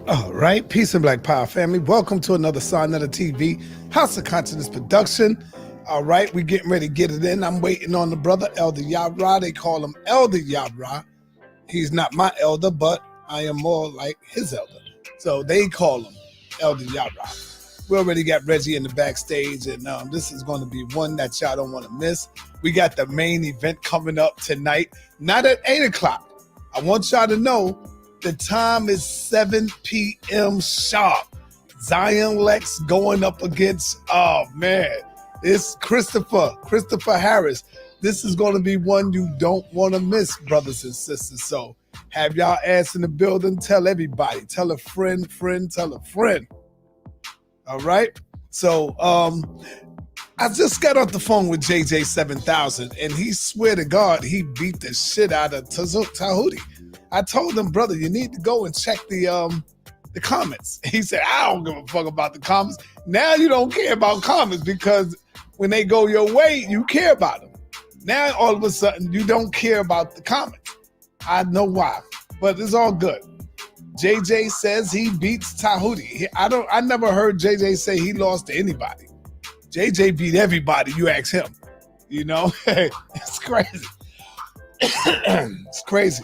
All right, peace and black power family. Welcome to another Sarnetta TV House of Consciousness production. All right, we're getting ready to get it in. I'm waiting on the brother, Elder Yarah. They call him Elder Yarah. He's not my elder, but I am more like his elder. So they call him Elder Yarah. We already got Reggie in the backstage, and this is going to be one that y'all don't want to miss. We got the main event coming up tonight, not at 8 o'clock. I want y'all to know the time is 7 p.m. sharp. Zion Lex going up against, oh man, it's Christopher Harris. This is going to be one you don't want to miss, brothers and sisters. So have y'all ass in the building. Tell everybody. Tell a friend, tell a friend. All right? So I just got off the phone with JJ 7000, and he swear to God, he beat the shit out of Tahuti. I told him, brother, you need to go and check the comments. He said, I don't give a fuck about the comments. Now you don't care about comments because when they go your way, you care about them. Now all of a sudden you don't care about the comments. I know why, but it's all good. JJ says he beats Tahuti. I never heard JJ say he lost to anybody. JJ beat everybody. You ask him. You know, it's crazy. It's crazy.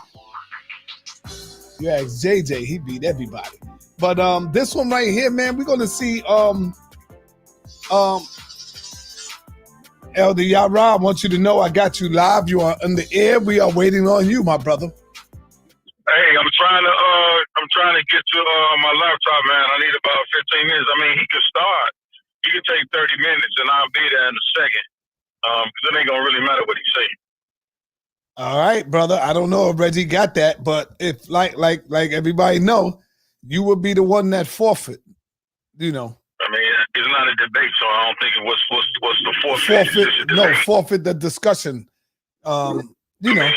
You ask JJ, he beat everybody. But this one right here, man, we're gonna see Elder Yarah. I want you to know I got you live. You are on the air. We are waiting on you, my brother. Hey, I'm trying to get to my laptop, man. I need about 15 minutes. I mean, he could start. He could take 30 minutes, and I'll be there in a second. Because it ain't gonna really matter what he say. All right, brother. I don't know if Reggie got that, but if like everybody know, you would be the one that forfeit. You know. I mean, it's not a debate, so I don't think it was what's the forfeit. Forfeit the discussion. You know,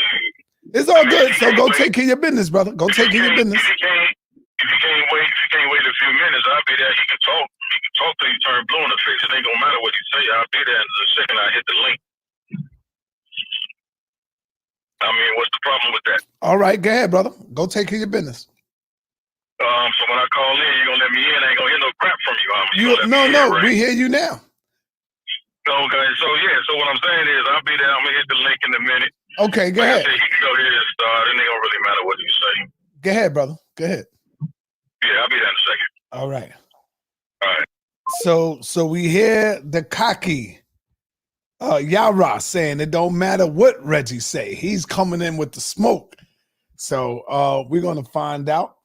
it's all good. So go take care of your business, brother. Go take care of your business. If you can't wait a few minutes, I'll be there. He can talk till you turn blue in the face. It ain't gonna matter what he say. I'll be there in a second. I hit the link. I mean, what's the problem with that? All right, go ahead, brother. Go take care of your business. So when I call in, you're gonna let me in. I ain't gonna hear no crap from you. No, right? We hear you now. Okay, so what I'm saying is I'll be there. I'm gonna hit the link in a minute. Okay, go ahead. I said, he can go ahead and start. It ain't gonna really matter what you say. Go ahead, brother. Go ahead. Yeah, I'll be there in a second. All right. All right. So we hear the cocky Yarah saying it don't matter what Reggie say. He's coming in with the smoke. So we're gonna find out.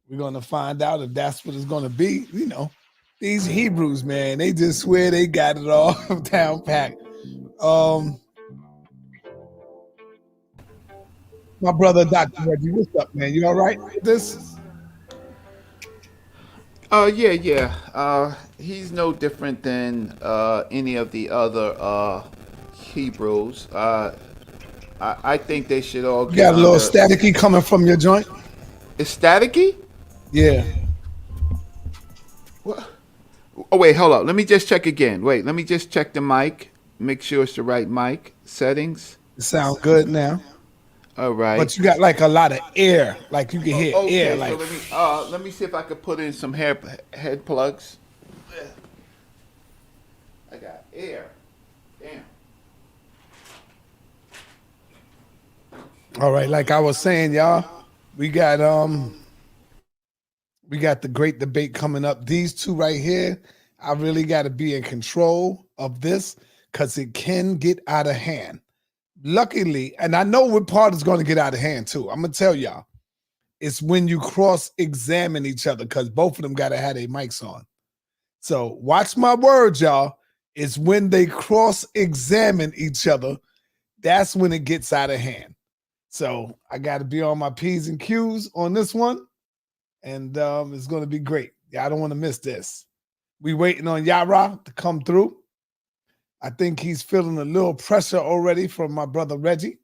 We're gonna find out if that's what it's gonna be. You know, these Hebrews, man, they just swear they got it all down packed. My brother, Dr. Reggie, what's up, man? You all right with this? Yeah. He's no different than any of the other Hebrews. I think they should all get got a little staticky coming from your joint. It's staticky? Yeah. What? Oh, wait, hold up. Let me just check again. Wait, let me just check the mic. Make sure it's the right mic. Settings. It sounds good now. All right. But you got like a lot of air. Like you can hear air. Like so let me see if I could put in some head plugs. I got air. Damn. All right, like I was saying, y'all, we got the great debate coming up. These two right here, I really got to be in control of this because it can get out of hand. Luckily, and I know what part is going to get out of hand too. I'm going to tell y'all. It's when you cross-examine each other because both of them got to have their mics on. So watch my words, y'all. It's when they cross-examine each other. That's when it gets out of hand. So I got to be on my P's and Q's on this one. And it's going to be great. Yeah, I don't want to miss this. We waiting on Yarah to come through. I think he's feeling a little pressure already from my brother Reggie.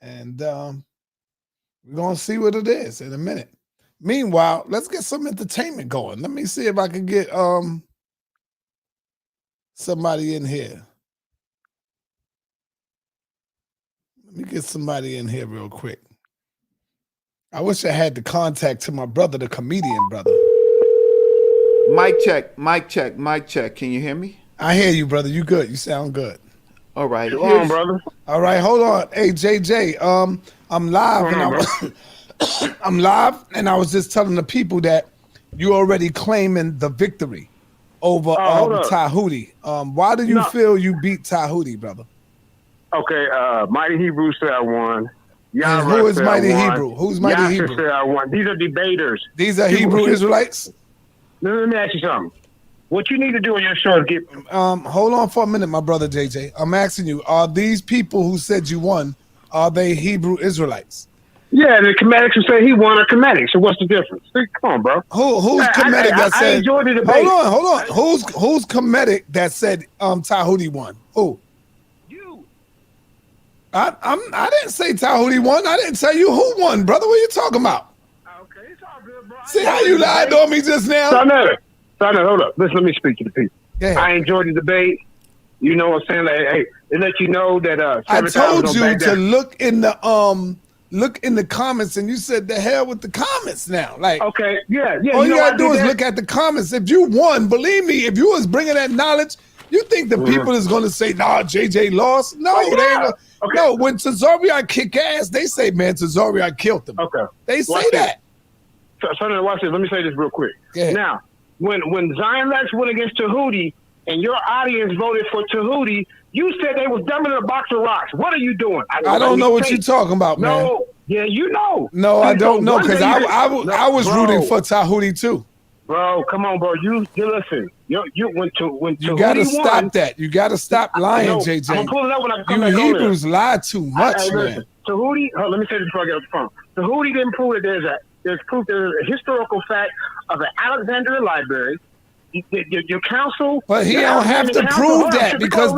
And we're going to see what it is in a minute. Meanwhile, let's get some entertainment going. Let me see if I can get somebody in here. Let me get somebody in here real quick. I wish I had the contact to my brother, the comedian brother. Mic check, mic check, mic check. Can you hear me? I hear you, brother. You good. You sound good. All right. Come on, brother. All right, hold on. Hey, JJ, I'm live. I'm live, and I was just telling the people that you already claiming the victory over Tahuti. Why do you feel you beat Tahuti, brother? Okay, Mighty Hebrew said I won. And who is Mighty Hebrew? Who's Mighty Yasser Hebrew? said I won. These are debaters. These are Hebrew Israelites? Let me ask you something. What you need to do in your show is get... Hold on for a minute, my brother JJ. I'm asking you, are these people who said you won, are they Hebrew Israelites? Yeah, the Comedics who say he won are Comedics. So what's the difference? Come on, bro. Who's Comedic that said... I enjoyed the debate. Hold on. Who's Comedic that said Tahuti won? Who? You. I didn't say Tahuti won. I didn't tell you who won, brother. What are you talking about? Okay, it's all good, bro. See how you lied on me just now? Son, hold up. Let me speak to the people. Yeah. I enjoyed the debate. You know what I'm saying? Like, hey, it let you know that I told you to look in the comments, and you said the hell with the comments now. Like, okay, yeah. All you gotta do is look at the comments. If you won, believe me, if you was bringing that knowledge, you think the people is gonna say, "Nah, JJ lost." No, they ain't. Okay. No, when Tazariak kick ass, they say, "Man, Tazariak killed them." Okay, they say that. Son, watch this. Let me say this real quick. Now, when Zion Lex went against Tahuti, and your audience voted for Tahuti, you said they was dumbing in a box of rocks. What are you doing? I don't know what you're talking about, man. No, yeah, you know. No, I don't know, because I was rooting for Tahuti too. Bro, come on, bro. You listen. You gotta stop that. You gotta stop lying, JJ. I'm gonna pull it up when I come back. You Hebrews lie too much, man. Tahuti, let me say this before I get off the phone. Tahuti didn't prove that there's proof there's a historical fact of an Alexandria library. Your council, but he don't have to prove that because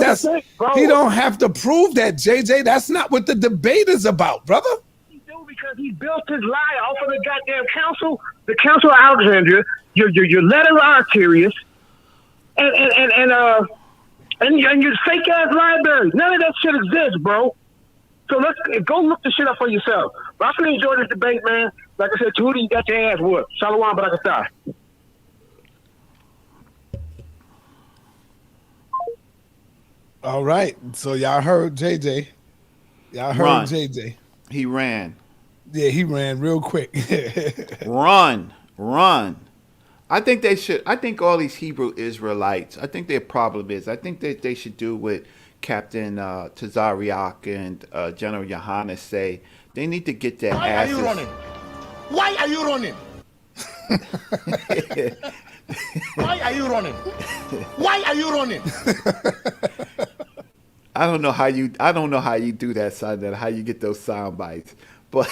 he don't have to prove that, JJ. That's not what the debate is about, brother. He do because he built his lie off of the goddamn council, the Council of Alexandria. Your letters are curious, and your fake ass library. None of that shit exists, bro. So let's go look the shit up for yourself. But I really enjoyed this debate, man. Like I said, Tahuti, you got your ass whooped. Shalom, barakatah. All right, so y'all heard JJ. Y'all heard JJ. He ran. Yeah, he ran real quick. Run. I think they should. I think all these Hebrew Israelites, I think their problem is, I think that they should do what Captain Tazariak and General Yohannes say. They need to get their asses. Why are you running? Why are you running? Why are you running? I don't know how you do that, son. How you get those sound bites, but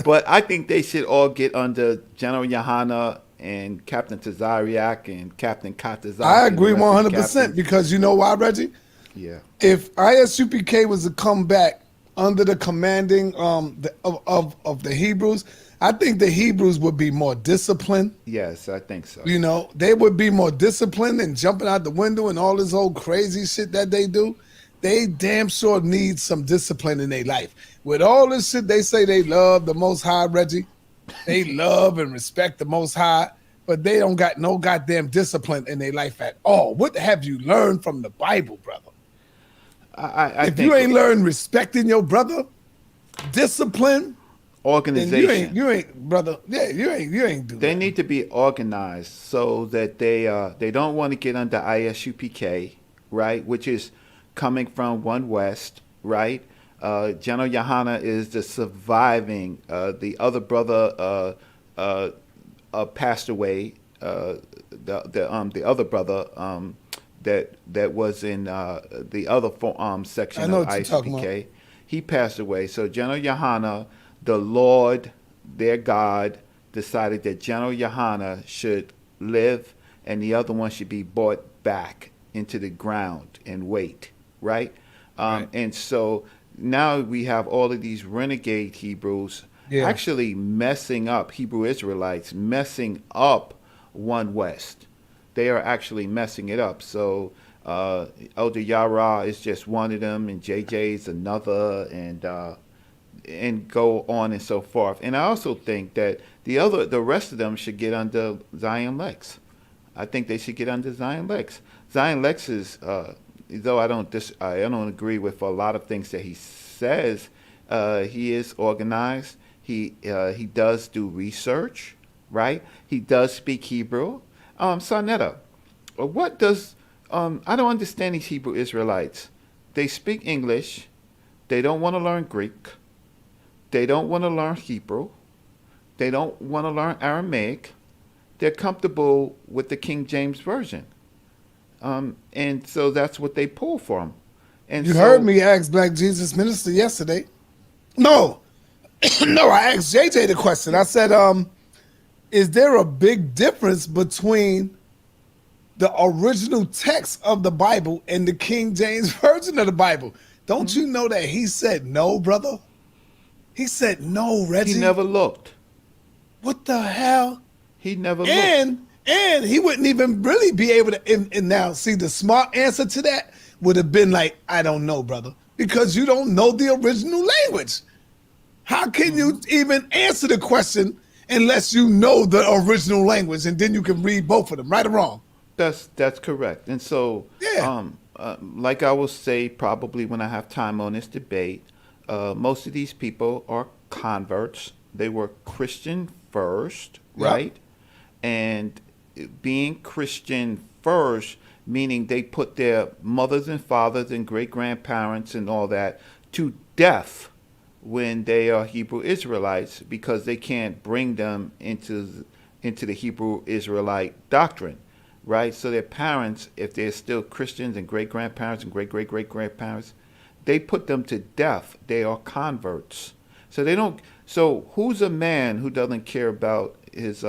but I think they should all get under General Yohana and Captain Tazariak and Captain Katazak. I agree 100% because you know why, Reggie? Yeah. If ISUPK was to come back under the commanding of the Hebrews, I think the Hebrews would be more disciplined. Yes, I think so. You know, they would be more disciplined and jumping out the window and all this old crazy shit that they do. They damn sure need some discipline in their life. With all this shit, they say they love the Most High, Reggie. They love and respect the Most High, but they don't got no goddamn discipline in their life at all. What have you learned from the Bible, brother? I if you ain't learned respecting your brother, discipline, organization. You ain't, brother. Yeah, you ain't do They that. need to be organized so that they don't want to get under ISUPK, right? Which is coming from One West, right? General Yohana is the surviving. The other brother passed away. The other brother that was in the other section I know of what you're talking ISUPK. He passed away. So General Yohana, the Lord, their God, decided that General Yohana should live and the other one should be brought back into the ground and wait, right? Right. And so now we have all of these renegade Hebrews actually messing up, Hebrew Israelites messing up One West. They are actually messing it up. So Elder Yarah is just one of them, and JJ is another, and go on and so forth. And I also think that the rest of them should get under Zion Lex. I think they should get under Zion Lex. Zion Lex is, though I don't agree with a lot of things that he says, he is organized. He does do research, right? He does speak Hebrew. Sarnetta, what does I don't understand these Hebrew Israelites. They speak English. They don't want to learn Greek. They don't want to learn Hebrew. They don't want to learn Aramaic. They're comfortable with the King James Version. And so that's what they pull from. And You heard me ask Black Jesus Minister yesterday. No, no, I asked JJ the question. I said, is there a big difference between the original text of the Bible and the King James Version of the Bible? Don't you know that he said no, brother? He said no, Reggie. He never looked. What the hell? He never looked. And he wouldn't even really be able to. And now, see, the smart answer to that would have been like, I don't know, brother, because you don't know the original language. How can you even answer the question unless you know the original language, and then you can read both of them, right or wrong? That's correct. And so, like I will say, probably when I have time on this debate, most of these people are converts. They were Christian first, right? And being Christian first, meaning they put their mothers and fathers and great-grandparents and all that to death when they are Hebrew Israelites, because they can't bring them into the Hebrew Israelite doctrine, right? So their parents, if they're still Christians and great-grandparents and great-great-great-grandparents, they put them to death. They are converts. So they don't. So who's a man who doesn't care about his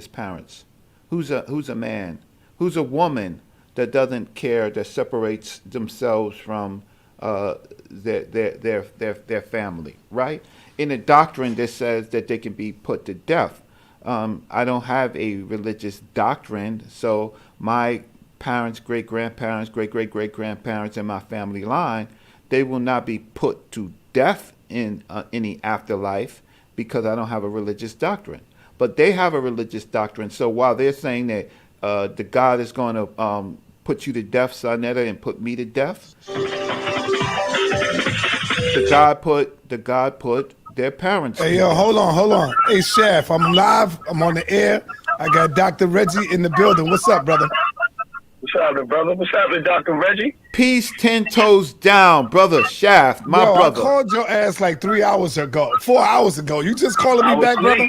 parents? Who's a man? Who's a woman that doesn't care, that separates themselves from their family, right? In a doctrine that says that they can be put to death. I don't have a religious doctrine, so my parents, great-grandparents, great-great-great-grandparents in my family line, they will not be put to death in any afterlife because I don't have a religious doctrine. But they have a religious doctrine, so while they're saying that the God is going to put you to death, Sarnetta, and put me to death, the God put their parents. Hey, yo, hold on. Hey, Chef, I'm live. I'm on the air. I got Dr. Reggie in the building. What's up, brother? What's happening, brother? What's happening, Dr. Reggie? Peace 10 toes down, brother Shaft, my brother. I called your ass like 4 hours ago. You just calling me back, brother?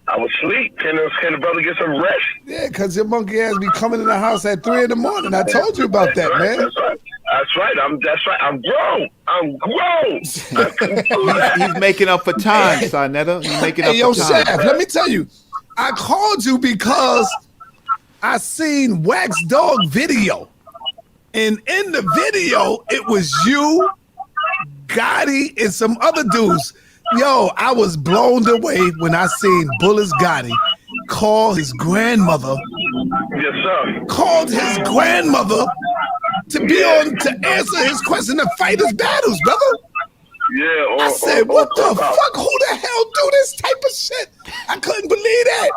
I was asleep. Can the brother get some rest? Yeah, because your monkey ass be coming in the house at 3 a.m. I told you about that, man. That's right. I'm grown. He's making up for time, Sarnetta. He's making up for time. Chef, let me tell you. I called you because I seen Wax Dog video. And in the video, it was you, Gotti, and some other dudes. Yo, I was blown away when I seen Bullis Gotti call his grandmother. Yes, sir. Called his grandmother to be on to answer his question, to fight his battles, brother. Yeah. I said, what the fuck? Who the hell do this type of shit? I couldn't believe that.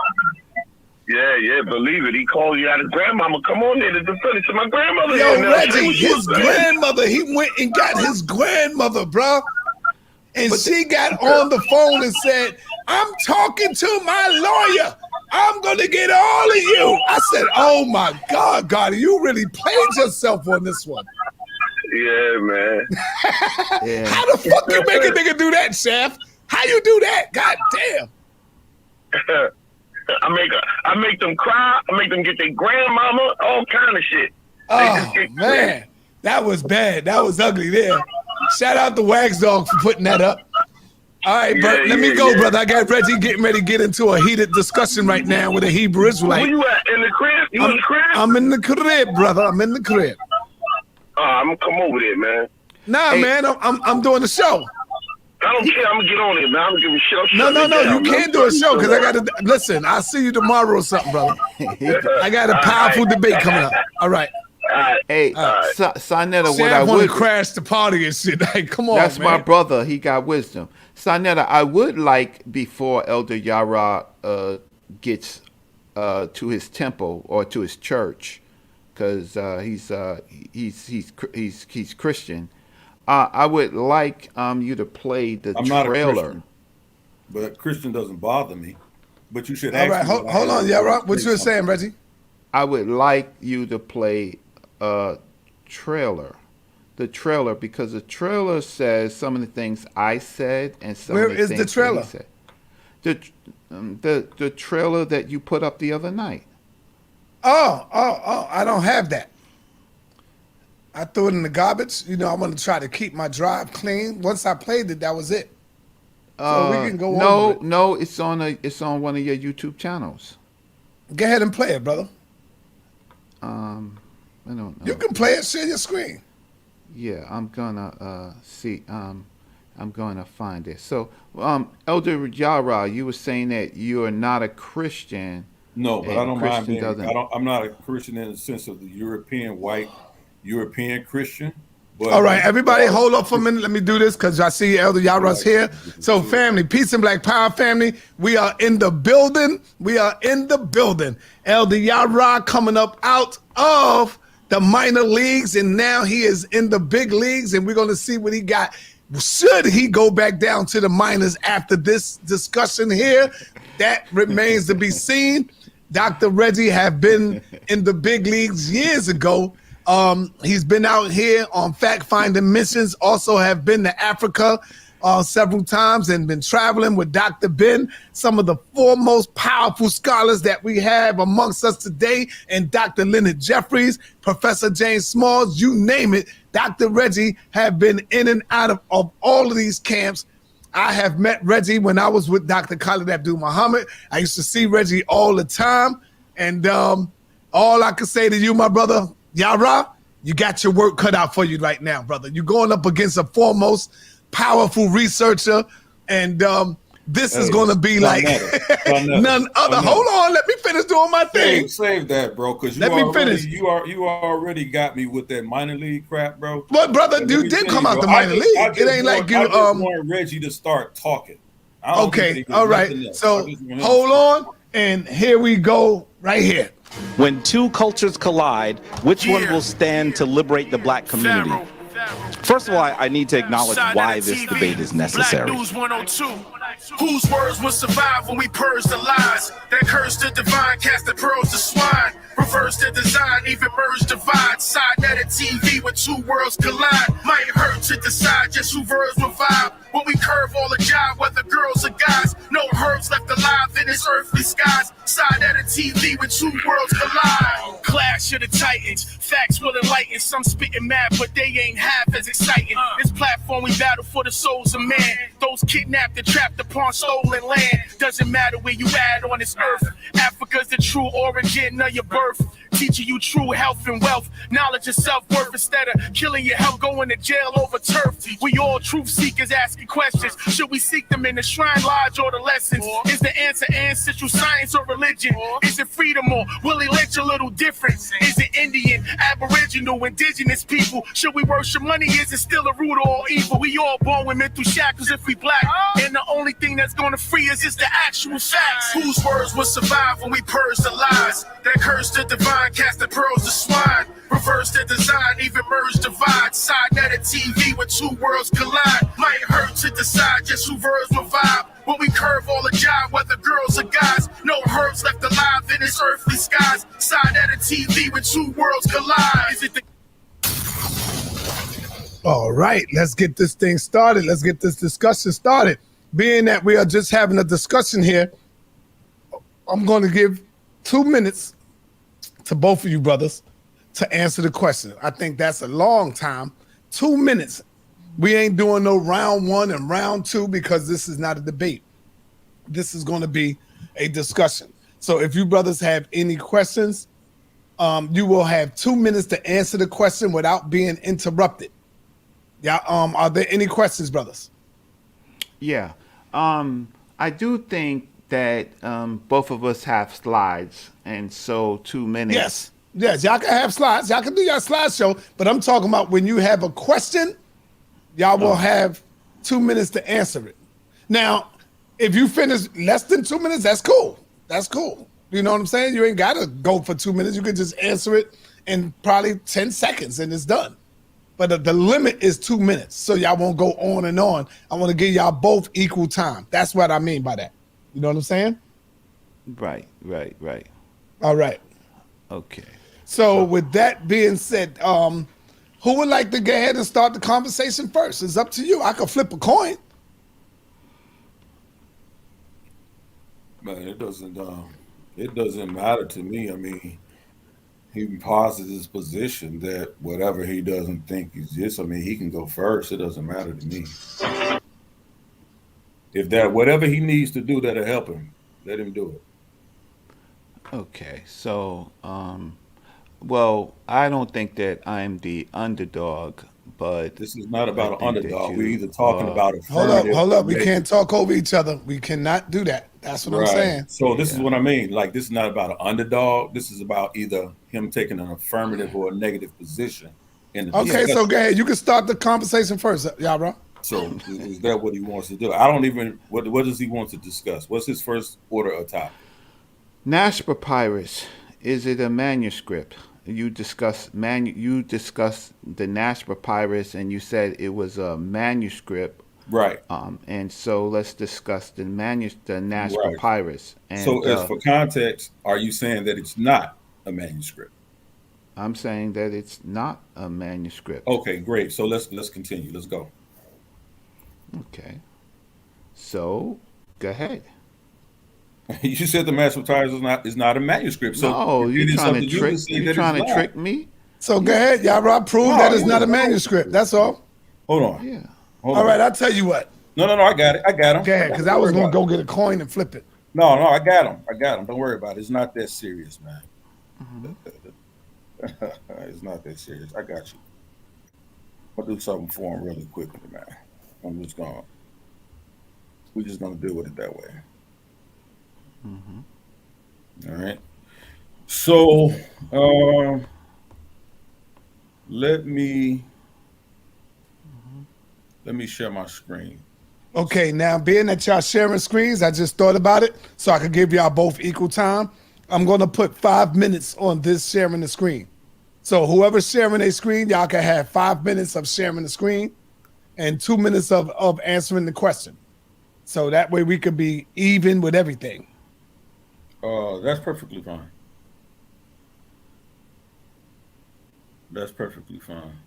Yeah, believe it. He called you out his grandmama. Come on in to defend it to my grandmother. Yo, Reggie, his grandmother, he went and got his grandmother, bro. and she got on the phone and said, I'm talking to my lawyer. I'm going to get all of you. I said, oh, my God, Gotti, you really played yourself on this one. Yeah, man. Yeah. How the fuck you make a nigga do that, Shaft? How you do that? God damn. I make them cry. I make them get their grandmama, all kind of shit. Oh, man. That was bad. That was ugly there. Shout out to Wags Dog for putting that up. All right, bro. Let me go, brother. I got Reggie getting ready to get into a heated discussion right now with a Hebrew Israelite. Where you at? In the crib? You in the crib? I'm in the crib, brother. I'm in the crib. I'm gonna come over there, man. Nah, hey, man. I'm doing the show. I don't care. I'm gonna get on it, man. I'm gonna give a show. No. You can't do a show because I got to listen. I'll see you tomorrow or something, brother. I got a powerful debate coming up. All right. Hey, Sonetta, what I I would crash the party and shit. Like, come on, that's man. my brother. He got wisdom. Sonetta, I would like before Elder Yarah gets to his temple or to his church, because he's Christian. I would like you to play the trailer. Not a Christian, but Christian doesn't bother me. But you should. All right, hold on, Yarah. What you were saying, Reggie? I would like you to play a trailer. The trailer, because the trailer says some of the things I said and some of the things the trailer? that he said. The trailer that you put up the other night. Oh, I don't have that. I threw it in the garbage. You know, I want to try to keep my drive clean. Once I played it, that was it. So we can go on. No, it's on one of your YouTube channels. Go ahead and play it, brother. I don't know. You can play it. Share your screen. Yeah, I'm gonna see. I'm gonna find it. So, Elder Yarah, you were saying that you are not a Christian. No, but I don't mind being. I'm not a Christian in the sense of the European Christian. But all right, everybody, hold up for a minute. Let me do this because I see Elder Yarah's here. So, family, peace and black power, family. We are in the building. Elder Yarah coming up out of the minor leagues, and now he is in the big leagues, and we're going to see what he got. Should he go back down to the minors after this discussion here? That remains to be seen. Dr. Reggie have been in the big leagues years ago. He's been out here on fact-finding missions, also have been to Africa several times and been traveling with Dr. Ben, some of the foremost powerful scholars that we have amongst us today, and Dr. Leonard Jeffries, Professor James Smalls, you name it. Dr. Reggie have been in and out of all of these camps. I have met Reggie when I was with Dr. Khalid Abdul-Muhammad. I used to see Reggie all the time. And all I can say to you, my brother, Yarah, you got your work cut out for you right now, brother. You're going up against a foremost powerful researcher, and this is going to be like none other. Hold on, let me finish doing my thing. Save that, bro, because you already got me with that minor league crap, bro. But brother, you did come out the minor league. It ain't like you. I just want Reggie to start talking. Okay, all right. So hold on, and here we go, right here. When two cultures collide, which one will stand to liberate the black community? First of all, I need to acknowledge why this debate is necessary. Black News 102. Whose words will survive when we purge the lies that curse the divine, cast the pearls to swine, reverse the design, even merge divide, side net TV when two worlds collide, might hurt to decide just who verbs will vibe when we curve all the jive, whether girls or guys, no herbs left alive in this earthly skies, side net TV when two worlds collide, clash of the titans, facts will enlighten, some spitting mad but they ain't half as exciting, this platform we battle for the souls of man, those kidnapped and trapped upon stolen land, doesn't matter where you at on this earth, Africa's the true origin of your birth, teaching you true health and wealth, knowledge of self-worth instead of killing your health, going to jail over turf, we all truth seekers asking questions, should we seek them in the shrine lodge or the lessons, is the answer ancestral science or religion, is it freedom or Willie Lynch a little different, is it Indian, Aboriginal, indigenous people, should we worship money, is it still a root of all evil, we all born with mental shackles if we black, and the only thing that's gonna free us is the actual facts, whose words will survive when we purge the lies, that curse the divine, cast the pearls to swine, reverse the design, even merge divide, side net TV when two worlds collide, might hurt to decide just who verbs will vibe. When we curve all the jive, whether girls or guys. No herbs left alive in this earthly skies. Side at a TV when two worlds collide. Is it the All right, let's get this thing started. Let's get this discussion started. Being that we are just having a discussion here, I'm going to give 2 minutes to both of you brothers to answer the question. I think that's a long time. 2 minutes. We ain't doing no round one and round two because this is not a debate. This is going to be a discussion. So if you brothers have any questions, you will have 2 minutes to answer the question without being interrupted. Yeah. Are there any questions, brothers? Yeah. I do think that both of us have slides, and so 2 minutes. Yes, y'all can have slides. Y'all can do your slideshow, but I'm talking about when you have a question, y'all will have 2 minutes to answer it. Now, if you finish less than 2 minutes, that's cool. That's cool. You know what I'm saying? You ain't got to go for 2 minutes. You can just answer it in probably 10 seconds and it's done. But the limit is 2 minutes, so y'all won't go on and on. I want to give y'all both equal time. That's what I mean by that. You know what I'm saying? Right. All right. Okay. So with that being said, who would like to go ahead and start the conversation first? It's up to you. I could flip a coin. Man, it doesn't matter to me. I mean, he posits his position that whatever he doesn't think exists, I mean, he can go first. It doesn't matter to me. If that whatever he needs to do that'll help him, let him do it. Okay. So, well, I don't think that I'm the underdog, but this is not about I an think underdog. that We're either talking about Hold up. We can't talk over each other. We cannot do that. That's what I'm saying. So this is what I mean. Like, this is not about an underdog. This is about either him taking an affirmative or a negative position. Okay, so go ahead. You can start the conversation first, Yarah. So is that what he wants to do? I don't even. What does he want to discuss? What's his first order of topic? NASH Papyrus. Is it a manuscript? You discussed the NASH Papyrus, and you said it was a manuscript. Right. And so let's discuss the NASH Papyrus. And, so, as for context, are you saying that it's not a manuscript? I'm saying that it's not a manuscript. Okay, great. So let's continue. Let's go. Okay. So, go ahead. You said the NASH Papyrus is not a manuscript. So no, you're trying to trick me. So go ahead, Yarah. Prove that it's not a manuscript. That's all. Hold on. Yeah. All right, I'll tell you what. No, I got it. I got him. Go ahead, because I was going to go get a coin and flip it. No, I got him. Don't worry about it. It's not that serious, man. It's not that serious. I got you. I'll do something for him really quickly, man. We're just going to deal with it that way. All right. So, let me share my screen. Okay, now being that y'all sharing screens, I just thought about it so I could give y'all both equal time. I'm going to put 5 minutes on this sharing the screen. So whoever's sharing a screen, y'all can have 5 minutes of sharing the screen and 2 minutes of answering the question. So that way we could be even with everything. That's perfectly fine. That's perfectly fine.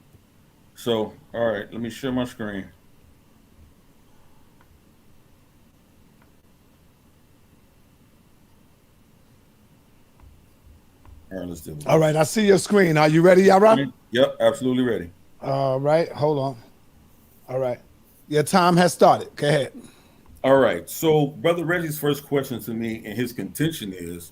So, all right, let me share my screen. All right, let's do it. All right, I see your screen. Are you ready, Yarah? Yep, absolutely ready. All right, hold on. All right. Your time has started. Go ahead. All right. So, Brother Reggie's first question to me and his contention is,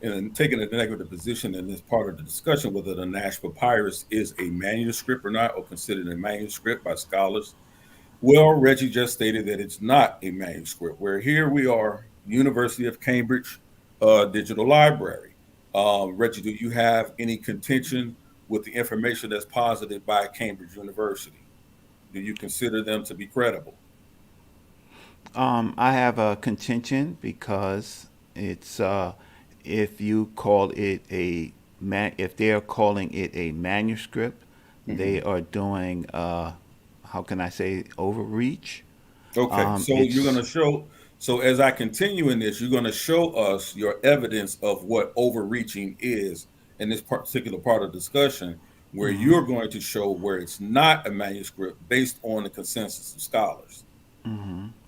and taking a negative position in this part of the discussion, whether the NASH Papyrus is a manuscript or not, or considered a manuscript by scholars. Well, Reggie just stated that it's not a manuscript. Where here we are, University of Cambridge Digital Library. Reggie, do you have any contention with the information that's posited by Cambridge University? Do you consider them to be credible? I have a contention because it's if you call it if they're calling it a manuscript, they are doing how can I say overreach? Okay, so you're going to show. So as I continue in this, you're going to show us your evidence of what overreaching is in this particular part of the discussion, where you're going to show where it's not a manuscript based on the consensus of scholars.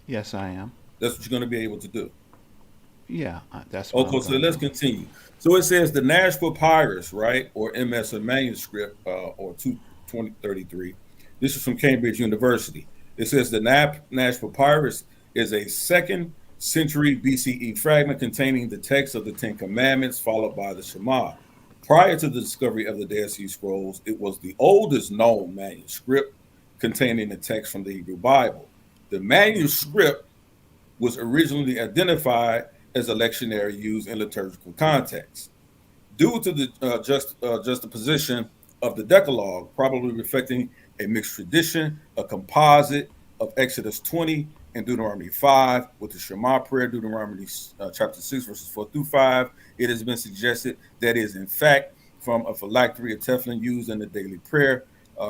Yes, I am. That's what you're going to be able to do. Yeah, that's what Okay, so let's continue. So it says the NASH Papyrus, right, or MS, a manuscript, or 2033. This is from Cambridge University. It says the NASH Papyrus is a 2nd century BCE fragment containing the text of the Ten Commandments, followed by the Shema. Prior to the discovery of the Dead Sea Scrolls, it was the oldest known manuscript containing the text from the Hebrew Bible. The manuscript was originally identified as a lectionary used in liturgical context. Due to the juxtaposition of the Decalogue, probably reflecting a mixed tradition, a composite of Exodus 20 and Deuteronomy 5 with the Shema prayer, Deuteronomy chapter 6, verses 4 through 5, it has been suggested that is in fact from a phylactery of Teflon used in the daily prayer,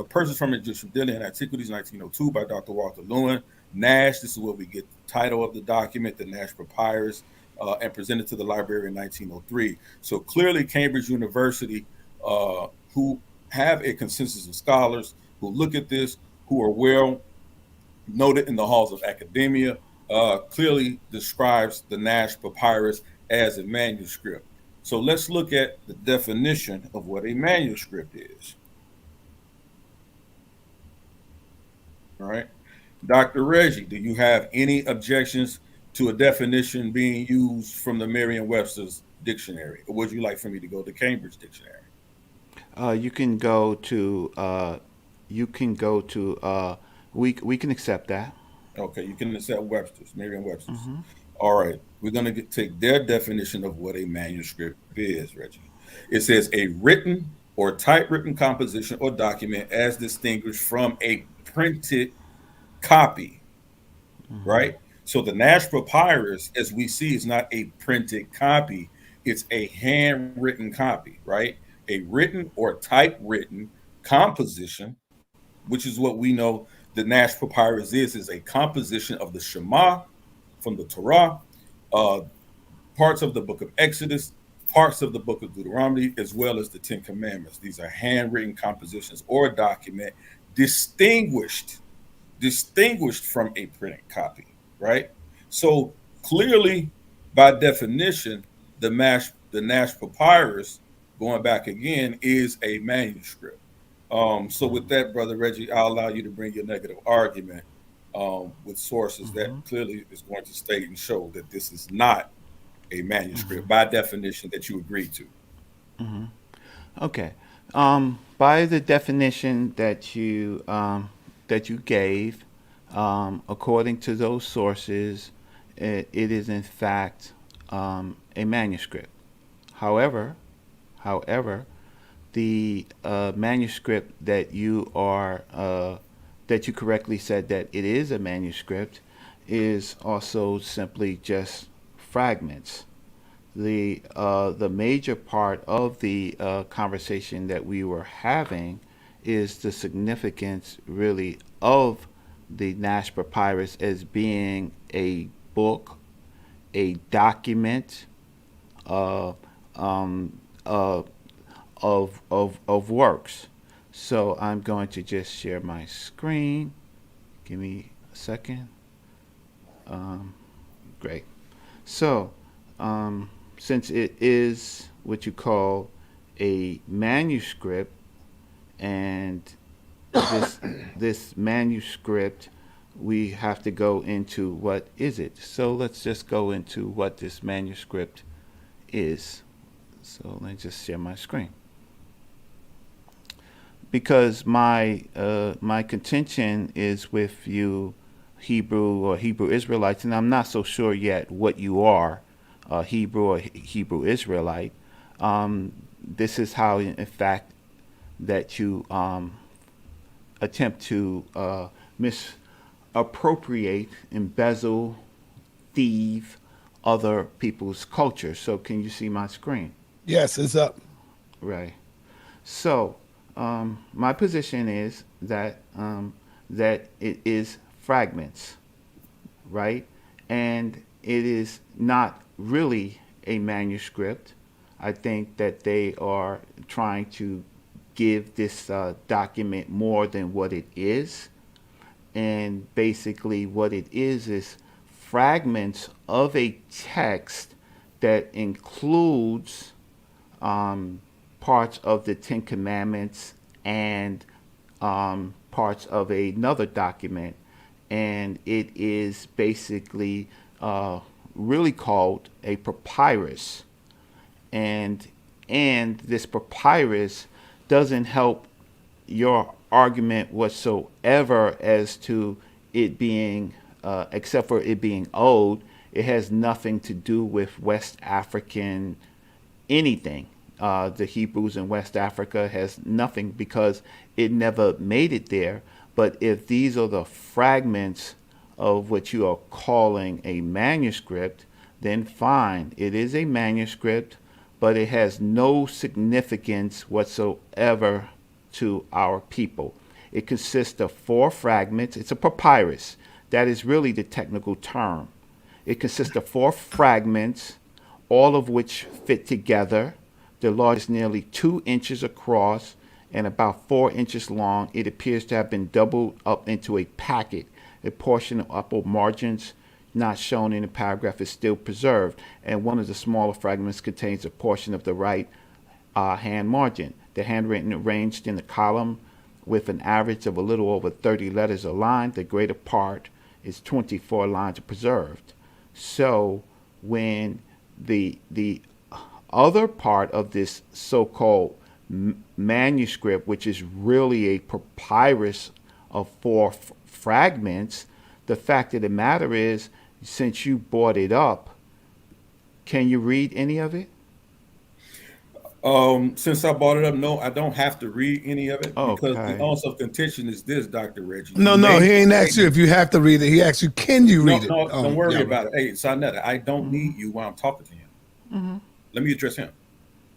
purchased from Egyptian Daily and Antiquities 1902 by Dr. Walter Lewin. NASH, this is where we get the title of the document, the NASH Papyrus, and presented to the library in 1903. So clearly Cambridge University, who have a consensus of scholars who look at this, who are well noted in the halls of academia, clearly describes the NASH Papyrus as a manuscript. So let's look at the definition of what a manuscript is. All right. Dr. Reggie, do you have any objections to a definition being used from the Merriam-Webster's dictionary? Or would you like for me to go to Cambridge Dictionary? You can go to we can accept that. Okay, you can accept Webster's, Merriam-Webster's. All right, we're going to take their definition of what a manuscript is, Reggie. It says a written or typewritten composition or document as distinguished from a printed copy, right? So the NASH Papyrus, as we see, is not a printed copy. It's a handwritten copy, right? A written or typewritten composition, which is what we know the NASH Papyrus is a composition of the Shema from the Torah, parts of the book of Exodus, parts of the book of Deuteronomy, as well as the Ten Commandments. These are handwritten compositions or a document distinguished from a printed copy, right? So clearly, by definition, the NASH Papyrus, going back again, is a manuscript. So with that, Brother Reggie, I'll allow you to bring your negative argument with sources that clearly is going to state and show that this is not a manuscript by definition that you agreed to. Okay. By the definition that you gave, according to those sources, it is in fact a manuscript. However, the manuscript that you correctly said that it is a manuscript is also simply just fragments. The major part of the conversation that we were having is the significance really of the NASH Papyrus as being a book, a document of works. So I'm going to just share my screen. Give me a second. Great. So since it is what you call a manuscript, and this manuscript, we have to go into what is it. So let's just go into what this manuscript is. So let me just share my screen. Because my contention is with you Hebrew or Hebrew Israelites, and I'm not so sure yet what you are, Hebrew or Hebrew Israelite. This is how, in fact, that you attempt to misappropriate, embezzle, thieve other people's culture. So can you see my screen? Yes, it's up. Right. So my position is that that it is fragments. right? And it is not really a manuscript. I think that they are trying to give this document more than what it is. And basically, what it is fragments of a text that includes parts of the Ten Commandments and parts of another document. And it is basically really called a papyrus. And this papyrus doesn't help your argument whatsoever as to it being, except for it being old. It has nothing to do with West African anything. The Hebrews in West Africa has nothing because it never made it there. But if these are the fragments of what you are calling a manuscript, then fine, it is a manuscript, but it has no significance whatsoever to our people. It consists of 4 fragments. It's a papyrus. That is really the technical term. It consists of 4 fragments, all of which fit together. The largest is nearly 2 inches across and about 4 inches long. It appears to have been doubled up into a packet. A portion of upper margins not shown in the paragraph is still preserved, and one of the smaller fragments contains a portion of the right hand margin. The handwritten arranged in the column with an average of a little over 30 letters a line. The greater part is 24 lines preserved. So when the other part of this so-called manuscript, which is really a papyrus of 4 fragments, the fact of the matter is, since you brought it up, can you read any of it? Since I brought it up, no, I don't have to read any of it because Okay. the also contention is this, Dr. Reggie. No, he ain't asked you if you have to read it. He asked you, can you read it? No, don't worry about it. Hey, Sonetta, I don't need you while I'm talking to him. Let me address him.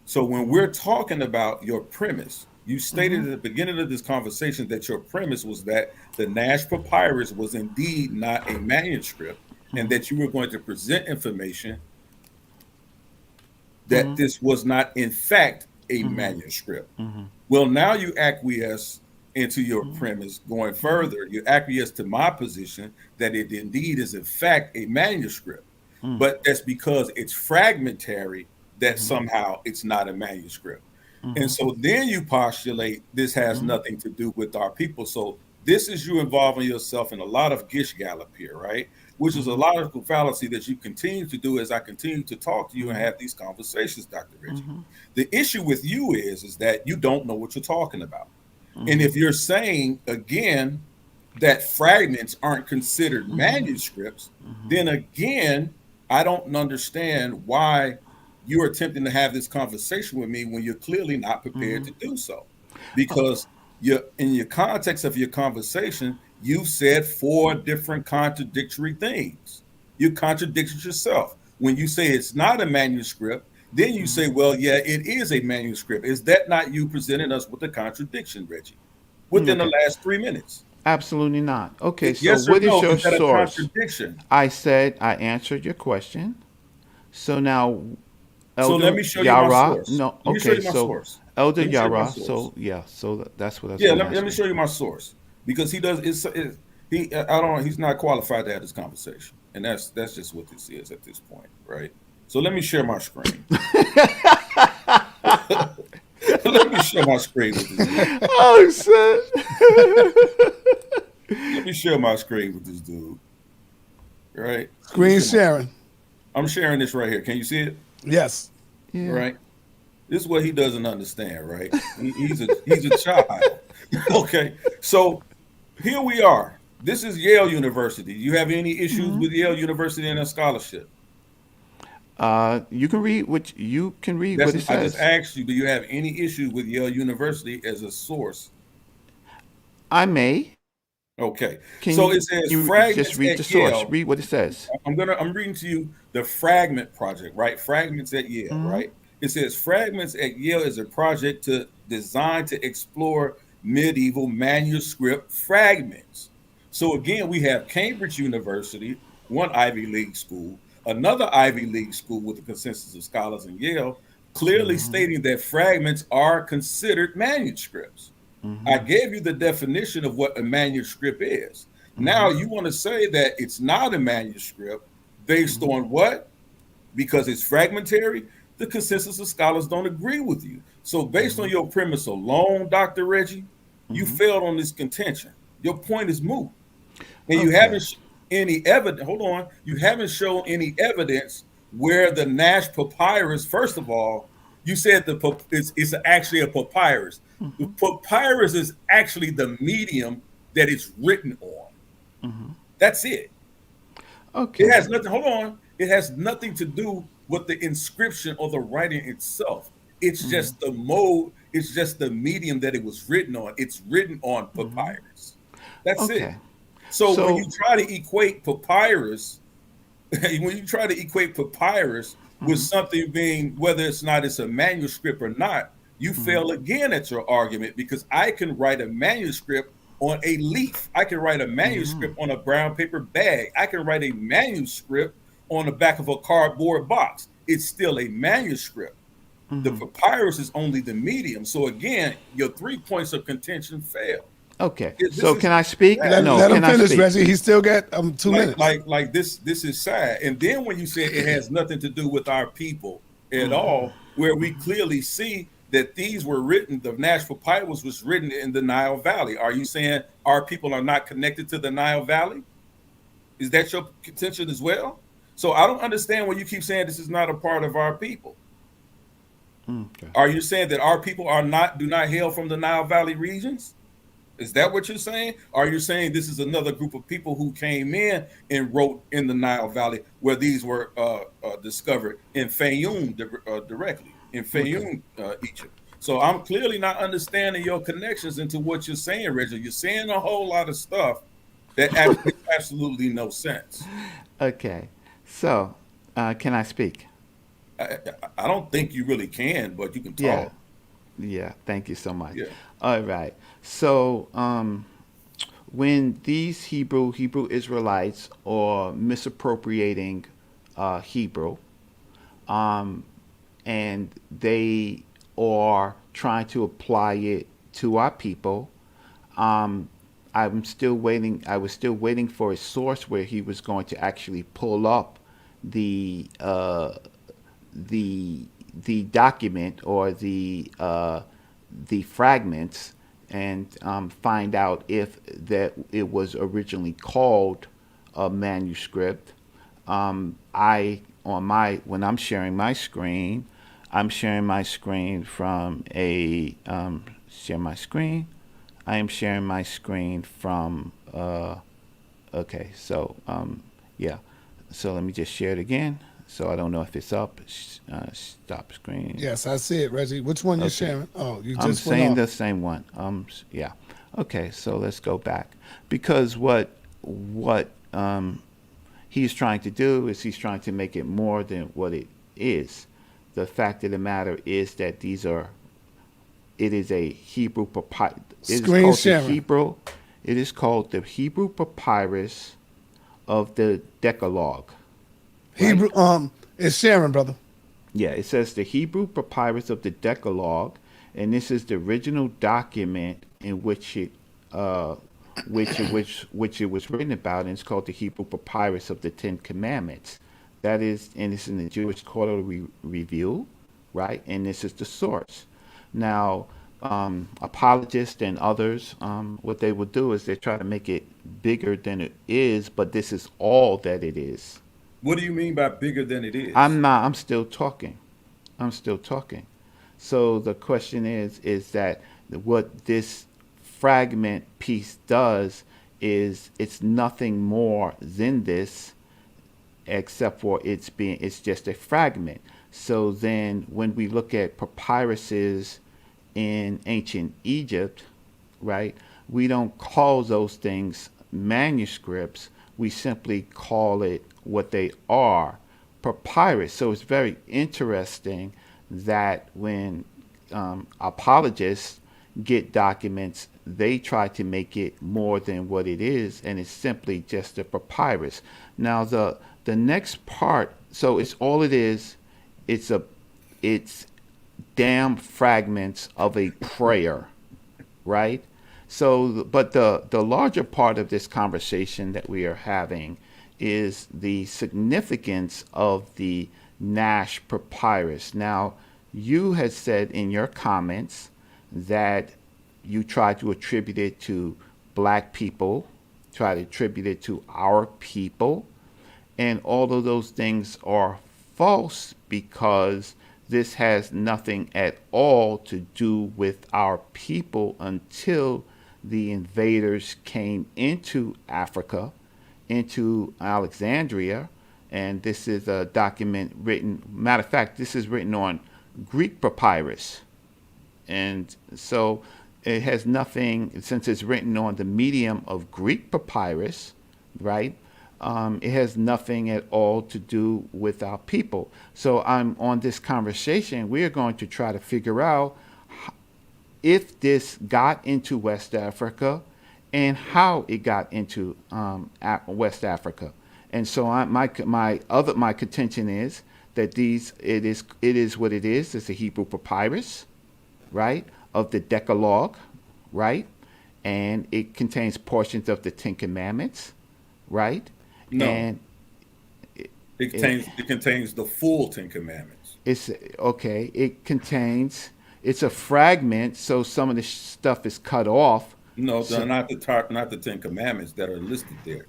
So when we're talking about your premise, you stated at the beginning of this conversation that your premise was that the NASH Papyrus was indeed not a manuscript and that you were going to present information that this was not, in fact, a manuscript. Well, now you acquiesce into your premise going further. You acquiesce to my position that it indeed is, in fact, a manuscript. But that's because it's fragmentary that somehow it's not a manuscript. And so then you postulate this has nothing to do with our people. So this is you involving yourself in a lot of gish gallop here, right? Which is a logical fallacy that you continue to do as I continue to talk to you and have these conversations, Dr. Reggie. The issue with you is that you don't know what you're talking about. And if you're saying, again, that fragments aren't considered manuscripts, then again, I don't understand why you're attempting to have this conversation with me when you're clearly not prepared to do so. Because you're in your context of your conversation, you said 4 different contradictory things. You contradicted yourself. When you say it's not a manuscript, then you say, well, yeah, it is a manuscript. Is that not you presenting us with a contradiction, Reggie, within the last 3 minutes? Absolutely not. Okay, so yes what is no? your Is that source? a contradiction? I said I answered your question. So now, Elder So let me show you Yarah, my source. no, Let me show okay, you my so source. Elder Let me show you my Yarah, source. so yeah, so that's what I was Yeah, gonna let me ask show you. you my source because he's not qualified to have this conversation, and that's just what this is at this point, right? So let me share my screen. Let me share my screen with this dude. Oh shit! Let me share my screen with this dude. Right? Screen sharing. I'm sharing this right here. Can you see it? Yes. Yeah. Right. This is what he doesn't understand, right? He's a child. Okay. So here we are. This is Yale University. You have any issues with Yale University and a scholarship? You can read what it I says. just asked you, do you have any issues with Yale University as a source? I may. Okay. Can So you, it says you fragments just read at the source. Yale. Read what it says. I'm reading to you the Fragment Project, right? Fragments at Yale, right? It says Fragments at Yale is a project designed to explore medieval manuscript fragments. So again, we have Cambridge University, one Ivy League school, another Ivy League school with the consensus of scholars in Yale, clearly stating that fragments are considered manuscripts. I gave you the definition of what a manuscript is. Now you want to say that it's not a manuscript based on what? Because it's fragmentary. The consensus of scholars don't agree with you. So based on your premise alone, Dr. Reggie, you failed on this contention. Your point is moot. And you haven't any evidence. Hold on. You haven't shown any evidence where the NASH Papyrus, first of all, you said it's actually a papyrus. The papyrus is actually the medium that it's written on. That's it. Okay. It has nothing, hold on. It has nothing to do with the inscription or the writing itself. It's just the mode, it's just the medium that it was written on. It's written on papyrus. That's it. So when you try to equate papyrus, with something being, whether it's a manuscript or not, you fail again at your argument, because I can write a manuscript on a leaf. I can write a manuscript on a brown paper bag. I can write a manuscript on the back of a cardboard box. It's still a manuscript. The papyrus is only the medium. So again, your 3 points of contention fail. Okay. So can I speak? Let him finish, Reggie. He still got 2 minutes. Like this is sad. And then when you say it has nothing to do with our people at all, where we clearly see that these were written, the NASH Papyrus was written in the Nile Valley. Are you saying our people are not connected to the Nile Valley? Is that your contention as well? So I don't understand when you keep saying this is not a part of our people. Okay. Are you saying that our people do not hail from the Nile Valley regions? Is that what you're saying? Are you saying this is another group of people who came in and wrote in the Nile Valley, where these were discovered in Fayoum directly, in Fayoum, Egypt? So I'm clearly not understanding your connections into what you're saying, Reggie. You're saying a whole lot of stuff that makes absolutely no sense. Okay. So can I speak? I don't think you really can, but you can talk. Yeah. Thank you so much. Yeah. All right. So when these Hebrew Israelites are misappropriating Hebrew, and they are trying to apply it to our people, I'm still waiting. I was still waiting for a source where he was going to actually pull up the document or the fragments and find out if that it was originally called a manuscript. When I'm sharing my screen, I'm sharing my screen from a share my screen. I am sharing my screen from okay, so yeah. So let me just share it again. So I don't know if it's up. Stop screen. Yes, I see it, Reggie. Which one you sharing? Oh, you just I'm saying the same one. Yeah. Okay, so let's go back, because what he's trying to do is he's trying to make it more than what it is. The fact of the matter is that it is a Hebrew papyrus. Screen sharing. It is called the Hebrew Papyrus of the Decalogue. Right? Hebrew, it's sharing, brother. Yeah, it says the Hebrew Papyrus of the Decalogue, and this is the original document in which it was written about, and it's called the Hebrew Papyrus of the Ten Commandments. That is, and it's in the Jewish Quarterly Review, right? And this is the source. Now, apologists and others, what they will do is they try to make it bigger than it is, but this is all that it is. What do you mean by bigger than it is? I'm still talking. So the question is that what this fragment piece does is it's nothing more than this, except for it's just a fragment. So then when we look at papyruses in ancient Egypt, right, we don't call those things manuscripts. We simply call it what they are, papyrus. So it's very interesting that when apologists get documents, they try to make it more than what it is, and it's simply just a papyrus. Now the next part, so it's all it is. It's damn fragments of a prayer, right? So, but the larger part of this conversation that we are having is the significance of the NASH Papyrus. Now, you had said in your comments that you try to attribute it to black people, try to attribute it to our people, and all of those things are false because this has nothing at all to do with our people until the invaders came into Africa, into Alexandria. And this is a document written, matter of fact, this is written on Greek papyrus. And so it has nothing, since it's written on the medium of Greek papyrus, right? It has nothing at all to do with our people. So I'm on this conversation, we are going to try to figure out if this got into West Africa and how it got into West Africa. And so my contention is that it is what it is. It's a Hebrew papyrus, right, of the Decalogue, right, and it contains portions of the Ten Commandments, right. No, and it contains the full Ten Commandments. It's okay. It's a fragment, so some of the stuff is cut off. No, so, not the Ten Commandments that are listed there,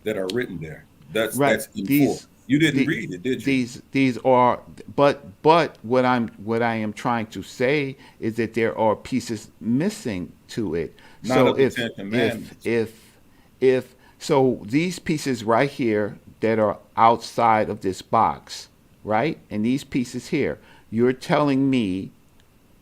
that are written there. That's right. That's in full. You didn't read it, did you? These are, but what I am trying to say is that there are pieces missing to it. Not so of the Ten Commandments. if so, these pieces right here that are outside of this box, right, and these pieces here, you're telling me,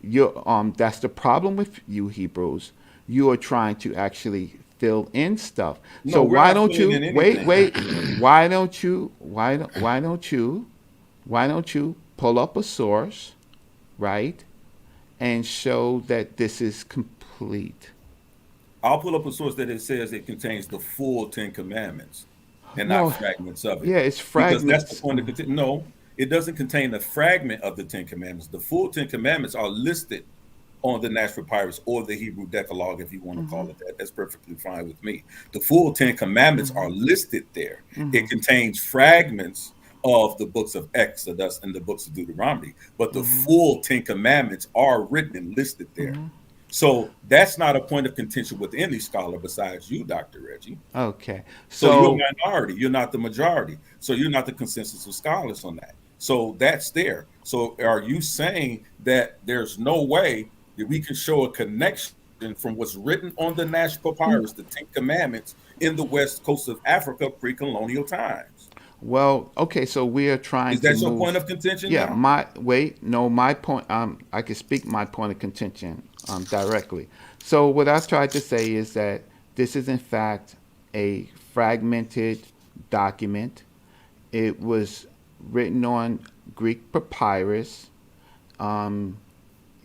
that's the problem with you Hebrews. You are trying to actually fill in stuff. No, so why don't you wait? Why don't you pull up a source, right, and show that this is complete? I'll pull up a source that it says it contains the full Ten Commandments and not fragments of it. Yeah, it's fragments. Because that's the point of it. No, it doesn't contain a fragment of the Ten Commandments. The full Ten Commandments are listed on the NASH Papyrus or the Hebrew Decalogue, if you want to call it that. That's perfectly fine with me. The full Ten Commandments are listed there. It contains fragments of the books of Exodus and the books of Deuteronomy, but the full Ten Commandments are written and listed there. So that's not a point of contention with any scholar besides you, Dr. Reggie. Okay. So you're a minority. You're not the majority. So you're not the consensus of scholars on that. So that's there. So are you saying that there's no way that we can show a connection from what's written on the NASH Papyrus, the Ten Commandments, in the west coast of Africa pre-colonial times? Well, okay, so we are trying to Is that your point of contention? Yeah, now? my point, I can speak my point of contention directly. So what I tried to say is that this is in fact a fragmented document. It was written on Greek papyrus.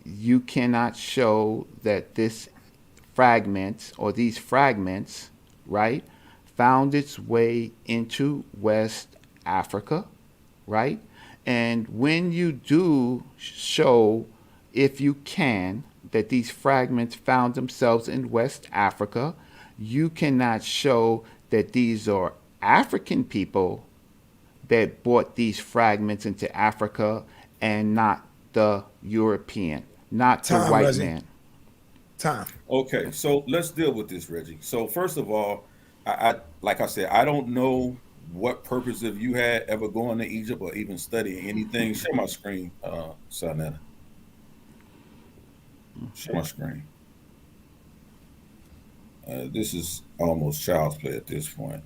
You cannot show that this fragment or these fragments, right, found its way into West Africa, right? And when you do show, if you can, that these fragments found themselves in West Africa, you cannot show that these are African people that brought these fragments into Africa and not the European, not the white Reggie. man. Time. Okay, so let's deal with this, Reggie. So first of all, I like I said, I don't know what purpose if you had ever going to Egypt or even studying anything. Share my screen, Sanetta. Share my screen. This is almost child's play at this point.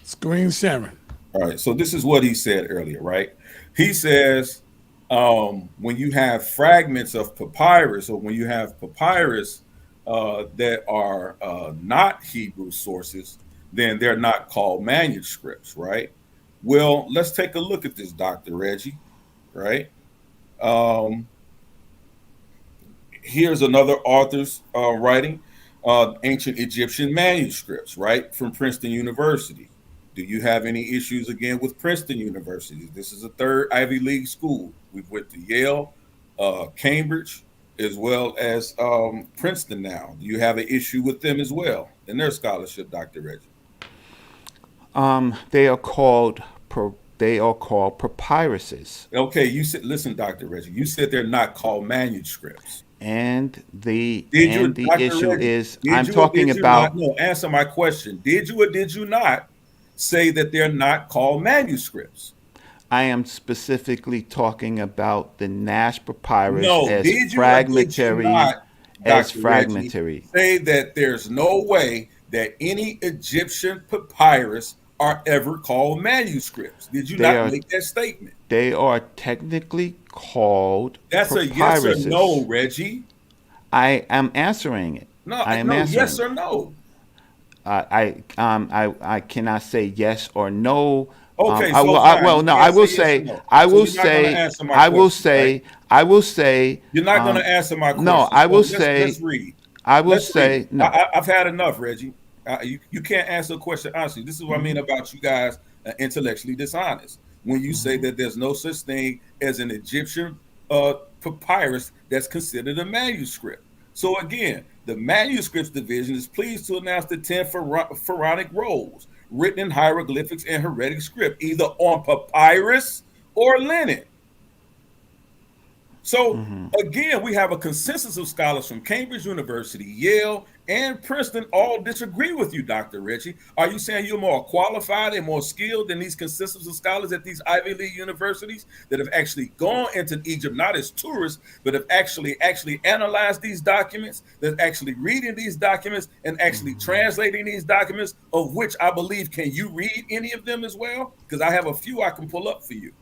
Screen sharing. All right, so this is what he said earlier, right? He says when you have fragments of papyrus, or when you have papyrus that are not Hebrew sources, then they're not called manuscripts, right? Well, let's take a look at this, Dr. Reggie, right? Here's another author's writing, ancient Egyptian manuscripts, right, from Princeton University. Do you have any issues again with Princeton University? This is a third Ivy League school. We've went to Yale, Cambridge, as well as Princeton now. Do you have an issue with them as well in their scholarship, Dr. Reggie? They are called papyruses. Okay, you said, listen, Dr. Reggie, you said they're not called manuscripts. And the issue Reggie, is, I'm talking about. No, answer my question. Did you or did you not say that they're not called manuscripts? I am specifically talking about the NASH Papyrus as did you fragmentary. Not, as Dr. fragmentary. Reggie, say that there's no way that any Egyptian papyrus are ever called manuscripts. Did you not make that statement? They are technically called That's papyruses. A yes or no, Reggie. I am answering it. No, yes or no. I cannot say yes or no. Okay, I will say. You're not going to answer my question. No, I will say. Let's read. No. I've had enough, Reggie. You can't answer a question honestly. This is what I mean about you guys intellectually dishonest. When you say that there's no such thing as an Egyptian papyrus that's considered a manuscript. So again, the manuscripts division is pleased to announce the 10 pharaonic rolls written in hieroglyphics and heretic script, either on papyrus or linen. So again, we have a consensus of scholars from Cambridge University, Yale, and Princeton all disagree with you, Dr. Reggie. Are you saying you're more qualified and more skilled than these consensus of scholars at these Ivy League universities that have actually gone into Egypt, not as tourists, but have actually analyzed these documents, that actually reading these documents and actually translating these documents, of which I believe, can you read any of them as well? Because I have a few I can pull up for you.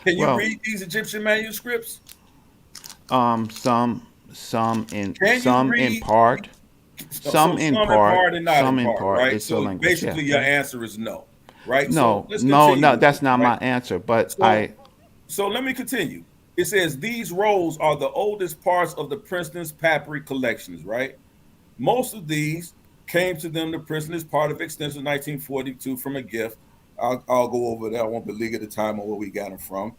Can you read these Egyptian manuscripts? Some in part. Some in part and not in part. Right? So basically your answer is no. Right? No, that's not my answer. But So let me continue. It says these rolls are the oldest parts of the Princeton's papyri collections, right? Most of these came to them to Princeton as part of extensive 1942 from a gift. I'll go over that. I won't beleaguer the time on where we got them from.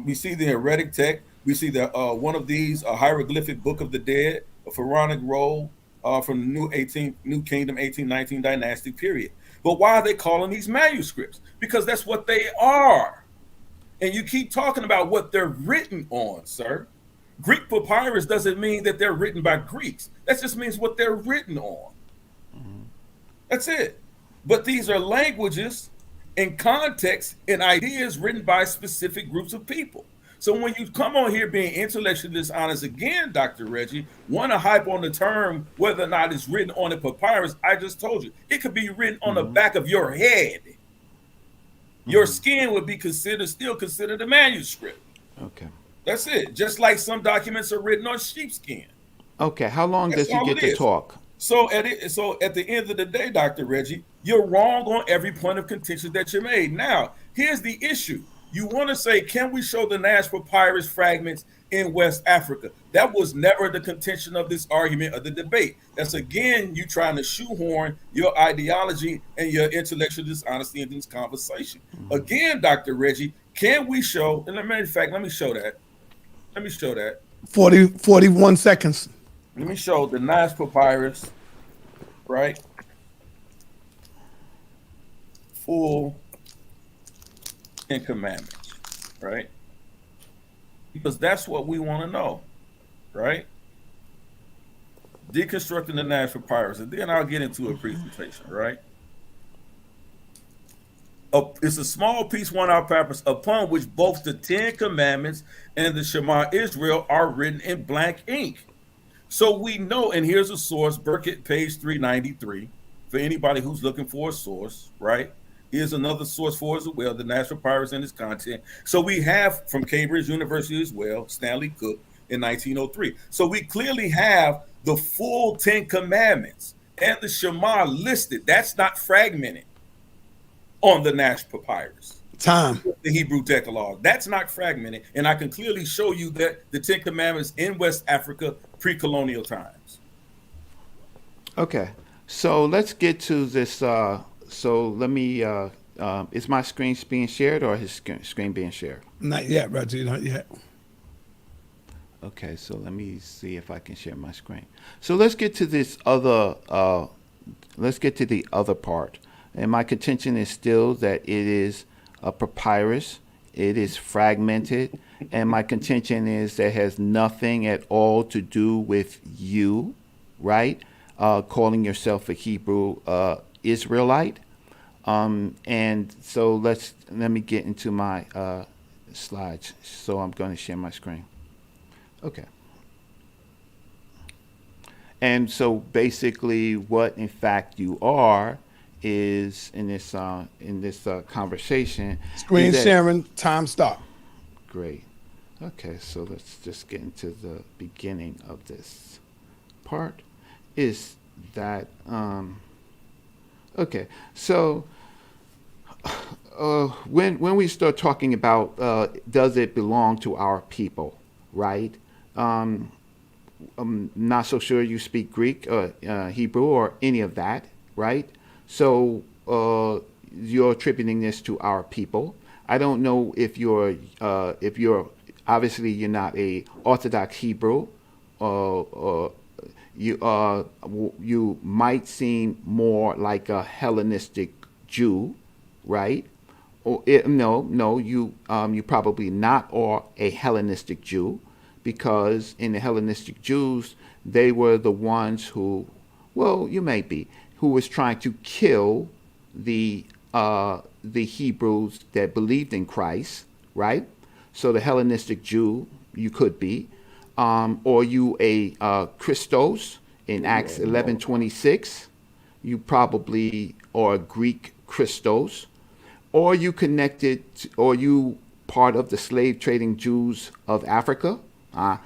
We see the heretic text. We see that one of these, a hieroglyphic Book of the Dead, a pharaonic roll from the New Kingdom 1819 dynastic period. But why are they calling these manuscripts? Because that's what they are. And you keep talking about what they're written on, sir. Greek papyrus doesn't mean that they're written by Greeks. That just means what they're written on. That's it. But these are languages in context and ideas written by specific groups of people. So when you come on here being intellectually dishonest again, Dr. Reggie, want to hype on the term whether or not it's written on a papyrus, I just told you, it could be written on the back of your head. Your skin would be still considered a manuscript. Okay. That's it. Just like some documents are written on sheepskin. Okay. How long does he get to talk? So at the end of the day, Dr. Reggie, you're wrong on every point of contention that you made. Now, here's the issue. You want to say, can we show the NASH Papyrus fragments in West Africa? That was never the contention of this argument or the debate. That's, again, you trying to shoehorn your ideology and your intellectual dishonesty in this conversation. Again, Dr. Reggie, can we show, and let me show that. 41 seconds. Let me show the NASH Papyrus, right? Full 10 Commandments, right? Because that's what we want to know, right? Deconstructing the NASH Papyrus, and then I'll get into a presentation, right? It's a small piece, 1-hour papyrus, upon which both the 10 Commandments and the Shema Israel are written in blank ink. So we know, and here's a source, Burkitt, page 393, for anybody who's looking for a source, right? Here's another source for as well, the NASH Papyrus and its content. So we have from Cambridge University as well, Stanley Cook in 1903. So we clearly have the full 10 Commandments and the Shema listed. That's not fragmented on the NASH Papyrus. Time. The Hebrew Decalogue. That's not fragmented, and I can clearly show you that the Ten Commandments in West Africa pre-colonial times. Okay, so let's get to this. So let me. Is my screen being shared or his screen being shared? Not yet, Reggie. Not yet. Okay, so let me see if I can share my screen. So let's get to this other. Let's get to the other part. And my contention is still that it is a papyrus. It is fragmented, and my contention is that it has nothing at all to do with you, right? Calling yourself a Hebrew Israelite. And so let me get into my slides. So I'm going to share my screen. Okay. And so basically what in fact you are is in this conversation. Screen sharing, time stop. Great. Okay, so let's just get into the beginning of this part. Is that okay? So when we start talking about does it belong to our people, right? I'm not so sure you speak Greek or Hebrew or any of that, right? So you're attributing this to our people. I don't know if you're obviously you're not a Orthodox Hebrew, or you might seem more like a Hellenistic Jew, right? Or you probably not are a Hellenistic Jew, because in the Hellenistic Jews they were the ones who, well, you may be, who was trying to kill the Hebrews that believed in Christ, right? So the Hellenistic Jew, you could be, or you a Christos in Acts 11:26. You probably are a Greek Christos, or you connected, or you part of the slave trading Jews of Africa. I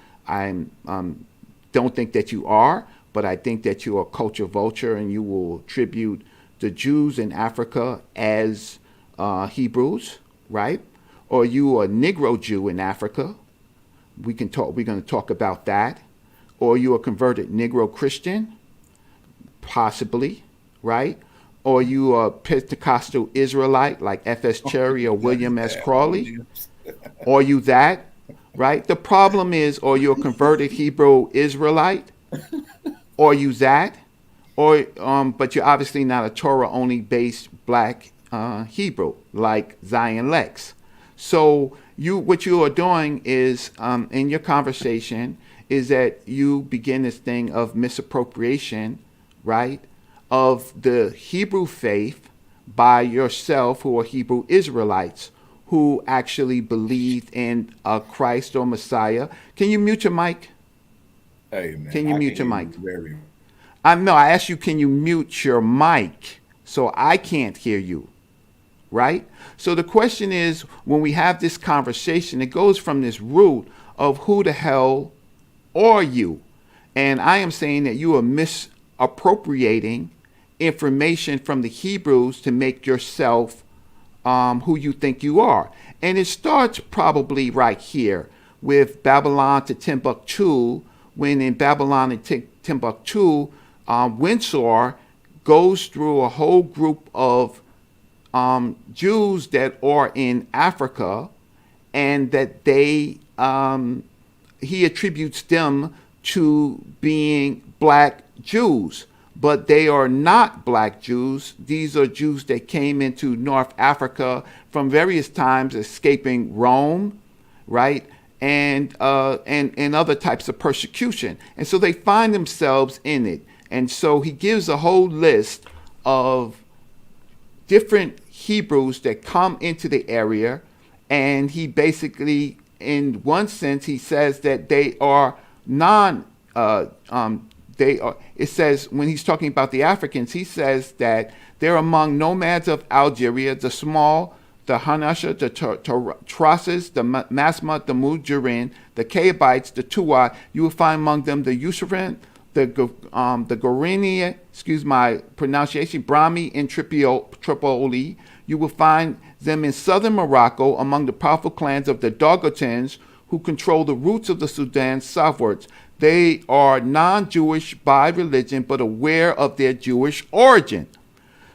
don't think that you are, but I think that you're a culture vulture and you will attribute the Jews in Africa as Hebrews, right? Or you are a Negro Jew in Africa. We're going to talk about that. Or you are a converted Negro Christian, possibly, right? Or you are a Pentecostal Israelite like F.S. Cherry or William S. Crawley. Or you that, right? The problem is, or you're a converted Hebrew Israelite, or you that, or but you're obviously not a Torah only based black Hebrew like Zion Lex. So what you are doing is in your conversation is that you begin this thing of misappropriation, right, of the Hebrew faith by yourself, who are Hebrew Israelites who actually believed in Christ or Messiah. Can you mute your mic? Hey, man, can you mute your mic? No, I asked you, can you mute your mic? So I can't hear you, right? So the question is, when we have this conversation, it goes from this root of who the hell are you? And I am saying that you are misappropriating information from the Hebrews to make yourself who you think you are. And it starts probably right here with Babylon to Timbuktu, when in Babylon and Timbuktu, Windsor goes through a whole group of Jews that are in Africa, and that he attributes them to being black Jews. But they are not black Jews. These are Jews that came into North Africa from various times, escaping Rome, right? And other types of persecution. And so they find themselves in it. And so he gives a whole list of different Hebrews that come into the area. And he basically, in one sense, he says that they are it says, when he's talking about the Africans, he says that they're among nomads of Algeria, the Small, the Hanasha, the Trosses, the Masma, the Mujirin, the Kabites, the Tuat. You will find among them the Yusufan, the Gorini, excuse my pronunciation, Brahmi in Tripoli. You will find them in southern Morocco among the powerful clans of the Dogotans who control the roots of the Sudan southwards. They are non-Jewish by religion, but aware of their Jewish origin.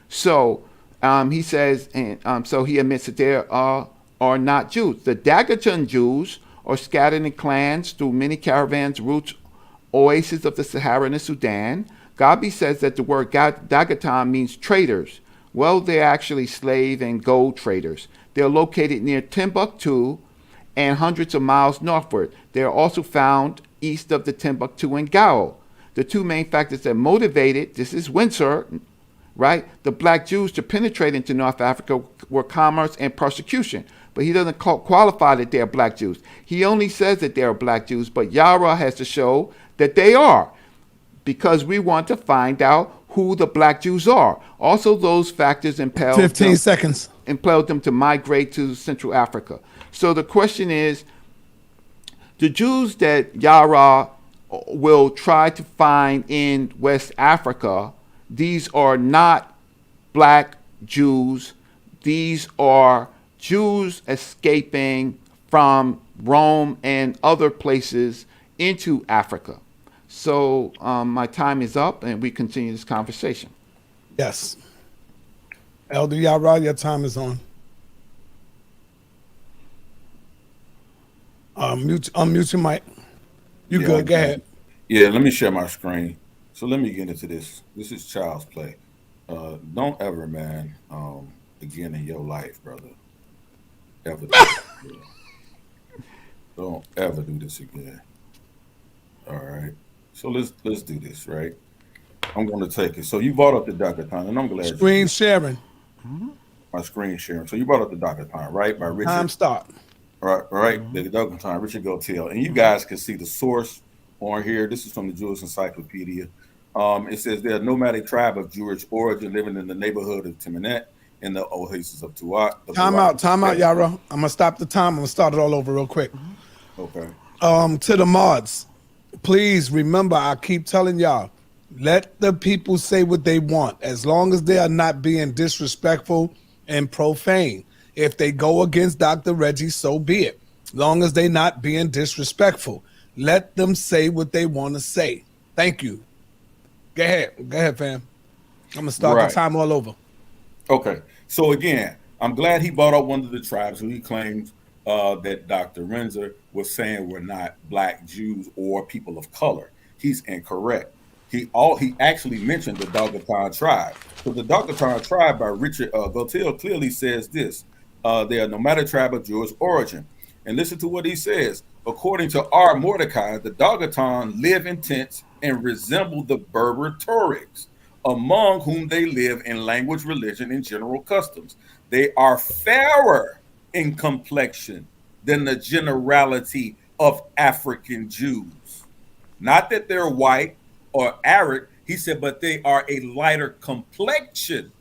So he says, and so he admits that there are not Jews. The Daguetan Jews are scattered in clans through many caravans, routes, oases of the Sahara and the Sudan. Gabi says that the word Daguetan means traders. Well, they're actually slave and gold traders. They're located near Timbuktu and hundreds of miles northward. They are also found east of the Timbuktu and Gao. The two main factors that motivated, this is Windsor, right, the black Jews to penetrate into North Africa were commerce and persecution. But he doesn't qualify that they are black Jews. He only says that they are black Jews, but Yarah has to show that they are, because we want to find out who the black Jews are. Also, those factors impelled 15 seconds. Impelled them to migrate to Central Africa. So the question is, the Jews that Yarah will try to find in West Africa, these are not black Jews. These are Jews escaping from Rome and other places into Africa. So my time is up, and we continue this conversation. Yes. Elder Yarah, your time is on. Unmute your mic. You good? Go ahead. Yeah, let me share my screen. So let me get into this. This is child's play. Don't ever, man, again in your life, brother, ever do this again. Don't ever do this again. All right. So let's do this, right? I'm going to take it. So you brought up the Daguetan, and I'm glad. Screen sharing. My screen sharing. So you brought up the Daguetan, right? By Richard. Time start. Right. The Daguetan, Richard Gotel. And you guys can see the source on here. This is from the Jewish Encyclopedia. It says they're a nomadic tribe of Jewish origin living in the neighborhood of Timinet in the oasis of Tuat. Time out, Yarah. I'm going to stop the time. I'm going to start it all over real quick. Okay. To the mods, please remember, I keep telling y'all, let the people say what they want, as long as they are not being disrespectful and profane. If they go against Dr. Reggie, so be it. As long as they not being disrespectful, let them say what they want to say. Thank you. Go ahead, fam. I'm gonna start the time all over. Okay. So again, I'm glad he brought up one of the tribes who he claims that Dr. Renzer was saying were not black Jews or people of color. He's incorrect. He actually mentioned the Daguetan tribe. So the Daguetan tribe by Richard Gotel clearly says this. They are a nomadic tribe of Jewish origin. And listen to what he says. According to R. Mordecai, the Daguetan live in tents and resemble the Berber Tuaregs, among whom they live in language, religion, and general customs. They are fairer in complexion than the generality of African Jews. Not that they're white or Arab, he said, but they are a lighter complexion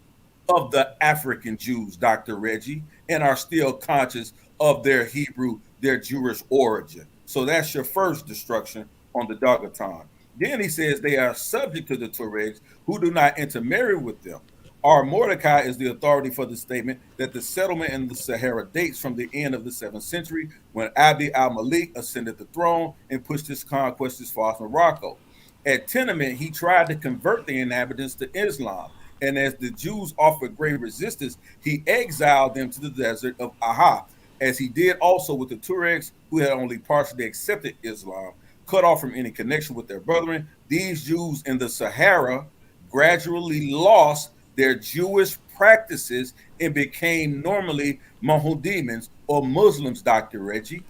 of the African Jews, Dr. Reggie, and are still conscious of their Hebrew, their Jewish origin. So that's your first destruction on the Daguetan. Then he says they are subject to the Tuaregs who do not intermarry with them. R. Mordecai is the authority for the statement that the settlement in the Sahara dates from the end of the 7th century when Abdi al-Malik ascended the throne and pushed his conquest as far as Morocco. At Tenement, he tried to convert the inhabitants to Islam, and as the Jews offered great resistance, he exiled them to the desert of Aha, as he did also with the Tuaregs who had only partially accepted Islam. Cut off from any connection with their brethren, these Jews in the Sahara gradually lost their Jewish practices and became normally Mohammedans or Muslims, Dr. Reggie.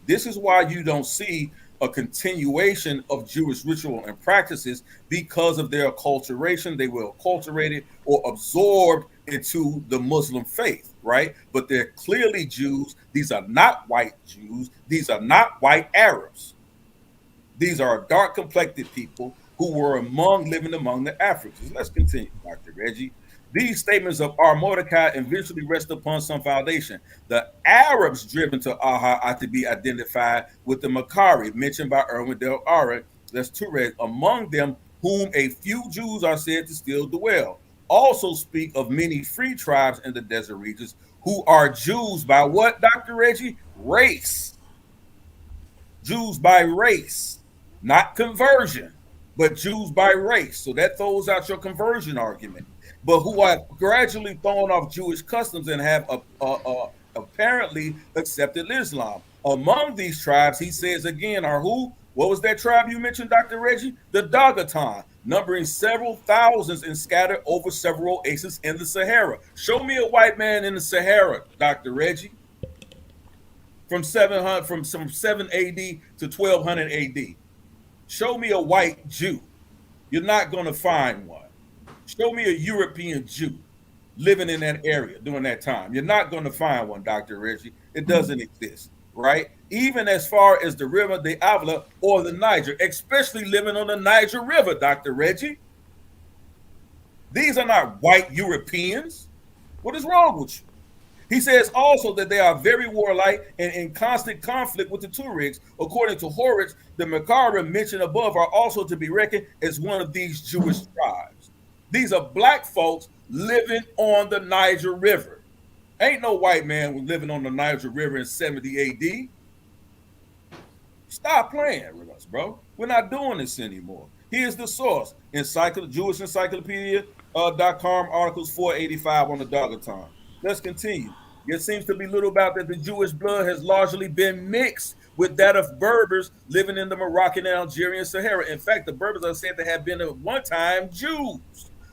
This is why you don't see a continuation of Jewish ritual and practices, because of their acculturation. They were acculturated or absorbed into the Muslim faith, right? But they're clearly Jews. These are not white Jews. These are not white Arabs. These are dark complected people who were living among the Africans. Let's continue, Dr. Reggie. These statements of R. Mordecai eventually rest upon some foundation. The Arabs driven to Aha are to be identified with the Makari, mentioned by Erwin Del Ara, that's Tuareg, among them whom a few Jews are said to still dwell. also speak of many free tribes in the desert regions who are Jews by what, Dr. Reggie? Race. Jews by race, not conversion, but Jews by race. So that throws out your conversion argument. But who are gradually throwing off Jewish customs and have apparently accepted Islam. Among these tribes, he says again, are who? What was that tribe you mentioned, Dr. Reggie? The Dagatan, numbering several thousands and scattered over several oases in the Sahara. Show me a white man in the Sahara, Dr. Reggie. From 7 AD to 1200 AD. Show me a white Jew. You're not going to find one. Show me a European Jew living in that area during that time. You're not going to find one, Dr. Reggie. It doesn't exist, right? Even as far as the river, the Avila, or the Niger, especially living on the Niger River, Dr. Reggie. These are not white Europeans. What is wrong with you? He says also that they are very warlike and in constant conflict with the Tuaregs. According to Horowitz, the Makara mentioned above are also to be reckoned as one of these Jewish tribes. These are black folks living on the Niger River. Ain't no white man living on the Niger River in 70 AD. Stop playing with us, bro. We're not doing this anymore. Here's the source. Jewish Encyclopedia.com, articles 485 on the Dagatan. Let's continue. It seems to be little about that the Jewish blood has largely been mixed with that of Berbers living in the Moroccan and Algerian Sahara. In fact, the Berbers are said to have been at one time Jews.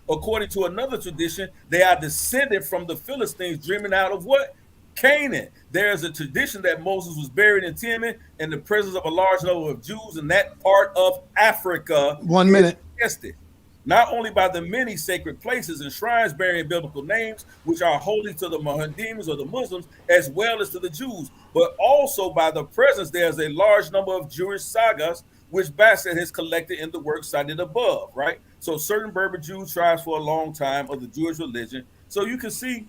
According to another tradition, they are descended from the Philistines driven out of what? Canaan. There is a tradition that Moses was buried in Timon in the presence of a large number of Jews in that part of Africa. 1 minute. Not only by the many sacred places and shrines bearing biblical names, which are holy to the Mohammedans or the Muslims, as well as to the Jews, but also by the presence there's a large number of Jewish sagas, which Bassett has collected in the work cited above, right? So certain Berber Jews tribes for a long time of the Jewish religion. So you can see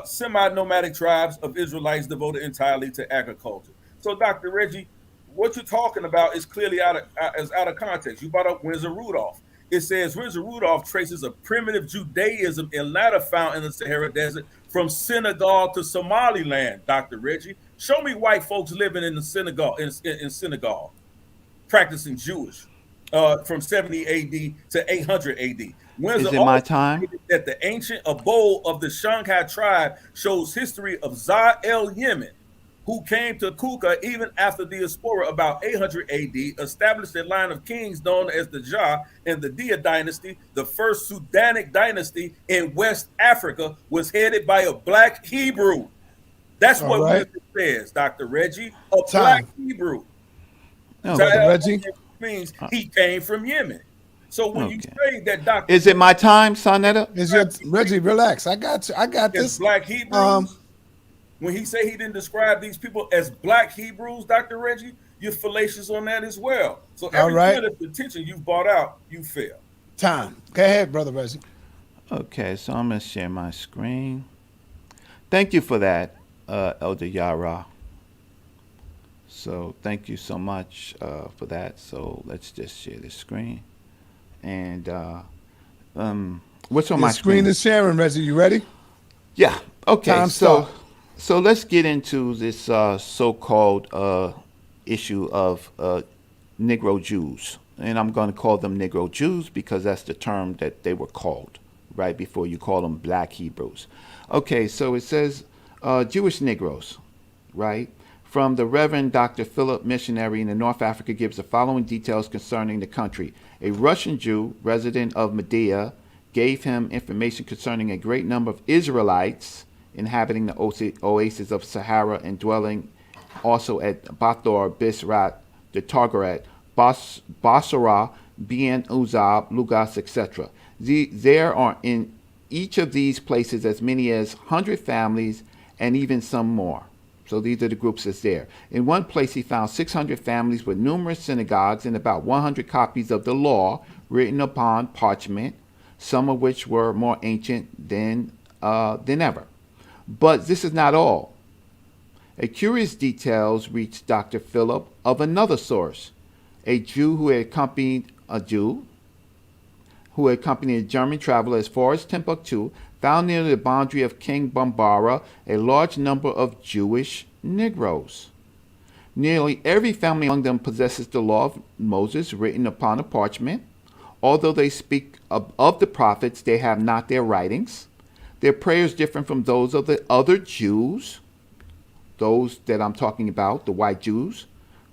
semi-nomadic tribes of Israelites devoted entirely to agriculture. So Dr. Reggie, what you're talking about is clearly out of context. You brought up Windsor Rudolph. It says Windsor Rudolph traces a primitive Judaism and latter found in the Sahara Desert from Senegal to Somaliland, Dr. Reggie. Show me white folks living in the Senegal, in Senegal, practicing Jewish from 70 AD to 800 AD. Is it my time? That the ancient abode of the Shanghai tribe shows history of Za el Yemen, who came to Kuka even after the diaspora about 800 AD, established a line of kings known as the Jah and the Dia dynasty. The first Sudanic dynasty in West Africa was headed by a black Hebrew. That's what it says, Dr. Reggie, black Hebrew. No, Dr. Reggie means he came from Yemen. So when you say that, Dr. Is it my time, Sonetta? Reggie, relax. I got you. I got this. Black Hebrews. When he say he didn't describe these people as black Hebrews, Dr. Reggie, you're fallacious on that as well. So every bit of attention you've brought out, you fail. Time. Go ahead, Brother Reggie. Okay, so I'm going to share my screen. Thank you for that, Elder Yarah. So thank you so much for that. So let's just share the screen. And what's on my screen? Screen is sharing, Reggie. You ready? Yeah. Okay. So let's get into this so-called issue of Negro Jews. And I'm going to call them Negro Jews because that's the term that they were called, right, before you call them black Hebrews. Okay, so it says Jewish Negroes, right? From the Reverend Dr. Philip, missionary in North Africa, gives the following details concerning the country. A Russian Jew, resident of Medea, gave him information concerning a great number of Israelites inhabiting the oasis of Sahara and dwelling also at Bathor, Bisrat, the Targaret, Basra, Bien Uzab, Lugas, etc. There are in each of these places as many as 100 families and even some more. So these are the groups that's there. In one place he found 600 families with numerous synagogues and about 100 copies of the law written upon parchment, some of which were more ancient than ever. But this is not all. A curious details reached Dr. Philip of another source, a Jew who had accompanied a Jew who accompanied a German traveler as far as Timbuktu, found near the boundary of King Bambara a large number of Jewish Negroes. Nearly every family among them possesses the law of Moses written upon a parchment. Although they speak of the prophets, they have not their writings. Their prayers differ from those of the other Jews, those that I'm talking about, the white Jews,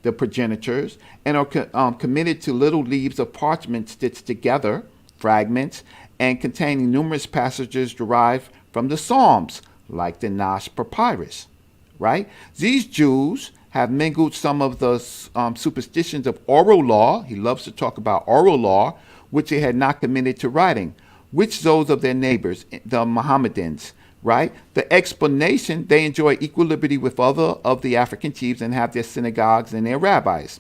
the progenitors, and are committed to little leaves of parchment stitched together, fragments, and containing numerous passages derived from the Psalms, like the NASH Papyrus, right? These Jews have mingled some of the superstitions of oral law. He loves to talk about oral law, which they had not committed to writing, which those of their neighbors, the Mohammedans, right? The explanation, they enjoy equal liberty with other of the African chiefs and have their synagogues and their rabbis.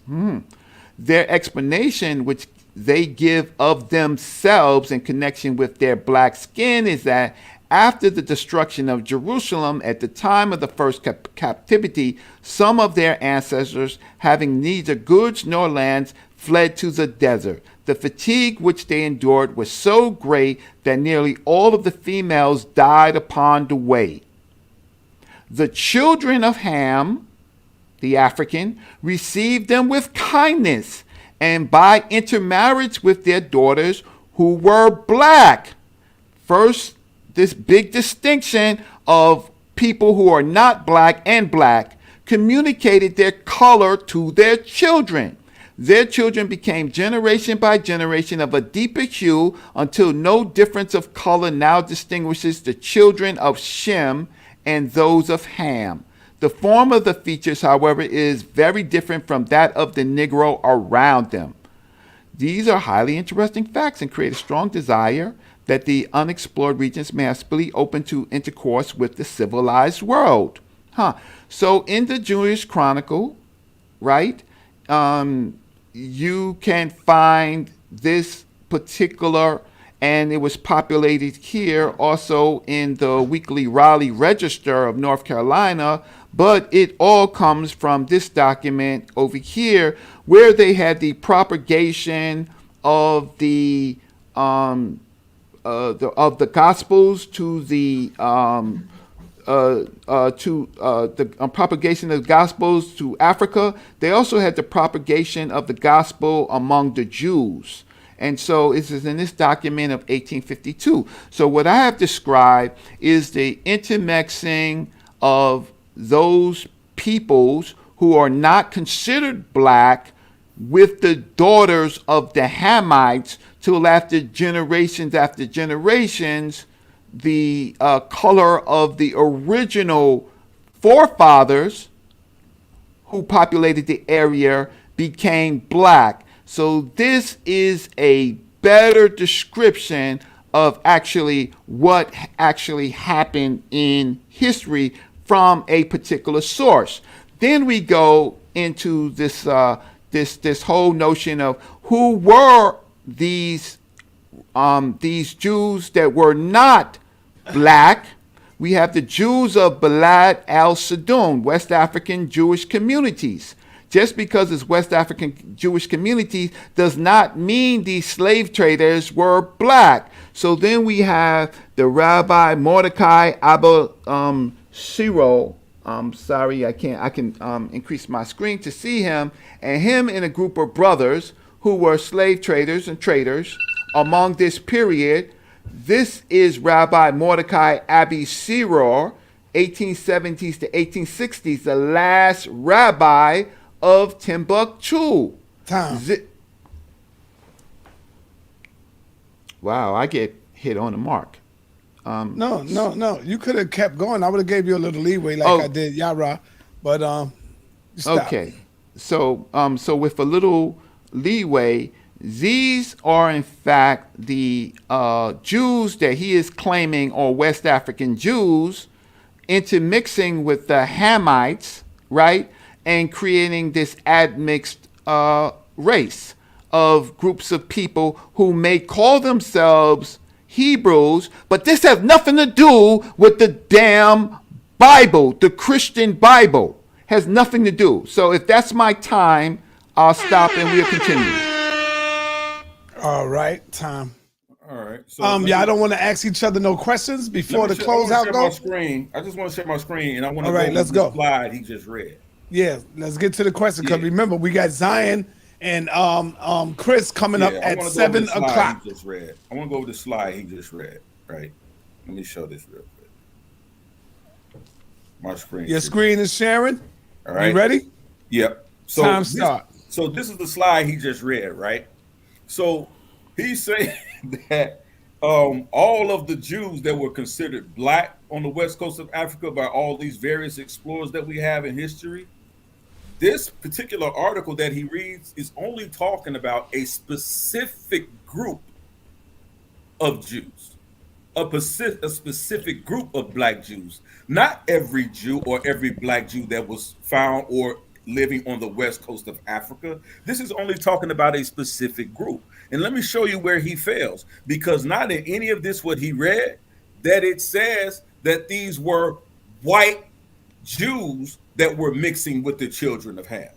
Their explanation, which they give of themselves in connection with their black skin, is that after the destruction of Jerusalem at the time of the first captivity, some of their ancestors, having neither goods nor lands, fled to the desert. The fatigue which they endured was so great that nearly all of the females died upon the way. The children of Ham, the African, received them with kindness, and by intermarriage with their daughters who were black. First, this big distinction of people who are not black and black communicated their color to their children. Their children became generation by generation of a deeper hue until no difference of color now distinguishes the children of Shem and those of Ham. The form of the features, however, is very different from that of the Negro around them. These are highly interesting facts and create a strong desire that the unexplored regions may aspirely open to intercourse with the civilized world. So in the Jewish Chronicle, right, you can find this particular, and it was populated here also in the Weekly Raleigh Register of North Carolina, but it all comes from this document over here, where they had the propagation of the Gospels to the propagation of the Gospels to Africa. They also had the propagation of the Gospel among the Jews. And so this is in this document of 1852. So what I have described is the intermixing of those peoples who are not considered black with the daughters of the Hamites, till after generations, the color of the original forefathers who populated the area became black. So this is a better description of actually what actually happened in history from a particular source. Then we go into this this whole notion of who were these Jews that were not black. We have the Jews of Balad al-Sadun, West African Jewish communities. Just because it's West African Jewish communities does not mean these slave traders were black. So then we have the Rabbi Mordecai Abba Shiro. Sorry, I can increase my screen to see him, and him and a group of brothers who were slave traders and traders among this period. This is Rabbi Mordecai Abi Siror, 1870s to 1860s, the last rabbi of Timbuktu. Wow, I get hit on the mark. No. You could have kept going. I would have gave you a little leeway like I did Yarah, but stop. Okay. So with a little leeway, these are in fact the Jews that he is claiming are West African Jews, intermixing with the Hamites, right, and creating this admixed race of groups of people who may call themselves Hebrews, but this has nothing to do with the damn Bible, the Christian Bible. Has nothing to do. So if that's my time, I'll stop and we'll continue. All right, time. All right. So I don't want to ask each other no questions before the closeout goes. I just want to share my screen, and I want to All right, let's go. Slide he just read. Yeah, let's get to the question because remember we got Zion and Chris coming up at 7 o'clock. He just read. I want to go over the slide he just read. Right. Let me show this real quick. My screen. Your screen is sharing. All right. You ready? Yep. So time start. So this is the slide he just read, right? So he's saying that all of the Jews that were considered black on the west coast of Africa by all these various explorers that we have in history, this particular article that he reads is only talking about a specific group of Jews, a specific group of black Jews, not every Jew or every black Jew that was found or living on the west coast of Africa. This is only talking about a specific group. And let me show you where he fails, because not in any of this what he read that it says that these were white Jews that were mixing with the children of Ham.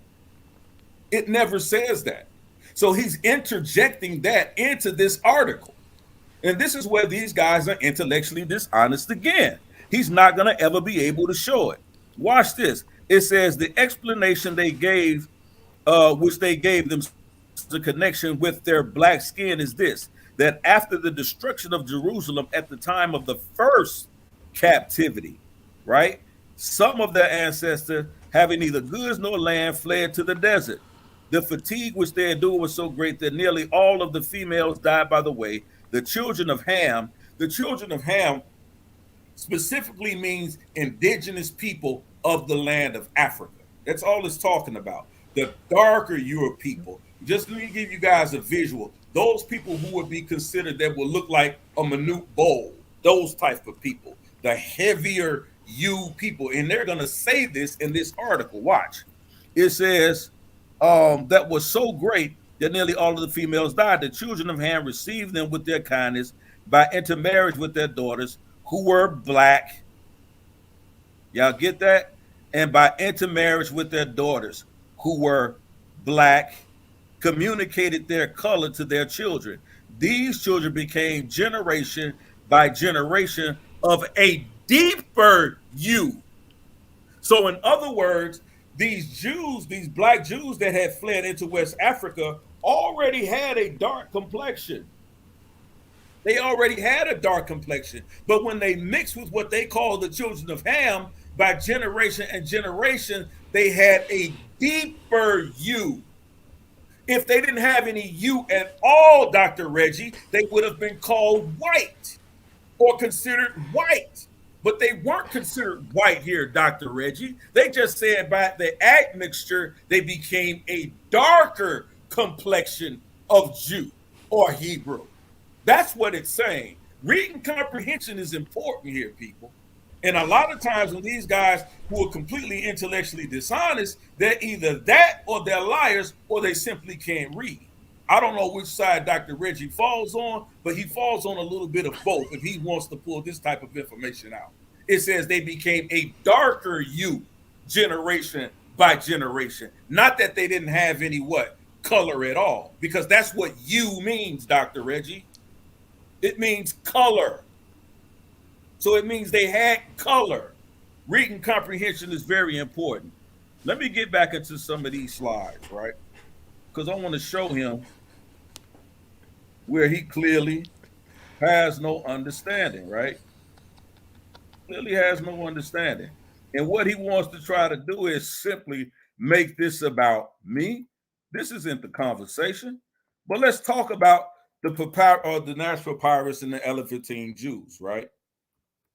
It never says that. So he's interjecting that into this article. And this is where these guys are intellectually dishonest again. He's not going to ever be able to show it. Watch this. It says the explanation they gave, which they gave them the connection with their black skin is this, that after the destruction of Jerusalem at the time of the first captivity, right, some of their ancestors, having neither goods nor land, fled to the desert. The fatigue which they endured was so great that nearly all of the females died by the way. The children of Ham specifically means indigenous people of the land of Africa. That's all it's talking about. The darker Europe people. Just let me give you guys a visual. Those people who would be considered that would look like a minute bowl, those type of people, the heavier you people. And they're going to say this in this article. Watch. It says that was so great that nearly all of the females died. The children of Ham received them with their kindness by intermarriage with their daughters who were black. Y'all get that? And by intermarriage with their daughters who were black, communicated their color to their children. These children became generation by generation of a deeper hue. So in other words, these Jews, these black Jews that had fled into West Africa already had a dark complexion. They already had a dark complexion. But when they mixed with what they call the children of Ham, by generation and generation, they had a deeper hue. If they didn't have any hue at all, Dr. Reggie, they would have been called white or considered white. But they weren't considered white here, Dr. Reggie. They just said by the admixture, they became a darker complexion of Jew or Hebrew. That's what it's saying. Reading comprehension is important here, people. And a lot of times when these guys who are completely intellectually dishonest, they're either that or they're liars or they simply can't read. I don't know which side Dr. Reggie falls on, but he falls on a little bit of both if he wants to pull this type of information out. It says they became a darker hue generation by generation. Not that they didn't have any color at all, because that's what hue means, Dr. Reggie. It means color. So it means they had color. Reading comprehension is very important. Let me get back into some of these slides, right? Because I want to show him where he clearly has no understanding, right? Clearly has no understanding. And what he wants to try to do is simply make this about me. This isn't the conversation. But let's talk about the NASH Papyrus and the Elephantine Jews, right?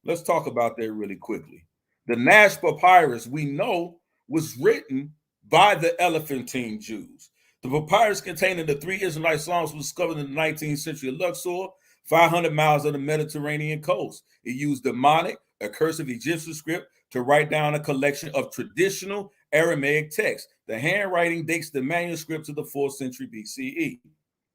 Let's talk about that really quickly. The NASH Papyrus, we know, was written by the Elephantine Jews. The papyrus containing the 3 Israelite songs was discovered in the 19th century at Luxor, 500 miles of the Mediterranean coast. It used demonic, a cursive Egyptian script, to write down a collection of traditional Aramaic texts. The handwriting dates the manuscript to the 4th century BCE,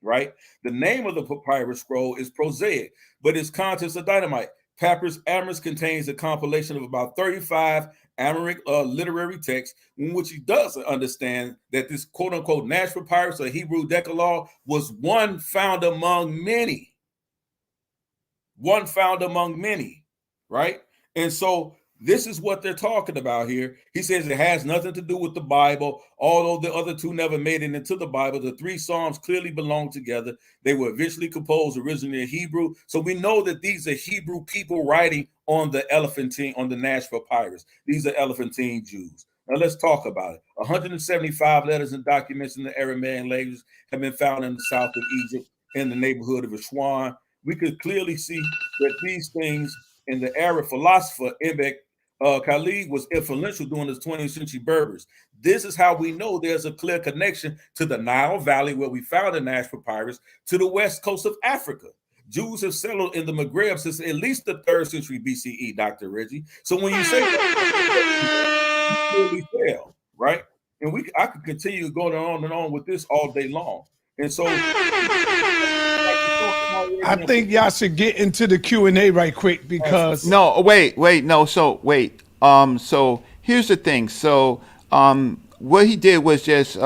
right? The name of the papyrus scroll is prosaic, but its contents are dynamite. Papyrus Amorous contains a compilation of about 35 Amharic literary texts, in which he does understand that this quote-unquote NASH Papyrus or Hebrew Decalogue was one found among many. one found among many, right? And so this is what they're talking about here. He says it has nothing to do with the Bible, although the other two never made it into the Bible. The three Psalms clearly belong together. They were eventually composed originally in Hebrew. So we know that these are Hebrew people writing on the Elephantine, on the NASH Papyrus. These are Elephantine Jews. Now let's talk about it. 175 letters and documents in the Aramaic language have been found in the south of Egypt in the neighborhood of Aswan. We could clearly see that these things in the Arab philosopher Ibn Khalid was influential during the 20th century Berbers. This is how we know there's a clear connection to the Nile Valley, where we found the NASH Papyrus, to the west coast of Africa. Jews have settled in the Maghreb since at least the 3rd century BCE, Dr. Reggie. So when you say that, you clearly fail, right? And I could continue going on and on with this all day long. And so I think y'all should get into the Q&A right quick because so here's the thing. So what he did was just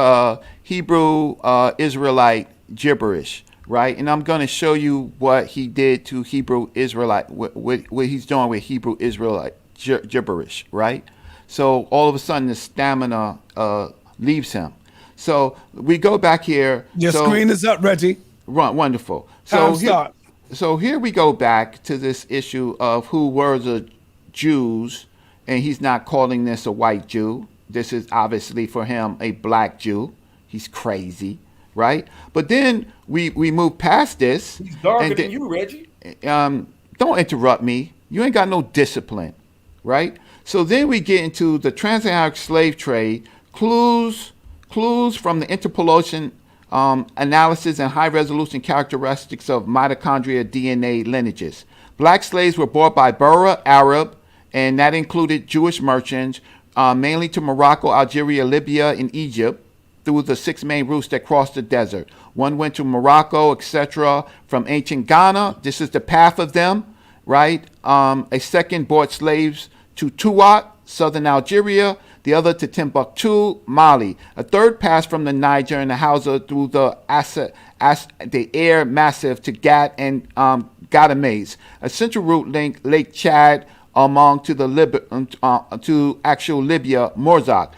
Hebrew Israelite gibberish, right? And I'm going to show you what he did to Hebrew Israelite, what he's doing with Hebrew Israelite gibberish, right? So all of a sudden the stamina leaves him. So we go back here. Your screen is up, Reggie. Wonderful. So here we go back to this issue of who were the Jews, and he's not calling this a white Jew. This is obviously for him a black Jew. He's crazy, right? But then we move past this. He's darker than you, Reggie. Don't interrupt me. You ain't got no discipline, right? So then we get into the transatlantic slave trade, clues from the interpolation analysis and high-resolution characteristics of mitochondria DNA lineages. Black slaves were bought by Berber Arab, and that included Jewish merchants, mainly to Morocco, Algeria, Libya, and Egypt, through the 6 main routes that crossed the desert. One went to Morocco, etc. From ancient Ghana. This is the path of them, right? A second brought slaves to Tuat, southern Algeria. The other to Timbuktu, Mali. A third passed from the Niger and the Hausa through the Air Massif to Gat and Gadamez. A central route linked Lake Chad along to actual Libya, Morzak.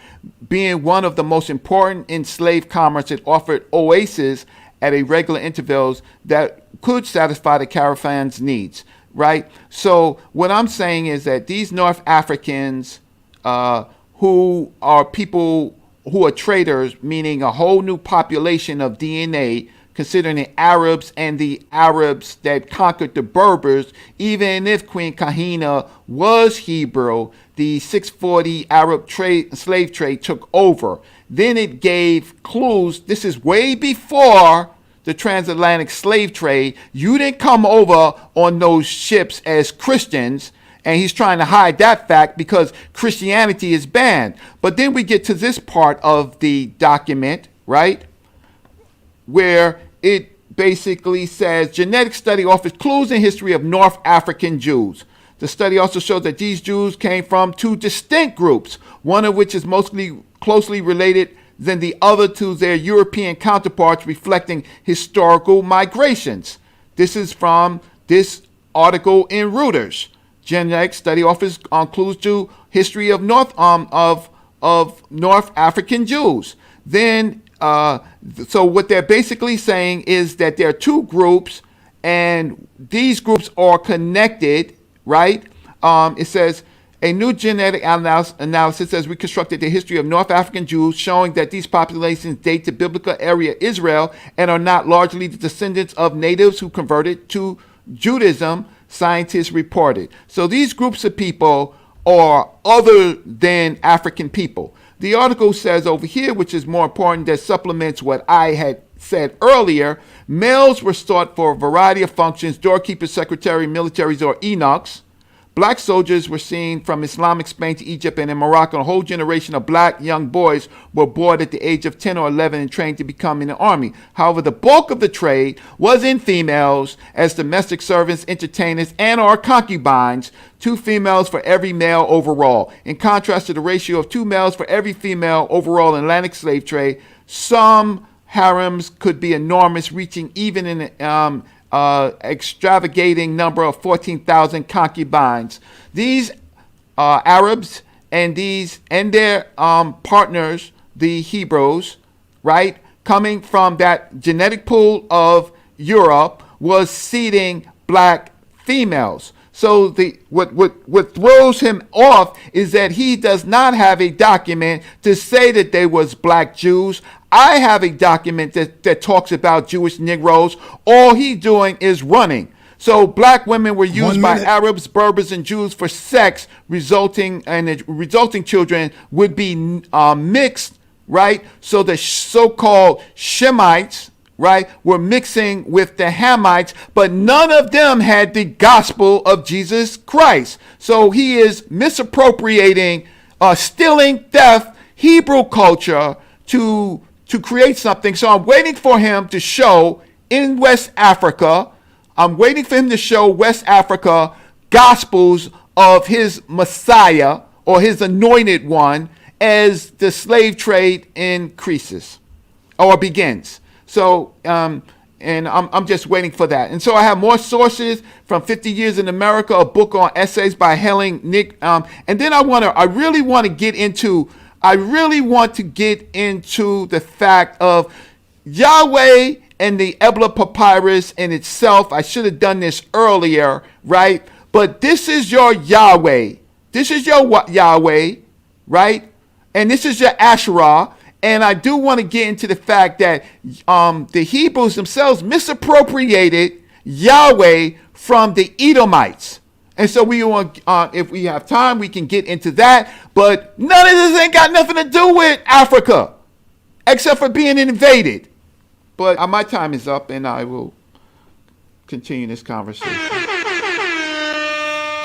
Being one of the most important in slave commerce, it offered oases at irregular intervals that could satisfy the caravan's needs, right? So what I'm saying is that these North Africans who are people who are traders, meaning a whole new population of DNA, considering the Arabs and the Arabs that conquered the Berbers, even if Queen Kahina was Hebrew, the 640 Arab slave trade took over. Then it gave clues. This is way before the transatlantic slave trade. You didn't come over on those ships as Christians. And he's trying to hide that fact because Christianity is banned. But then we get to this part of the document, right, where it basically says genetic study offers clues in history of North African Jews. The study also shows that these Jews came from 2 distinct groups, one of which is mostly closely related than the other to their European counterparts, reflecting historical migrations. This is from this article in Reuters. Genetic study offers clues to history of North African Jews. Then, so what they're basically saying is that there are 2 groups, and these groups are connected, right? It says a new genetic analysis has reconstructed the history of North African Jews, showing that these populations date to biblical area Israel and are not largely the descendants of natives who converted to Judaism, scientists reported. So these groups of people are other than African people. The article says over here, which is more important, that supplements what I had said earlier, males were sought for a variety of functions: doorkeepers, secretary, militaries, or eunuchs. Black soldiers were seen from Islamic Spain to Egypt and in Morocco. A whole generation of black young boys were born at the age of 10 or 11 and trained to become in the army. However, the bulk of the trade was in females as domestic servants, entertainers, and or concubines, 2 females for every male overall. In contrast to the ratio of 2 males for every female overall in Atlantic slave trade, some harems could be enormous, reaching even in extravagating number of 14,000 concubines. These Arabs and their partners, the Hebrews, right, coming from that genetic pool of Europe, was seeding black females. So what throws him off is that he does not have a document to say that they was black Jews. I have a document that talks about Jewish Negroes. All he doing is running. So black women were used by Arabs, Berbers, and Jews for sex, resulting children would be mixed, right? So the so-called Shemites, right, were mixing with the Hamites, but none of them had the gospel of Jesus Christ. So he is misappropriating, stealing, theft, Hebrew culture to create something. So I'm waiting for him to show in West Africa, West Africa gospels of his Messiah or his anointed one as the slave trade increases or begins. So, and I'm just waiting for that. And so I have more sources from 50 Years in America, a book on essays by Helen Nick. And then I really want to get into the fact of Yahweh and the Ebla Papyrus in itself. I should have done this earlier, right? But this is your Yahweh. This is your Yahweh, right? And this is your Asherah. And I do want to get into the fact that the Hebrews themselves misappropriated Yahweh from the Edomites. And so we want, if we have time, we can get into that. But none of this ain't got nothing to do with Africa, except for being invaded. But my time is up, and I will continue this conversation.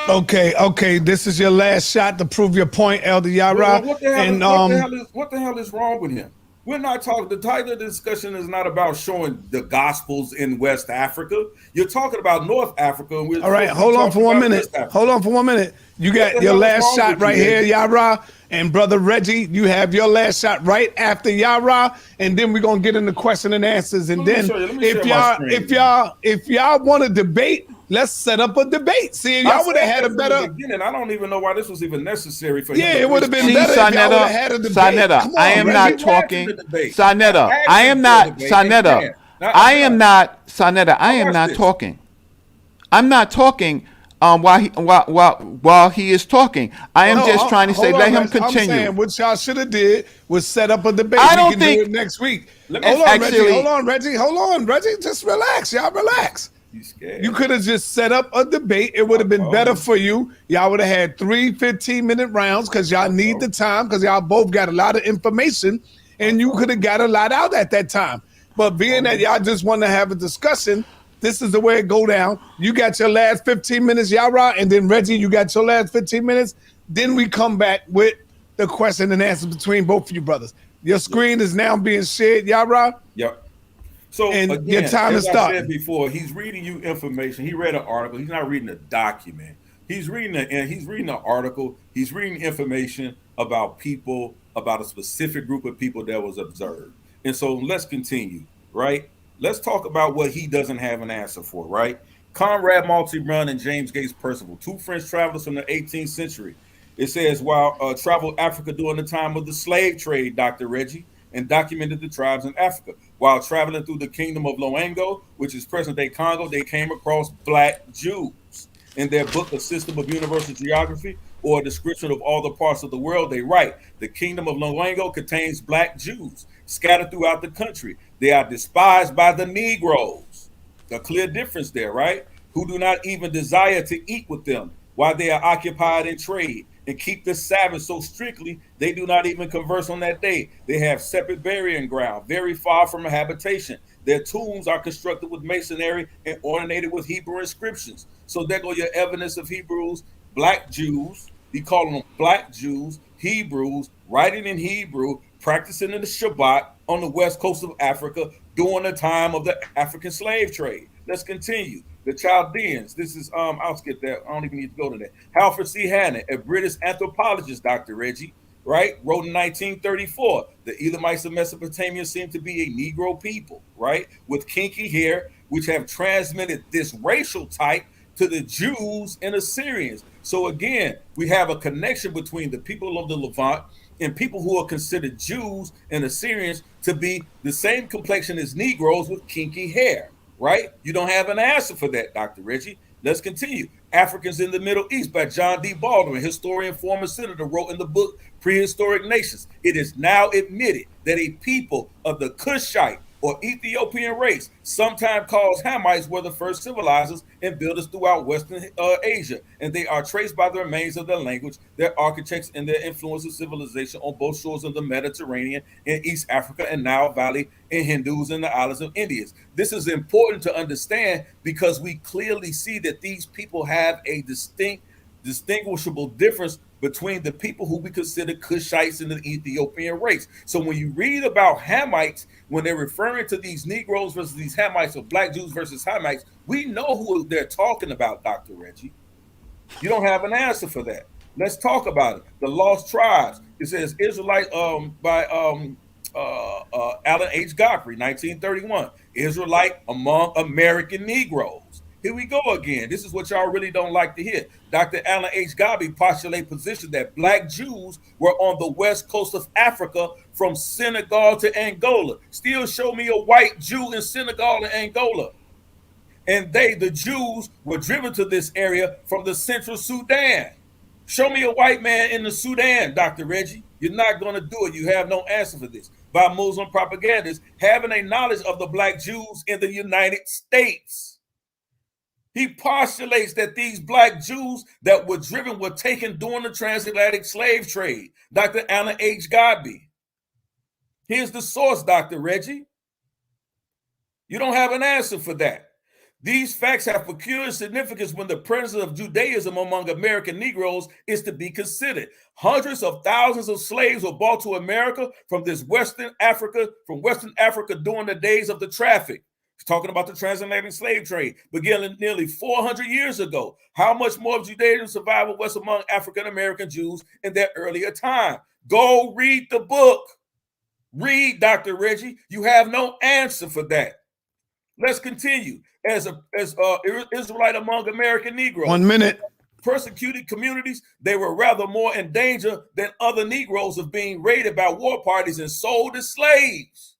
Okay. This is your last shot to prove your point, Elder Yarah. What the hell is wrong with him? We're not talking. The title of the discussion is not about showing the Gospels in West Africa. You're talking about North Africa. And all right, hold on for 1 minute. You got your last shot right here, Yarah. And Brother Reggie, you have your last shot right after Yarah, and then we're gonna get into question and answers. And then if y'all want to debate, let's set up a debate. See, y'all would have had a better beginning. I don't even know why this was even necessary for him. It would have been better if y'all would have had a debate. Sonetta, I am not talking. Sonetta, I am not. Sonetta, I am not. Sonetta, I am not talking. I'm not talking. While he is talking, I am just trying to say let him continue. I'm saying what y'all should have did was set up a debate. I don't think do it next week. Hold on, Reggie. Just relax, y'all. Relax. You could have just set up a debate. It would have been better for you. Y'all would have had 3 15-minute rounds because y'all need the time because y'all both got a lot of information and you could have got a lot out at that time. But being that y'all just want to have a discussion, this is the way it go down. You got your last 15 minutes, Yarah, and then Reggie, you got your last 15 minutes. Then we come back with the question and answer between both of you brothers. Your screen is now being shared, Yarah. Yep. So and again, your time as is I starting. said before, he's reading you information. He read an article. He's not reading a document. He's reading an article. He's reading information about people, about a specific group of people that was observed. And so let's continue, right? Let's talk about what he doesn't have an answer for, right? Conrad Maltby-Brun and James Gates Percival, two French travelers from the 18th century. It says, while traveled Africa during the time of the slave trade, Dr. Reggie, and documented the tribes in Africa. While traveling through the kingdom of Loango, which is present-day Congo, they came across black Jews. In their book, A System of Universal Geography, or a description of all the parts of the world, they write, the kingdom of Loango contains black Jews scattered throughout the country. They are despised by the Negroes. A clear difference there, right? Who do not even desire to eat with them while they are occupied in trade and keep the Sabbath so strictly, they do not even converse on that day. They have separate burying ground, very far from a habitation. Their tombs are constructed with masonry and ornamented with Hebrew inscriptions. So there go your evidence of Hebrews, black Jews. We call them black Jews, Hebrews, writing in Hebrew, practicing in the Shabbat on the west coast of Africa during the time of the African slave trade. Let's continue. The Chaldeans, this is, I'll skip that. I don't even need to go to that. Halford C. Hannon, a British anthropologist, Dr. Reggie, right, wrote in 1934, the Elamites of Mesopotamia seem to be a Negro people, right, with kinky hair, which have transmitted this racial type to the Jews and Assyrians. So again, we have a connection between the people of the Levant and people who are considered Jews and Assyrians to be the same complexion as Negroes with kinky hair, right? You don't have an answer for that, Dr. Reggie. Let's continue. Africans in the Middle East by John D. Baldwin, historian, former senator, wrote in the book Prehistoric Nations. It is now admitted that a people of the Cushite or Ethiopian race, sometimes called Hamites, were the first civilizers and builders throughout Western Asia, and they are traced by the remains of their language, their architects, and their influence of civilization on both shores of the Mediterranean in East Africa and Nile Valley, and Hindus in the islands of India. This is important to understand because we clearly see that these people have a distinguishable difference between the people who we consider Cushites and the Ethiopian race. So when you read about Hamites, when they're referring to these Negroes versus these Hamites, or Black Jews versus Hamites, we know who they're talking about, Dr. Reggie. You don't have an answer for that. Let's talk about it. The Lost Tribes. It says Israelite by Alan H. Godfrey, 1931. Israelite among American Negroes. Here we go again. This is what y'all really don't like to hear. Dr. Alan H. Godfrey postulated position that Black Jews were on the west coast of Africa from Senegal to Angola. Still show me a white Jew in Senegal and Angola. And they, the Jews, were driven to this area from the central Sudan. Show me a white man in the Sudan, Dr. Reggie. You're not going to do it. You have no answer for this. By Muslim propagandists having a knowledge of the Black Jews in the United States. He postulates that these Black Jews that were driven were taken during the transatlantic slave trade. Dr. Alan H. Godby. Here's the source, Dr. Reggie. You don't have an answer for that. These facts have peculiar significance when the presence of Judaism among American Negroes is to be considered. Hundreds of thousands of slaves were brought to America from Western Africa during the days of the traffic. He's talking about the transatlantic slave trade, beginning nearly 400 years ago. How much more of Judaism survival was among African American Jews in that earlier time? Go read the book. Read, Dr. Reggie. You have no answer for that. Let's continue. As Israelite among American Negroes. 1 minute. Persecuted communities, they were rather more in danger than other Negroes of being raided by war parties and sold as slaves.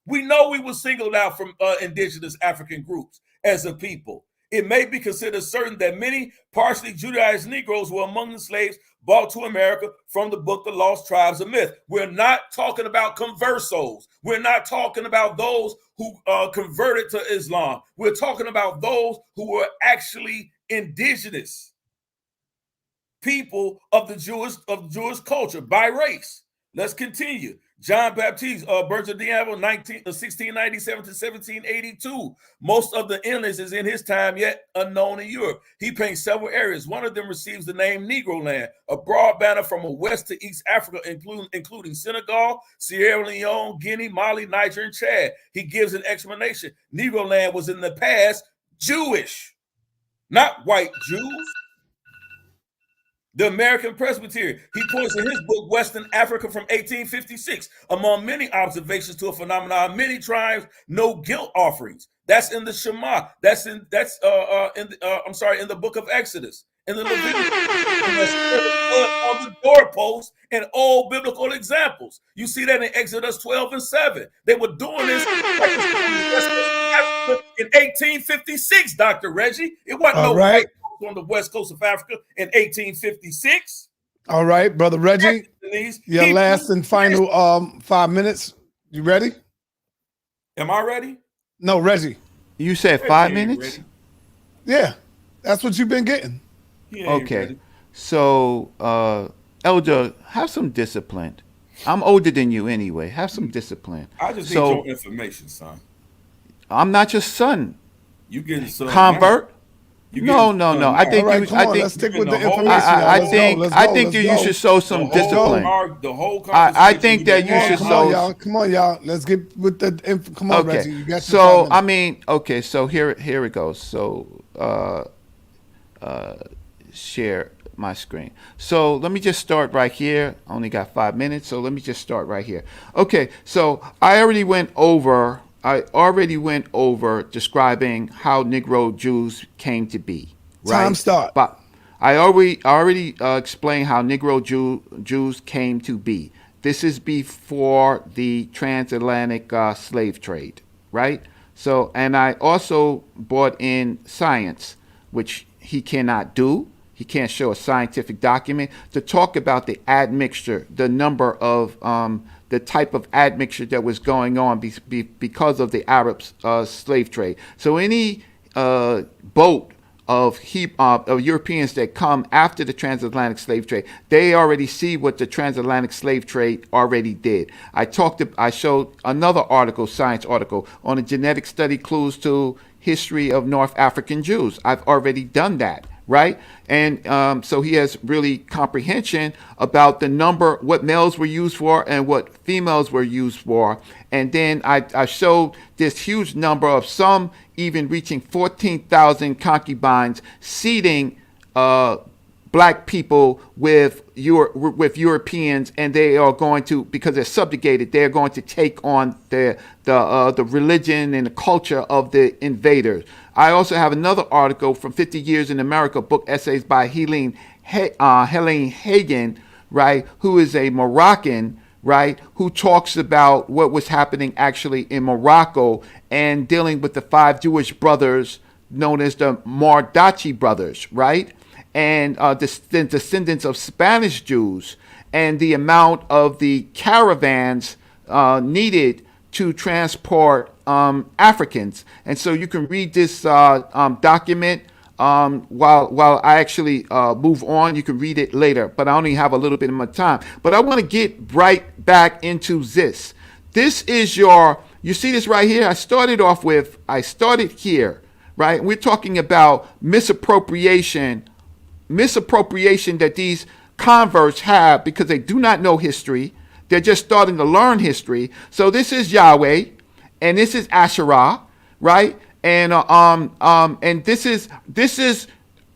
We know we were singled out from indigenous African groups as a people. It may be considered certain that many partially Judaized Negroes were among the slaves brought to America from the book The Lost Tribes of Myth. We're not talking about conversos. We're not talking about those who converted to Islam. We're talking about those who were actually indigenous people of the Jewish culture by race. Let's continue. John Baptiste, Birds of Diabo, 1697 to 1782. Most of the illness is in his time yet unknown in Europe. He paints several areas. One of them receives the name Negro Land, a broad banner from west to East Africa, including Senegal, Sierra Leone, Guinea, Mali, Niger, and Chad. He gives an explanation. Negro Land was in the past Jewish, not white Jews. The American Presbyterian, he points in his book, Western Africa from 1856, among many observations to a phenomenon, many tribes, no guilt offerings. That's in the Shema. That's in the book of Exodus, in the Leviticus, on the doorpost, and all biblical examples. You see that in Exodus 12 and 7. They were doing this in 1856, Dr. Reggie. It wasn't white on the west coast of Africa in 1856. All right, Brother Reggie, your last and final 5 minutes. You ready? Am I ready? No, Reggie. You said 5 minutes? Ready. Yeah, that's what you've been getting. Okay. So, Elder, have some discipline. I'm older than you anyway. Have some discipline. I just need your information, son. I'm not your son. You getting some convert? No. I think let's stick with the information. I think you should show some discipline. The whole conversation. I think that you should show. Come on, y'all. Let's get with the info. Come on, Reggie. You got so I mean, okay. So here it goes. So share my screen. So let me just start right here. I only got 5 minutes, so let me just start right here. Okay. So I already went over already went over describing how Negro Jews came to be. Right? Time start. But I already explained how Negro Jews came to be. This is before the transatlantic slave trade, right? So, and I also brought in science, which he cannot do. He can't show a scientific document to talk about the admixture, the number of the type of admixture that was going on because of the Arab slave trade. So any boat of Europeans that come after the transatlantic slave trade, they already see what the transatlantic slave trade already did. I showed another article, science article, on a genetic study clues to history of North African Jews. I've already done that, right? And so he has really comprehension about the number, what males were used for and what females were used for. And then I showed this huge number of some even reaching 14,000 concubines seeding black people with Europeans, and they are going to, because they're subjugated, they're going to take on the religion and the culture of the invaders. I also have another article from 50 Years in America, book essays by Helene Hagen, right, who is a Moroccan, right, who talks about what was happening actually in Morocco and dealing with the 5 Jewish brothers known as the Mardachi brothers, right, and descendants of Spanish Jews, and the amount of the caravans needed to transport Africans. And so you can read this document while I actually move on. You can read it later, but I only have a little bit of my time. But I want to get right back into this. This is you see this right here? I started here, right? We're talking about misappropriation that these converts have because they do not know history. They're just starting to learn history. So this is Yahweh, and this is Asherah, right? And this is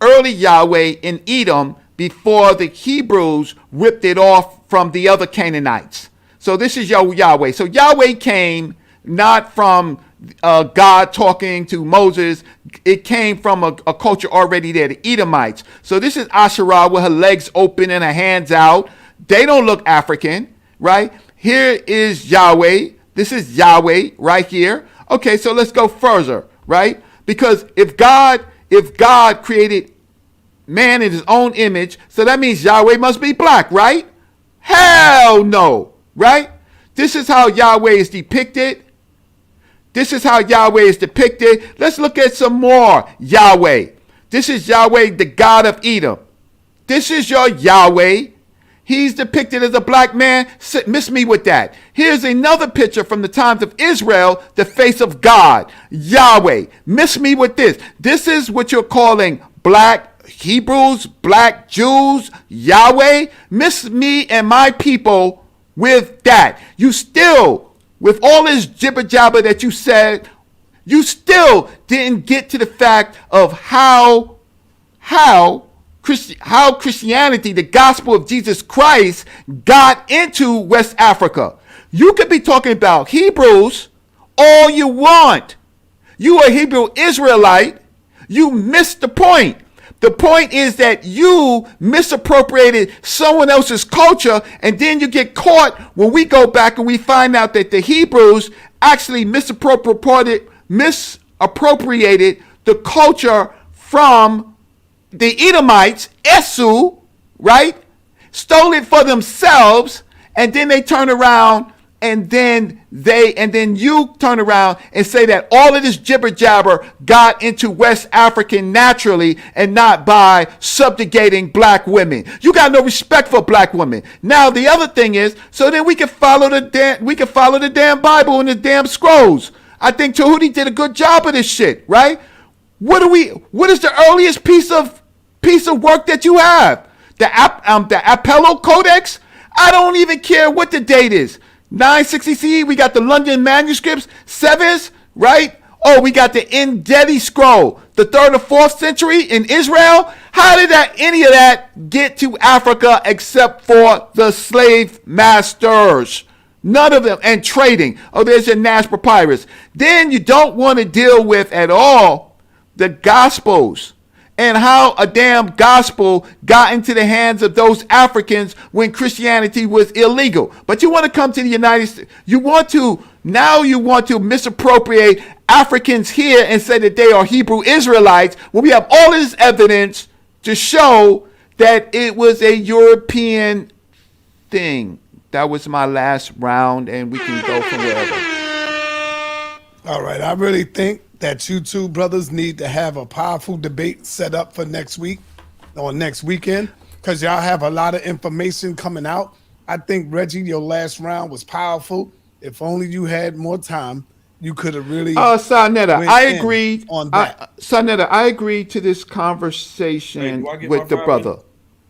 early Yahweh in Edom before the Hebrews ripped it off from the other Canaanites. So this is Yahweh. So Yahweh came not from God talking to Moses. It came from a culture already there, the Edomites. So this is Asherah with her legs open and her hands out. They don't look African, right? Here is Yahweh. This is Yahweh right here. Okay, so let's go further, right? Because if God created man in his own image, so that means Yahweh must be black, right? Hell no, right? This is how Yahweh is depicted. Let's look at some more Yahweh. This is Yahweh, the God of Edom. This is your Yahweh. He's depicted as a black man. Miss me with that. Here's another picture from the times of Israel, the face of God, Yahweh. Miss me with this. This is what you're calling black Hebrews, black Jews, Yahweh. Miss me and my people with that. You still, with all this jibber jabber that you said, you still didn't get to the fact of how Christianity, the gospel of Jesus Christ, got into West Africa. You could be talking about Hebrews all you want. You a Hebrew Israelite. You missed the point. The point is that you misappropriated someone else's culture, and then you get caught when we go back and we find out that the Hebrews actually misappropriated the culture from the Edomites, Esau, right? Stole it for themselves, and then they turn around and then you turn around and say that all of this jibber jabber got into West Africa naturally and not by subjugating black women. You got no respect for black women. Now the other thing is, so then we can follow the damn Bible and the damn scrolls. I think Tahuti did a good job of this shit, right? What is the earliest piece of work that you have? The Appello Codex? I don't even care what the date is. 960 CE, we got the London manuscripts, Sevis, right? Oh, we got the Ndedi scroll, the 3rd or 4th century in Israel. How did any of that get to Africa except for the slave masters, None of them. And trading. Oh, there's your NASH Papyrus. Then you don't want to deal with at all the Gospels and how a damn gospel got into the hands of those Africans when Christianity was illegal. But you want to come to the United States. You want to misappropriate Africans here and say that they are Hebrew Israelites when we have all this evidence to show that it was a European thing. That was my last round, and we can go from wherever. All right, I really think that you two brothers need to have a powerful debate set up for next week or next weekend, because y'all have a lot of information coming out. I think, Reggie, your last round was powerful. If only you had more time, you could have really. Sonetta, I agreed on that. Sonetta, I agreed to this conversation with the brother.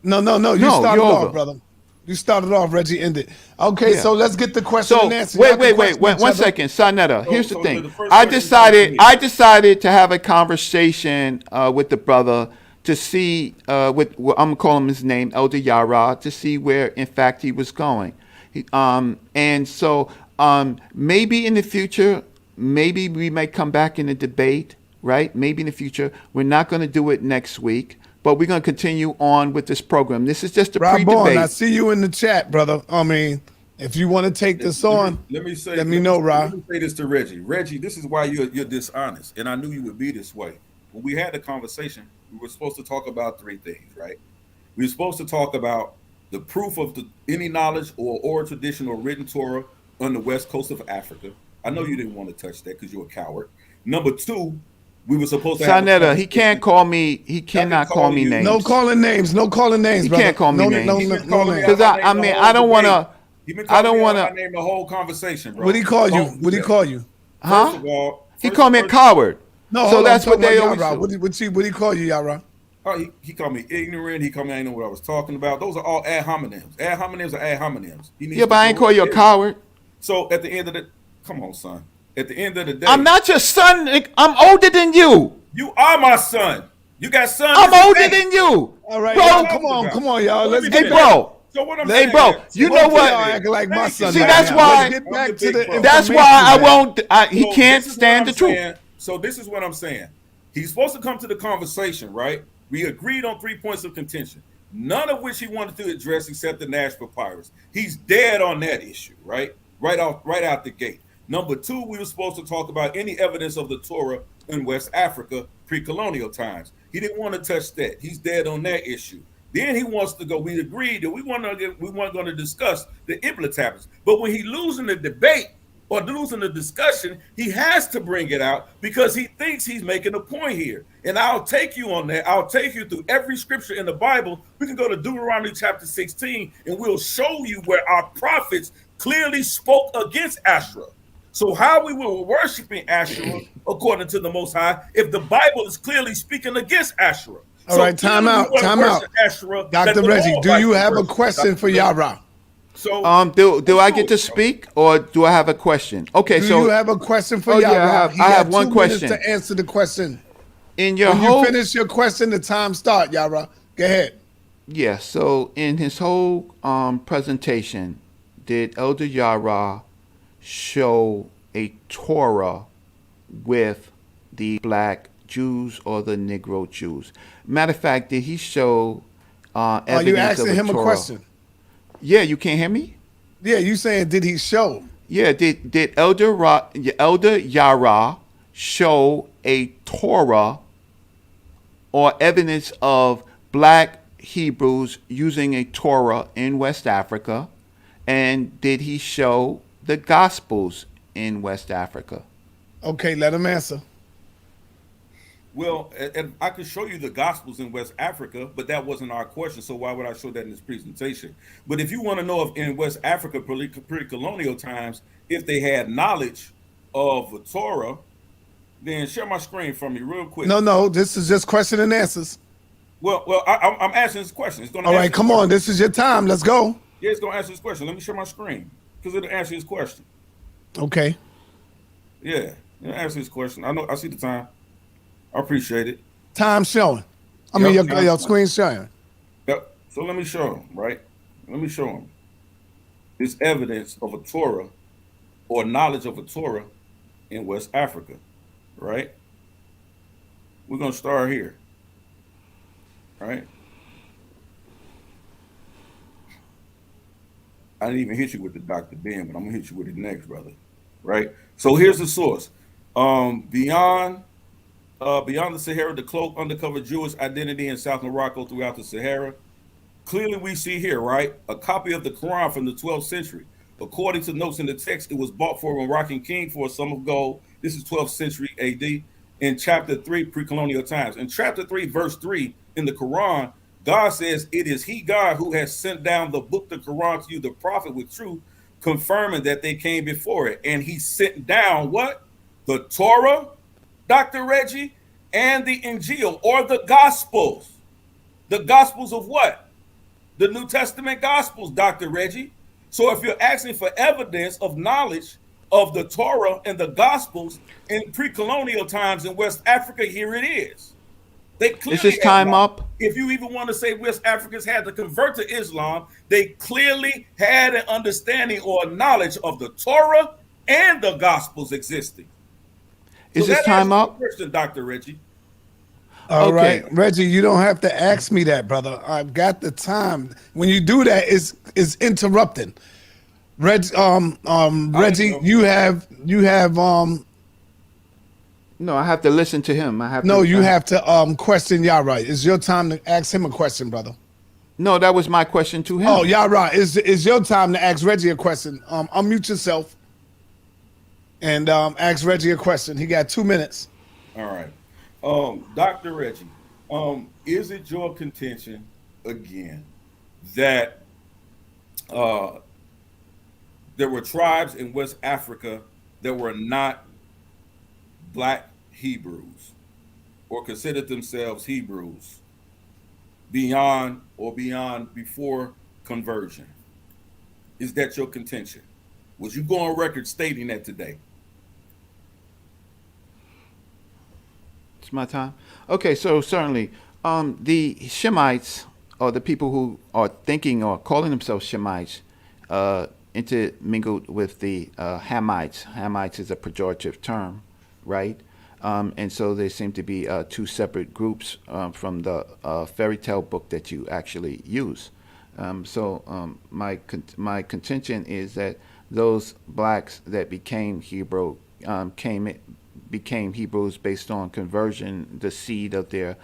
No. You started off, brother. You started off, Reggie ended. Okay, so let's get the question and answer. Wait, 1 second. Sonetta, here's the thing. I decided to have a conversation with the brother to see, I'm going to call him his name, Elder Yarah, to see where, in fact, he was going. And so maybe in the future, maybe we may come back in a debate, right? Maybe in the future. We're not going to do it next week. But we're going to continue on with this program. This is just a pre-debate. I see you in the chat, brother. I mean, if you want to take this on, let me know, Rob. Let me say this to Reggie. Reggie, this is why you're dishonest, and I knew you would be this way. When we had the conversation, we were supposed to talk about three things, right? We were supposed to talk about the proof of any knowledge or oral tradition or written Torah on the west coast of Africa. I know you didn't want to touch that because you're a coward. Number two, we were supposed to Sonetta, he can't call me. He cannot call me names. No calling names. No calling names. He brother. can't call me names. No names. Because I don't want to. I don't want to name the whole conversation, bro. What he call you? What he call you? Huh? He called me a coward. No, so that's what they always do. What he call you, Yarah? Oh, he called me ignorant. He called me I didn't know what I was talking about. Those are all ad hominems. Ad hominems are ad hominems. Yeah, but I ain't call you a coward. So at the end of the, come on, son. At the end of the day, I'm not your son. I'm older than you. You are my son. You got sons. I'm older than you. All right, bro. Come on, y'all. Let's get bro. So what I'm saying, bro, you know what? Acting like my son. See, that's why. Get back to the that's why I won't. He can't stand the truth. So this is what I'm saying. He's supposed to come to the conversation, right? We agreed on 3 points of contention, none of which he wanted to address except the NASH Papyrus. He's dead on that issue, right? Right out the gate. Number two, we were supposed to talk about any evidence of the Torah in West Africa pre-colonial times. He didn't want to touch that. He's dead on that issue. Then he wants to go. We agreed that we weren't going to discuss the Ibla tablets. But when he losing the debate or losing the discussion, he has to bring it out because he thinks he's making a point here. And I'll take you on that. I'll take you through every scripture in the Bible. We can go to Deuteronomy chapter 16, and we'll show you where our prophets clearly spoke against Asherah. So how we were worshiping Asherah according to the Most High if the Bible is clearly speaking against Asherah. All right, time out. Dr. Reggie, do you have a question for Yarah? So do I get to speak or do I have a question? Okay, do you have a question for Yarah? Yeah, I have one question to answer the question. When you finish your question, the time start, Yarah. Go ahead. Yeah, so in his whole presentation, did Elder Yarah show a Torah with the black Jews or the Negro Jews? Matter of fact, did he show evidence Are you asking him Torah? a question? Yeah, you can't hear me? Yeah, you saying did he show? Yeah, did Elder Yarah show a Torah or evidence of black Hebrews using a Torah in West Africa? And did he show the Gospels in West Africa? Okay, let him answer. Well, and I could show you the Gospels in West Africa, but that wasn't our question. So why would I show that in this presentation? But if you want to know if in West Africa pre-colonial times, if they had knowledge of the Torah, then share my screen for me real quick. No, this is just question and answers. Well, I'm asking this question. It's going to. All right, come on. This is your time. Let's go. Yeah, it's going to answer this question. Let me share my screen because it'll answer his question. Okay. Yeah, it'll answer his question. I see the time. I appreciate it. Time showing. I mean, your screen showing. Yep. So let me show him, right? Let me show him. is evidence of a Torah or knowledge of a Torah in West Africa, right? We're going to start here, right? I didn't even hit you with the Dr. Ben, but I'm going to hit you with it next, brother, right? So here's the source. Beyond the Sahara, the cloaked undercover Jewish identity in South Morocco throughout the Sahara. Clearly we see here, right, a copy of the Quran from the 12th century. According to notes in the text, it was bought for a Moroccan king for a sum of gold. This is 12th century AD. In chapter 3, pre-colonial times. In chapter 3, verse 3, in the Quran, God says, it is he, God, who has sent down the book, the Quran, to you, the prophet, with truth, confirming that they came before it. And he sent down what? The Torah, Dr. Reggie, and the Injil, or the Gospels. The Gospels of what? The New Testament Gospels, Dr. Reggie. So if you're asking for evidence of knowledge of the Torah and the Gospels in pre-colonial times in West Africa, here it is. They clearly is this time up? If you even want to say West Africans had to convert to Islam, they clearly had an understanding or knowledge of the Torah and the Gospels existing. Is this time up? Question, Dr. Reggie. All right, Reggie, you don't have to ask me that, brother. I've got the time. When you do that, it's interrupting. Reggie, you have No, I have to listen to him. you have to question Yarah. It's your time to ask him a question, brother. No, that was my question to him. Oh, Yarah, it's your time to ask Reggie a question. Unmute yourself and ask Reggie a question. He got 2 minutes. All right. Dr. Reggie, is it your contention again that there were tribes in West Africa that were not Black Hebrews or considered themselves Hebrews before conversion? Is that your contention? Would you go on record stating that today? It's my time. Okay, so certainly the Shemites, or the people who are thinking or calling themselves Shemites, intermingled with the Hamites. Hamites is a pejorative term, right? And so they seem to be two separate groups from the fairy tale book that you actually use. My contention is that those blacks that became Hebrew became Hebrews based on conversion, the seed of the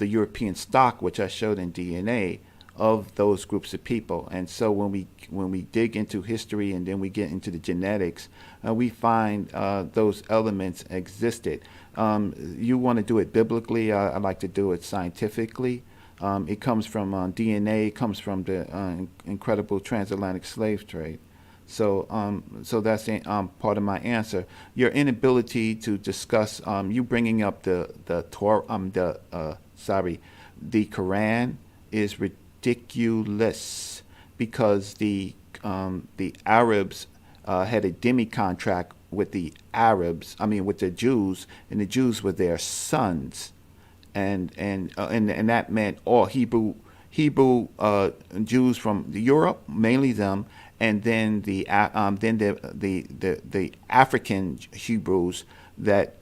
European stock, which I showed in DNA, of those groups of people. And so when we dig into history and then we get into the genetics, we find those elements existed. You want to do it biblically, I like to do it scientifically. It comes from DNA, it comes from the incredible transatlantic slave trade. So that's part of my answer. Your inability to discuss, you bringing up the Quran is ridiculous, because the Arabs had a demi contract with the with the Jews, and the Jews were their sons, and that meant all Hebrew Jews from Europe, mainly them, and then the African Hebrews that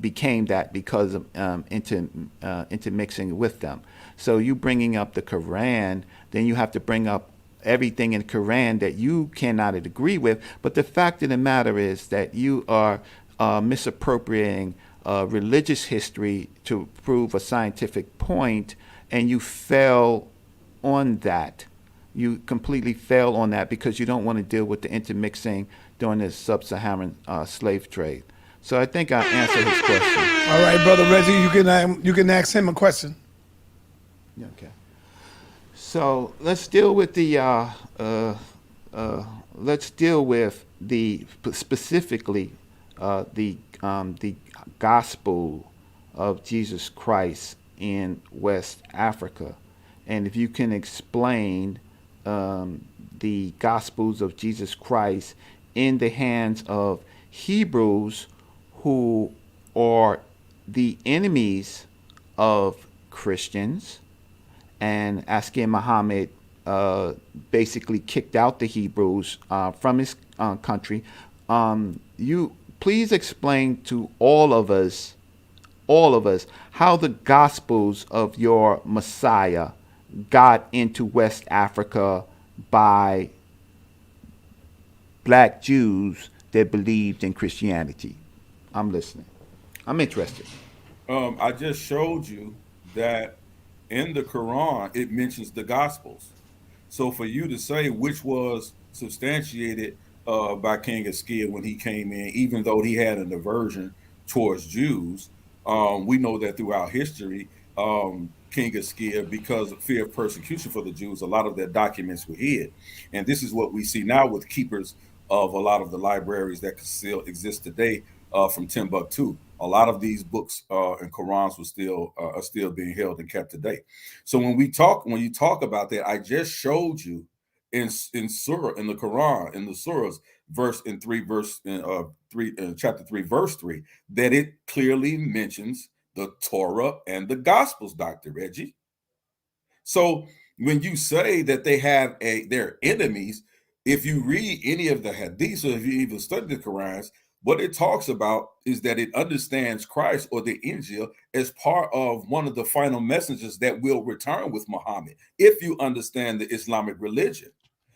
became that because of intermixing with them. So you bringing up the Quran, then you have to bring up everything in the Quran that you cannot agree with. But the fact of the matter is that you are misappropriating religious history to prove a scientific point, and you fail on that. You completely fail on that because you don't want to deal with the intermixing during the sub-Saharan slave trade. So I think I answered his question. All right, brother Reggie, you can ask him a question. Okay. So let's deal with the specifically the gospel of Jesus Christ in West Africa, and if you can explain the gospels of Jesus Christ in the hands of Hebrews who are the enemies of Christians, and asking Muhammad basically kicked out the Hebrews from his country. You please explain to all of us, how the Gospels of your Messiah got into West Africa by black Jews that believed in Christianity. I'm listening. I'm interested. I just showed you that in the Quran it mentions the Gospels. So for you to say which was substantiated by King Askia when he came in, even though he had an aversion towards Jews, we know that throughout history, King Askia, because of fear of persecution for the Jews, a lot of their documents were hid. And this is what we see now with keepers of a lot of the libraries that still exist today from Timbuktu. A lot of these books and Qurans are still being held and kept today. So when you talk about that, I just showed you in surah, in the Quran, in the surahs, chapter 3 verse 3, that it clearly mentions the Torah and the Gospels, Dr. Reggie. So when you say that they're enemies, if you read any of the hadiths, or if you even study the Qurans, what it talks about is that it understands Christ or the Injil as part of one of the final messengers that will return with Muhammad, if you understand the Islamic religion.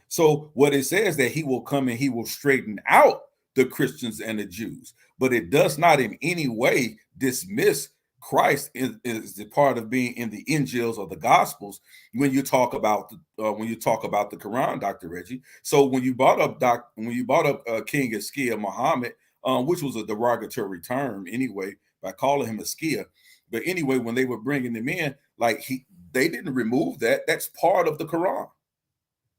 So what it says that he will come and he will straighten out the Christians and the Jews, but it does not in any way dismiss Christ is the part of being in the Injils or the Gospels when you talk about the Quran, Dr. Reggie. So when you brought up King Askia Muhammad, which was a derogatory term anyway by calling him Askia, but anyway, when they were bringing him in, they didn't remove that. That's part of the Quran.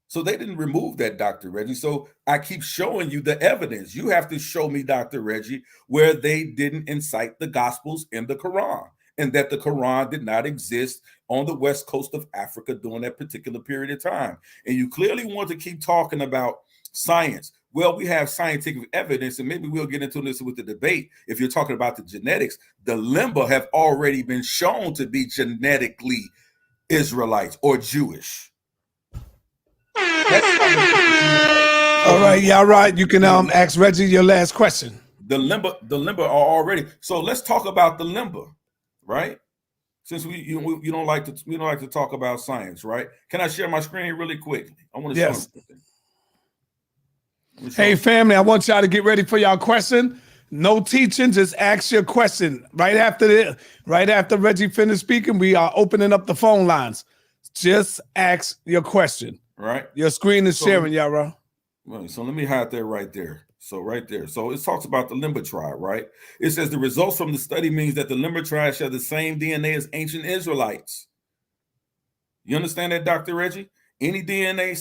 So they didn't remove that, Dr. Reggie. So I keep showing you the evidence. You have to show me, Dr. Reggie, where they didn't incite the Gospels in the Quran, and that the Quran did not exist on the west coast of Africa during that particular period of time. And you clearly want to keep talking about science. Well, we have scientific evidence, and maybe we'll get into this with the debate. If you're talking about the genetics, the Limba have already been shown to be genetically Israelites or Jewish. All right, yeah, right. You can ask Reggie your last question. The Limba are already. So let's talk about the Limba, right? Since we don't like to talk about science, right? Can I share my screen really quickly? I want to show something. Hey, family, I want y'all to get ready for y'all question. No teaching, just ask your question. Right after Reggie finished speaking, we are opening up the phone lines. Just ask your question. Right. Your screen is sharing, Yarah. Right. So let me hide that right there. So right there. So it talks about the Limba tribe, right? It says the results from the study means that the Limba tribe share the same DNA as ancient Israelites. You understand that, Dr. Reggie? A DNA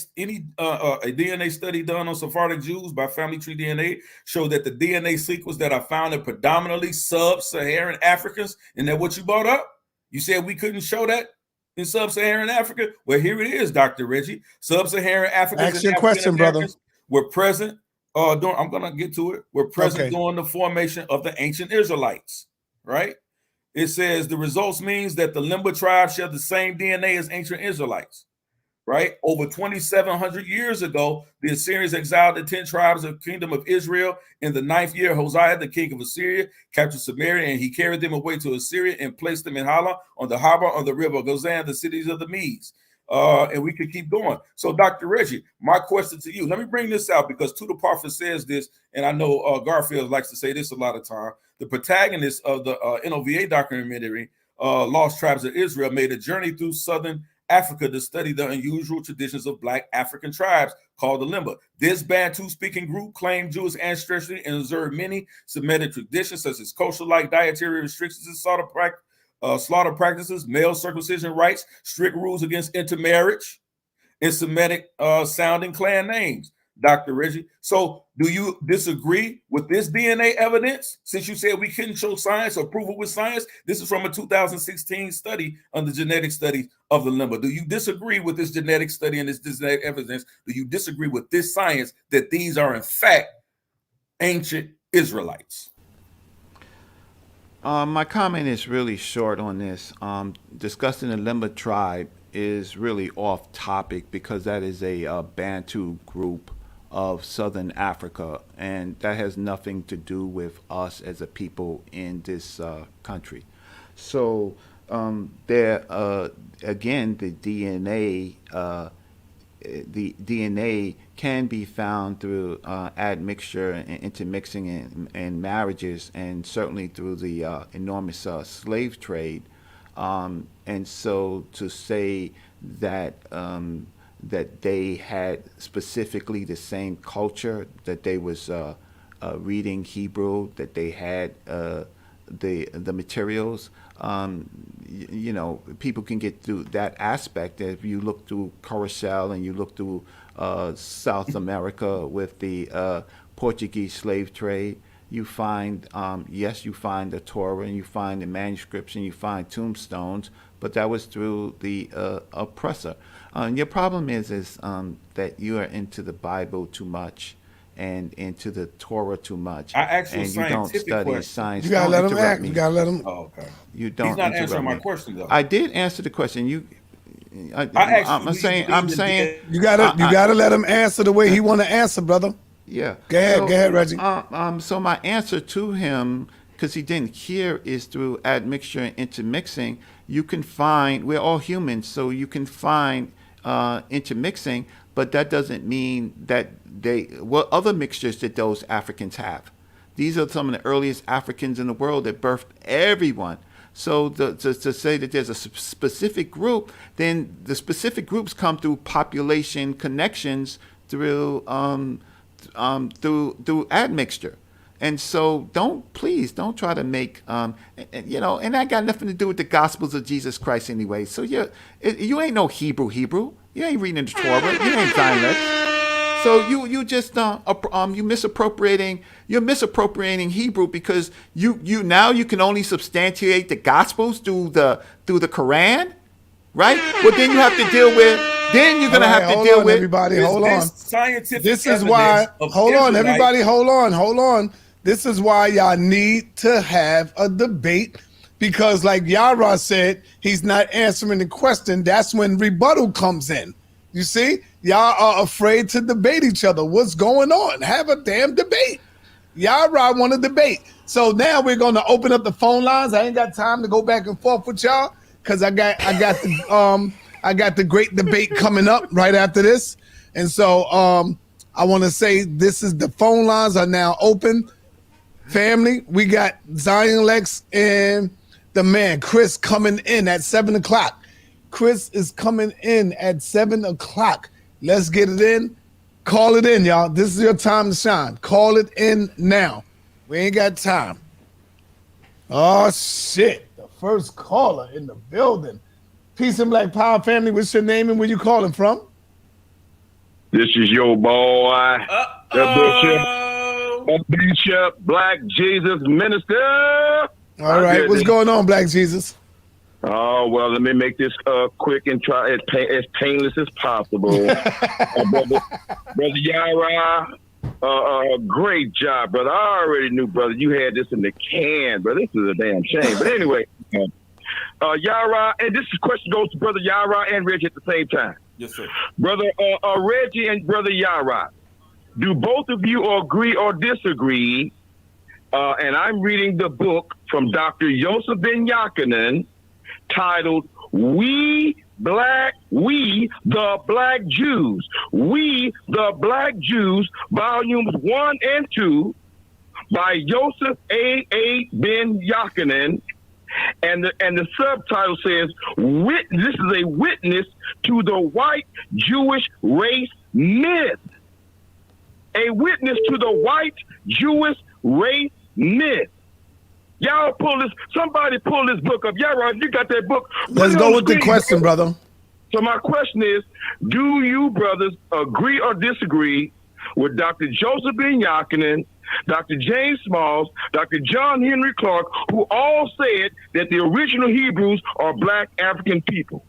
study done on Sephardic Jews by Family Tree DNA show that the DNA sequence that are found in predominantly sub-Saharan Africans. Isn't that what you brought up? You said we couldn't show that in sub-Saharan Africa? Well, here it is, Dr. Reggie. Sub-Saharan Africans ask your question, brother. Were present during, I'm going to get to it, were present during the formation of the ancient Israelites, right? It says the results means that the Limba tribe share the same DNA as ancient Israelites, right? Over 2,700 years ago, the Assyrians exiled the 10 tribes of the kingdom of Israel. In the 9th year, Hosea, the king of Assyria, captured Samaria, and he carried them away to Assyria and placed them in Hala on the harbor of the river Gozan, the cities of the Medes. And we could keep going. So, Dr. Reggie, my question to you, let me bring this out because Tudor Parfait says this, and I know Garfield likes to say this a lot of time. The protagonist of the NOVA documentary, Lost Tribes of Israel, made a journey through southern Africa to study the unusual traditions of Black African tribes called the Limba. This Bantu-speaking group claimed Jewish ancestry and observed many Semitic traditions such as kosher-like dietary restrictions and slaughter practices, male circumcision rites, strict rules against intermarriage, and Semitic sounding clan names, Dr. Reggie. So do you disagree with this DNA evidence? Since you said we couldn't show science or prove it with science, this is from a 2016 study on the genetic study of the Limba. Do you disagree with this genetic study and this genetic evidence? Do you disagree with this science that these are in fact ancient Israelites? My comment is really short on this. Discussing the Lemba tribe is really off topic because that is a Bantu group of Southern Africa, and that has nothing to do with us as a people in this country. So there, again, the DNA can be found through admixture and intermixing and marriages, and certainly through the enormous slave trade. And so to say that that they had specifically the same culture, that they was reading Hebrew, that they had the materials. You know, people can get through that aspect. If you look through Carousel and you look through South America with the Portuguese slave trade, you find, yes, you find the Torah and you find the manuscripts and you find tombstones, but that was through the oppressor. Your problem is that you are into the Bible too much and into the Torah too much. I asked you a and you don't scientific study question. science. You gotta Don't let him interrupt act. me. You gotta let him. Oh, okay. You don't. He's not interrupt answering my me. question though. I did answer the question. I'm saying. You gotta let him answer the way he want to answer, brother. Yeah. Go ahead, Reggie. So my answer to him, because he didn't hear, is through admixture and intermixing. You can find, we're all humans, so you can find intermixing, but that doesn't mean that what other mixtures did those Africans have? These are some of the earliest Africans in the world that birthed everyone. So to say that there's a specific group, then the specific groups come through population connections through admixture. And so please don't try to make, and that got nothing to do with the Gospels of Jesus Christ anyway. So you ain't no Hebrew. You ain't reading the Torah. You ain't Zion. So you just you're misappropriating Hebrew because you now you can only substantiate the Gospels through the Quran, right? Well, then you have to deal with. Then you're gonna have to deal with everybody. Hold on. Scientific. This is why. Hold on, everybody. Hold on. This is why y'all need to have a debate, because like Yarah said, he's not answering the question. That's when rebuttal comes in. You see, y'all are afraid to debate each other. What's going on? Have a damn debate. Yarah want to debate. So now we're going to open up the phone lines. I ain't got time to go back and forth with y'all because I got the great debate coming up right after this. And so I want to say the phone lines are now open. Family, we got Zion Lex and the man Chris coming in at 7 o'clock. Chris is coming in at 7 o'clock. Let's get it in. Call it in, y'all. This is your time to shine. Call it in now. We ain't got time. Oh, shit. The first caller in the building. Peace and Black Power, family. What's your name and where you calling from? This is your boy, Bishop Black Jesus Minister. All right. What's going on, Black Jesus? Oh, well, let me make this quick and try as painless as possible. Brother Yarah, great job, brother. I already knew, brother, you had this in the can, brother. This is a damn shame. But anyway, Yarah, and this question goes to Brother Yarah and Reggie at the same time. Yes, sir. Brother Reggie and Brother Yarah, do both of you agree or disagree? And I'm reading the book from Dr. Yosef Ben Yakinen titled We the Black Jews. We the Black Jews, volumes 1 and 2 by Yosef A. Ben Yakinen. And the subtitle says, this is a witness to the white Jewish race myth. A witness to the white Jewish race myth. Y'all somebody pull this book up. Yarah, if you got that book. Let's go with the question, brother. So my question is, do you brothers agree or disagree with Dr. Joseph Ben Yakinen, Dr. James Smalls, Dr. John Henry Clark, who all said that the original Hebrews are black African people?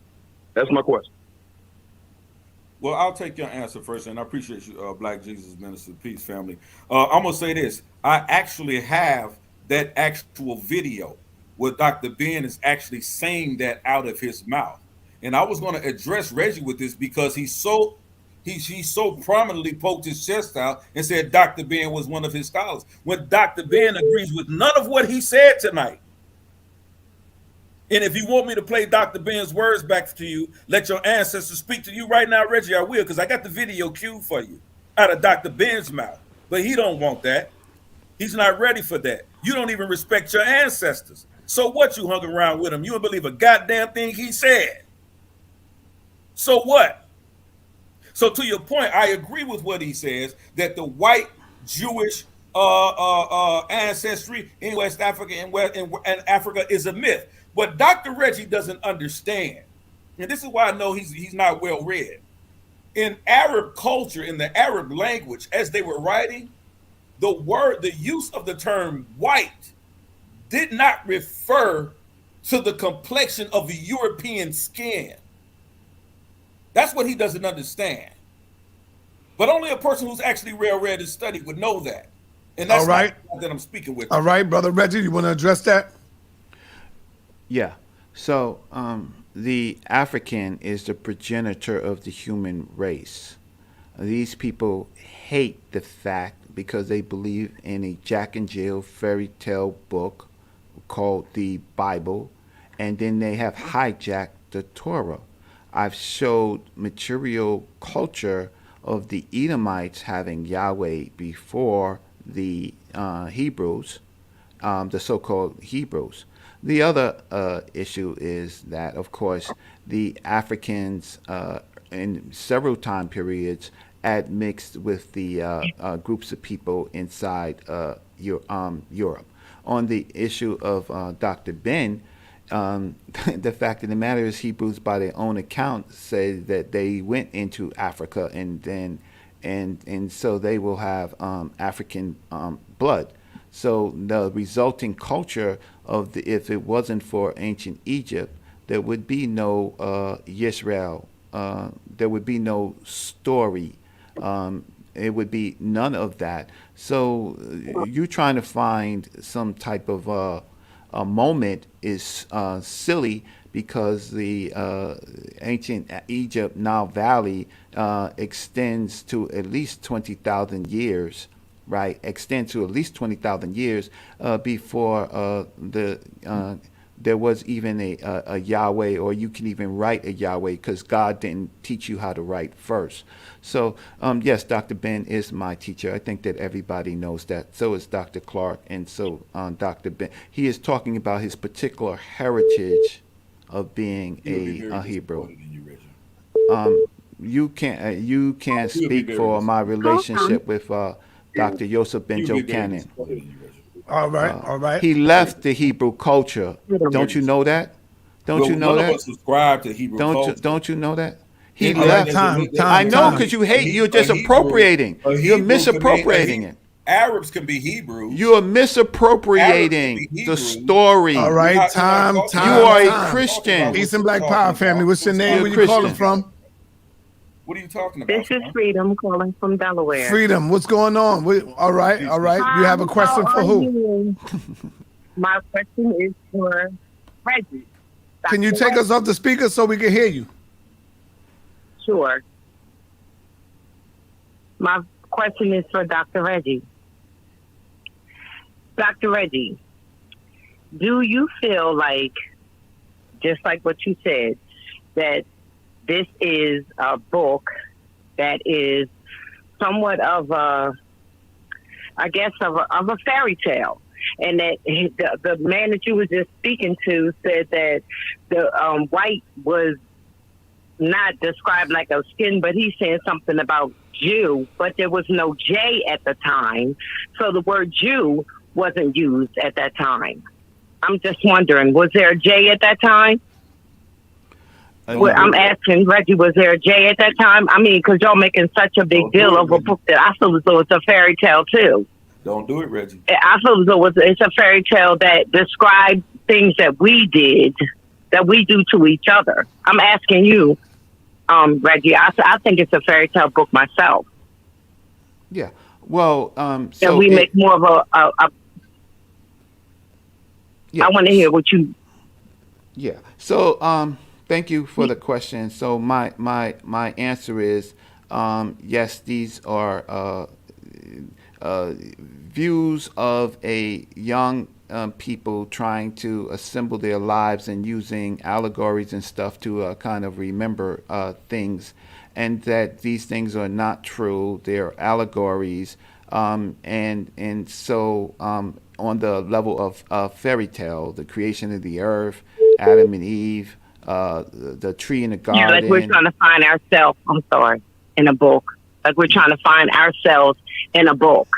That's my question. Well, I'll take your answer first, and I appreciate you, Black Jesus Minister. Peace, family. I'm going to say this. I actually have that actual video where Dr. Ben is actually saying that out of his mouth. And I was going to address Reggie with this because he so prominently poked his chest out and said Dr. Ben was one of his scholars, when Dr. Ben agrees with none of what he said tonight. And if you want me to play Dr. Ben's words back to you, let your ancestors speak to you right now, Reggie, I will, because I got the video queued for you out of Dr. Ben's mouth. But he don't want that. He's not ready for that. You don't even respect your ancestors. So what, you hung around with him? You don't believe a goddamn thing he said. So what? So to your point, I agree with what he says, that the white Jewish ancestry in West Africa and Africa is a myth. But Dr. Reggie doesn't understand, and this is why I know he's not well read. In Arab culture, in the Arab language, as they were writing, the use of the term white did not refer to the complexion of the European skin. That's what he doesn't understand. But only a person who's actually well-read and studied would know that. And that's not that I'm speaking with. All right, Brother Reggie, you want to address that? Yeah. So the African is the progenitor of the human race. These people hate the fact because they believe in a Jack and Jill fairy tale book called the Bible, and then they have hijacked the Torah. I've showed material culture of the Edomites having Yahweh before the Hebrews, the so-called Hebrews. The other issue is that, of course, the Africans in several time periods admixed with the groups of people inside Europe. On the issue of Dr. Ben, the fact of the matter is Hebrews, by their own account, say that they went into Africa and so they will have African blood. So the resulting culture of if it wasn't for ancient Egypt, there would be no Yisrael. There would be no story. It would be none of that. So you trying to find some type of a moment is silly, because the ancient Egypt Nile Valley extends to at least 20,000 years. Right, extend to at least 20,000 years before there was even a Yahweh, or you can even write a Yahweh, because God didn't teach you how to write first. So yes, Dr. Ben is my teacher. I think that everybody knows that. So is Dr. Clark, and so Dr. Ben. He is talking about his particular heritage of being a Hebrew. You can't speak for my relationship with Dr. Yosef Ben Jochanan. All right. He left the Hebrew culture. Don't you know that? Don't you know that? None of us subscribe to Hebrew culture. Don't you know that? He left. Time. I know, because you hate. You're just appropriating. You're misappropriating it. Arabs can be Hebrew. You are misappropriating the story. All right, time. You are a Christian. Peace and Black Power family. What's your name? Where you calling from? What are you talking about? This is Freedom calling from Delaware. Freedom, what's going on? All right. You have a question for who? My question is for Reggie. Can you take us off the speaker so we can hear you? Sure. My question is for Dr. Reggie. Dr. Reggie, do you feel like, just like what you said, that this is a book that is somewhat of a, I guess, of a fairy tale, and that the man that you were just speaking to said that the white was not described like a skin, but he's saying something about Jew, but there was no J at the time, so the word Jew wasn't used at that time. I'm just wondering, was there a J at that time? I'm asking Reggie, was there a J at that time? I mean, because y'all making such a big deal of a book that I feel as though it's a fairy tale too. Don't do it, Reggie. I feel as though it's a fairy tale that describes things that we did, that we do to each other. I'm asking you, Reggie. I think it's a fairy tale book myself. Yeah. Well, so we make more of a Yeah. I want to hear what you. Yeah. So thank you for the question. So my answer is yes. These are views of a young people trying to assemble their lives and using allegories and stuff to kind of remember things, and that these things are not true. They're allegories, and so on the level of fairy tale, the creation of the earth, Adam and Eve, the tree in the garden. Yeah, like we're trying to find ourselves. I'm sorry, in a book. Like we're trying to find ourselves in a book.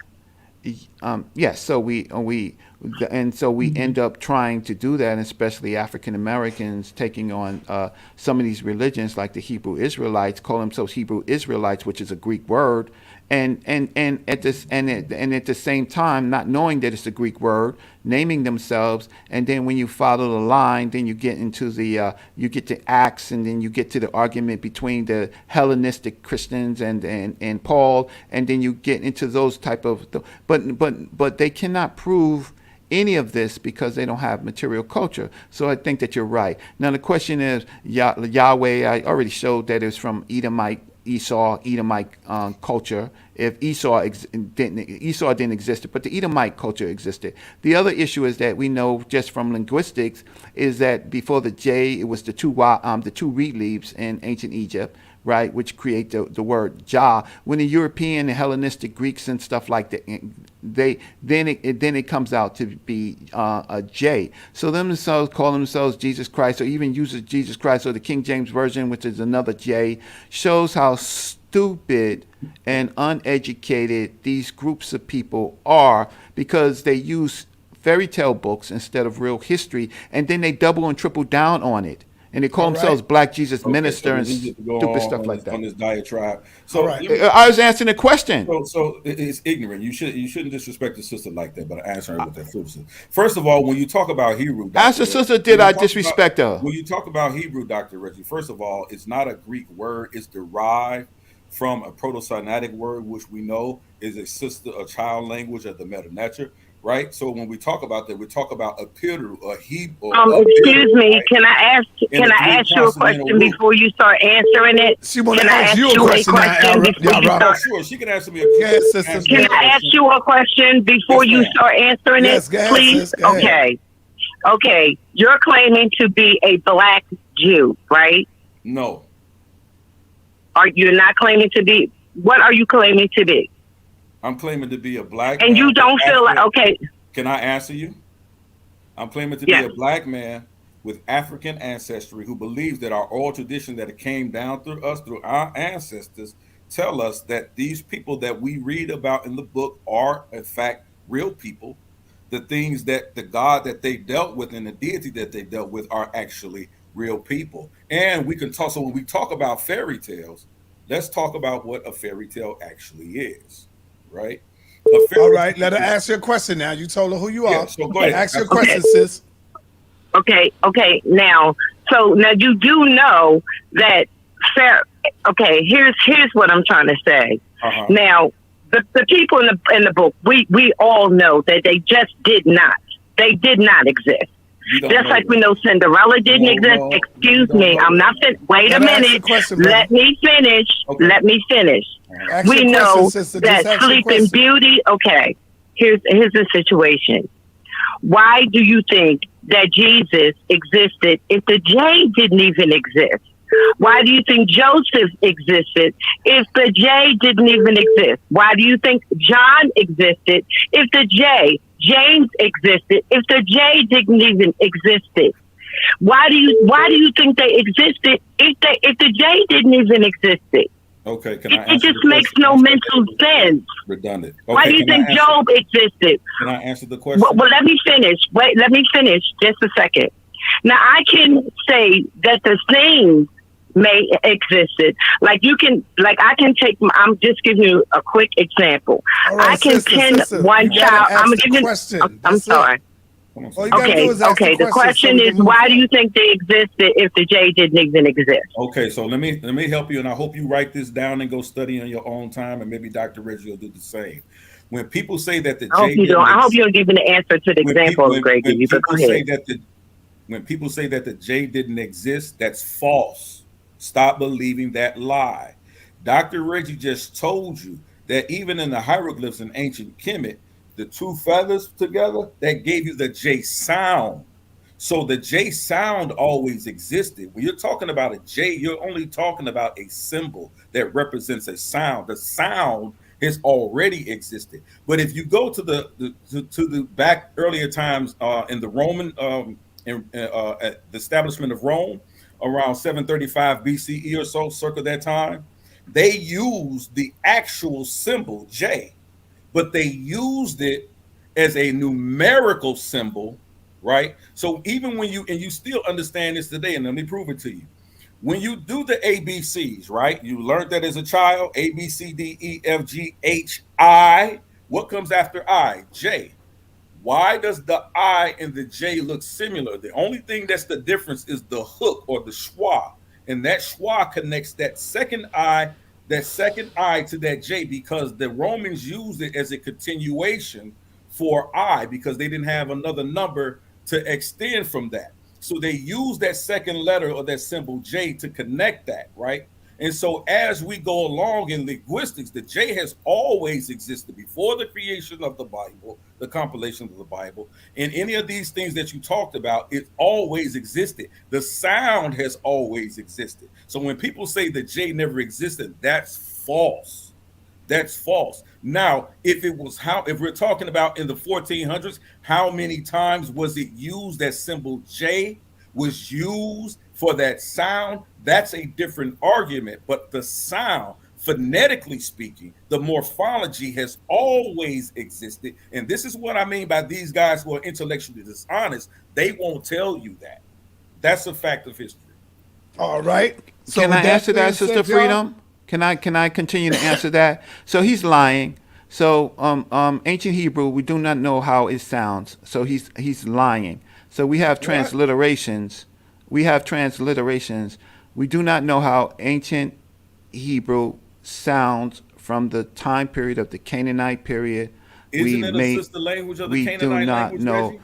Yes, so we end up trying to do that, and especially African Americans taking on some of these religions, like the Hebrew Israelites, call themselves Hebrew Israelites, which is a Greek word, and at the same time not knowing that it's a Greek word, naming themselves, and then when you follow the line, then you get into the you get to Acts, and then you get to the argument between the Hellenistic Christians and Paul, and then you get into those type of but they cannot prove any of this because they don't have material culture. So I think that you're right. Now the question is, Yahweh, I already showed that it's from Edomite culture. If Esau didn't exist, but the Edomite culture existed. The other issue is that we know just from linguistics is that before the J, it was the two reed leaves in ancient Egypt, right, which create the word Jah. When the European, the Hellenistic Greeks and stuff like that, then it comes out to be a J. So themselves call themselves Jesus Christ, or even uses Jesus Christ, or the King James Version, which is another J, shows how stupid and uneducated these groups of people are, because they use fairy tale books instead of real history, and then they double and triple down on it. And they call themselves Black Jesus Minister and stupid stuff like that. On this diatribe. So I was answering the question. So it's ignorant. You shouldn't disrespect the sister like that, but I answer her with that foolishness. First of all, when you talk about Hebrew, ask the sister, did I disrespect her? When you talk about Hebrew, Dr. Reggie, first of all, it's not a Greek word. It's derived from a Proto-Sinaitic word, which we know is a child language of the Meta Nature. Right, so when we talk about that, we talk about a Piru, a Hebrew. Excuse me, right? Can I ask you a question before you start answering it? She want to ask you a question now, Sure, she can answer me a question. Can I ask you a question before you start answering it, please? Okay. You're claiming to be a Black Jew, right? No. You're not claiming to be? What are you claiming to be? I'm claiming to be a Black man. And you don't feel like, okay. Can I answer you? I'm claiming to be a Black man with African ancestry who believes that our oral tradition that came down through us, through our ancestors, tell us that these people that we read about in the book are, in fact, real people. The things that the God that they dealt with and the deity that they dealt with are actually real people. And we can talk, so when we talk about fairy tales, let's talk about what a fairy tale actually is. Right. All right. Let her ask you a question now. You told her who you are. So go ahead. Ask your question, sis. Okay. Now you do know that here's what I'm trying to say. Now, the people in the book, we all know that they just did not exist. Just like we know Cinderella didn't exist. Excuse me. I'm not wait a minute. Let me finish. Okay. Let me finish. We know that Sleeping Beauty. Okay. Here's the situation. Why do you think that Jesus existed if the J didn't even exist? Why do you think Joseph existed if the J didn't even exist? Why do you think John existed if the James existed if the J didn't even exist? Why do you think they existed if the J didn't even exist? Okay, it just makes no mental sense. Redundant. Okay, why do you think Job existed? Can I answer the question? Well, let me finish. Wait, let me finish just a second. Now I can say that the things may existed. I can take. I'm just giving you a quick example. Right, I can pin one child. I'm giving. I'm sorry. Okay. The question is, why do you think they existed if the J didn't even exist? Okay, so let me help you, and I hope you write this down and go study on your own time, and maybe Dr. Reggie will do the same. When people say that the I hope J you don't. I hope exist, you don't give an answer to the example, Greggy. But go ahead. When people say that the J didn't exist, that's false. Stop believing that lie. Dr. Reggie just told you that even in the hieroglyphs in ancient Kemet, the two feathers together, that gave you the J sound. So the J sound always existed. When you're talking about a J, you're only talking about a symbol that represents a sound. The sound has already existed. But if you go to the back earlier times in the Roman at the establishment of Rome around 735 BCE or so, circa that time, they used the actual symbol J, but they used it as a numerical symbol, right? So even when you still understand this today, and let me prove it to you. When you do the ABCs, right? You learned that as a child, A, B, C, D, E, F, G, H, I. What comes after I? J. Why does the I and the J look similar? The only thing that's the difference is the hook or the schwa. And that schwa connects that second I to that J, because the Romans used it as a continuation for I, because they didn't have another number to extend from that. So they use that second letter or that symbol J to connect that, right? And so as we go along in linguistics, the J has always existed before the creation of the Bible, the compilation of the Bible, and any of these things that you talked about, it always existed. The sound has always existed. So when people say the J never existed, that's false. That's false. Now, if we're talking about in the 1400s, how many times was it used? That symbol J was used for that sound. That's a different argument. But the sound, phonetically speaking, the morphology has always existed. And this is what I mean by these guys who are intellectually dishonest. They won't tell you that. That's a fact of history. All right. So can I answer that, Sister Freedom? Can I continue to answer that? So he's lying. So ancient Hebrew, we do not know how it sounds. So he's lying. So we have transliterations. We do not know how ancient Hebrew sounds from the time period of the Canaanite period. Isn't it a sister language of the Canaanite language, Reggie?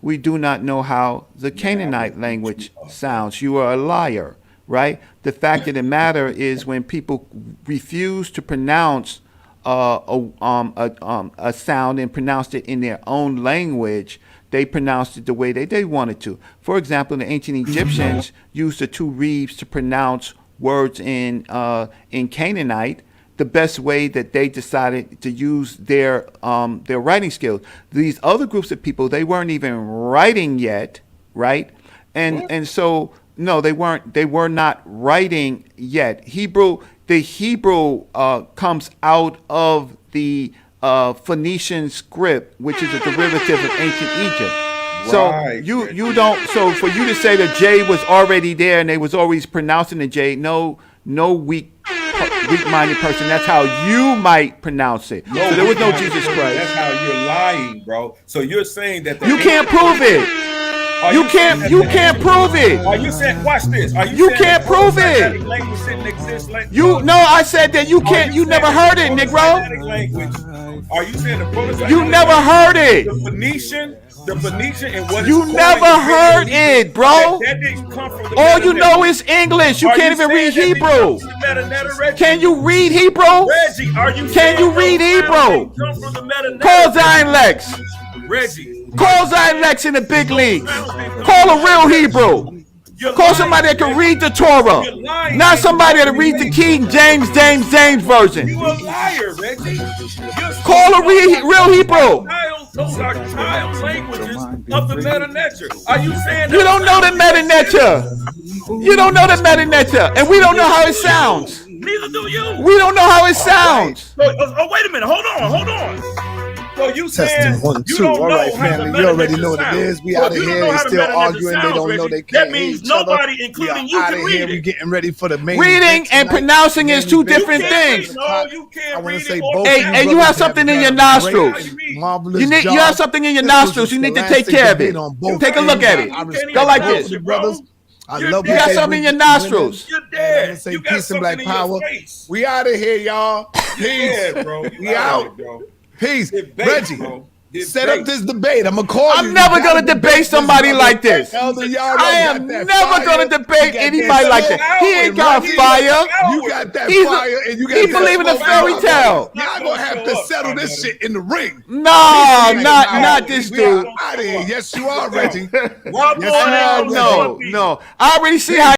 We do not know how the Canaanite language sounds. You are a liar, right? The fact of the matter is, when people refuse to pronounce a sound and pronounced it in their own language, they pronounced it the way they wanted to. For example, the ancient Egyptians used the two reeds to pronounce words in Canaanite the best way that they decided to use their writing skills. These other groups of people, they weren't even writing yet, right? And so no, they were not writing yet. The Hebrew comes out of the Phoenician script, which is a derivative of ancient Egypt. So you don't. So for you to say that J was already there and they was always pronouncing the J, no weak-minded person. That's how you might pronounce it. So there was no Jesus Christ. That's how you're lying, bro. So you're saying that you can't prove it. You can't prove it. Are you saying? Watch this. Are you can't prove it. I said that you can't. You never heard it, Negro. Are you saying the prototype? You never heard it. The Phoenician, and what you never heard it, bro. That didn't come from the all you know is English. You can't even read Hebrew. Can you read Hebrew? Reggie, are you? Can you read Hebrew? Call Zion Lex. Reggie, call Zion Lex in the big league. Call a real Hebrew. Call somebody that can read the Torah, not somebody that reads the King James version. You a liar, Reggie. Call a real Hebrew. Those are child languages of the Meta-Netter. Are you saying you don't know the Meta-Netter? You don't know the Meta-Netter, and we don't know how it sounds. Neither do you. We don't know how it sounds. Wait a minute. Hold on. So you saying you don't all know right, how family. You already know what it is. We out of here. They still arguing. They don't know they can't. That means nobody, including you, can read it. We getting ready for the main. Reading and pronouncing is two different things. No, you can't read it. Hey, you have something in your nostrils. You have something in your nostrils. You need to take care of it. Take a look at it. Go like this, brothers. I love you got something in your nostrils. You're dead. Say peace and black power. We out of here, y'all. Peace. Yeah, bro. We out. Bro. Peace. Debate, Reggie, bro. set up this debate. I'm going to call you. I'm never going to debate somebody like this. Elder Yarah I am never going to debate anybody like that. He ain't got fire. You got that fire, and you got he believe in a fairy tale. Y'all going to have to settle this shit in the ring. No, not this dude. Out of here. Yes, you are, Reggie. No. I already see how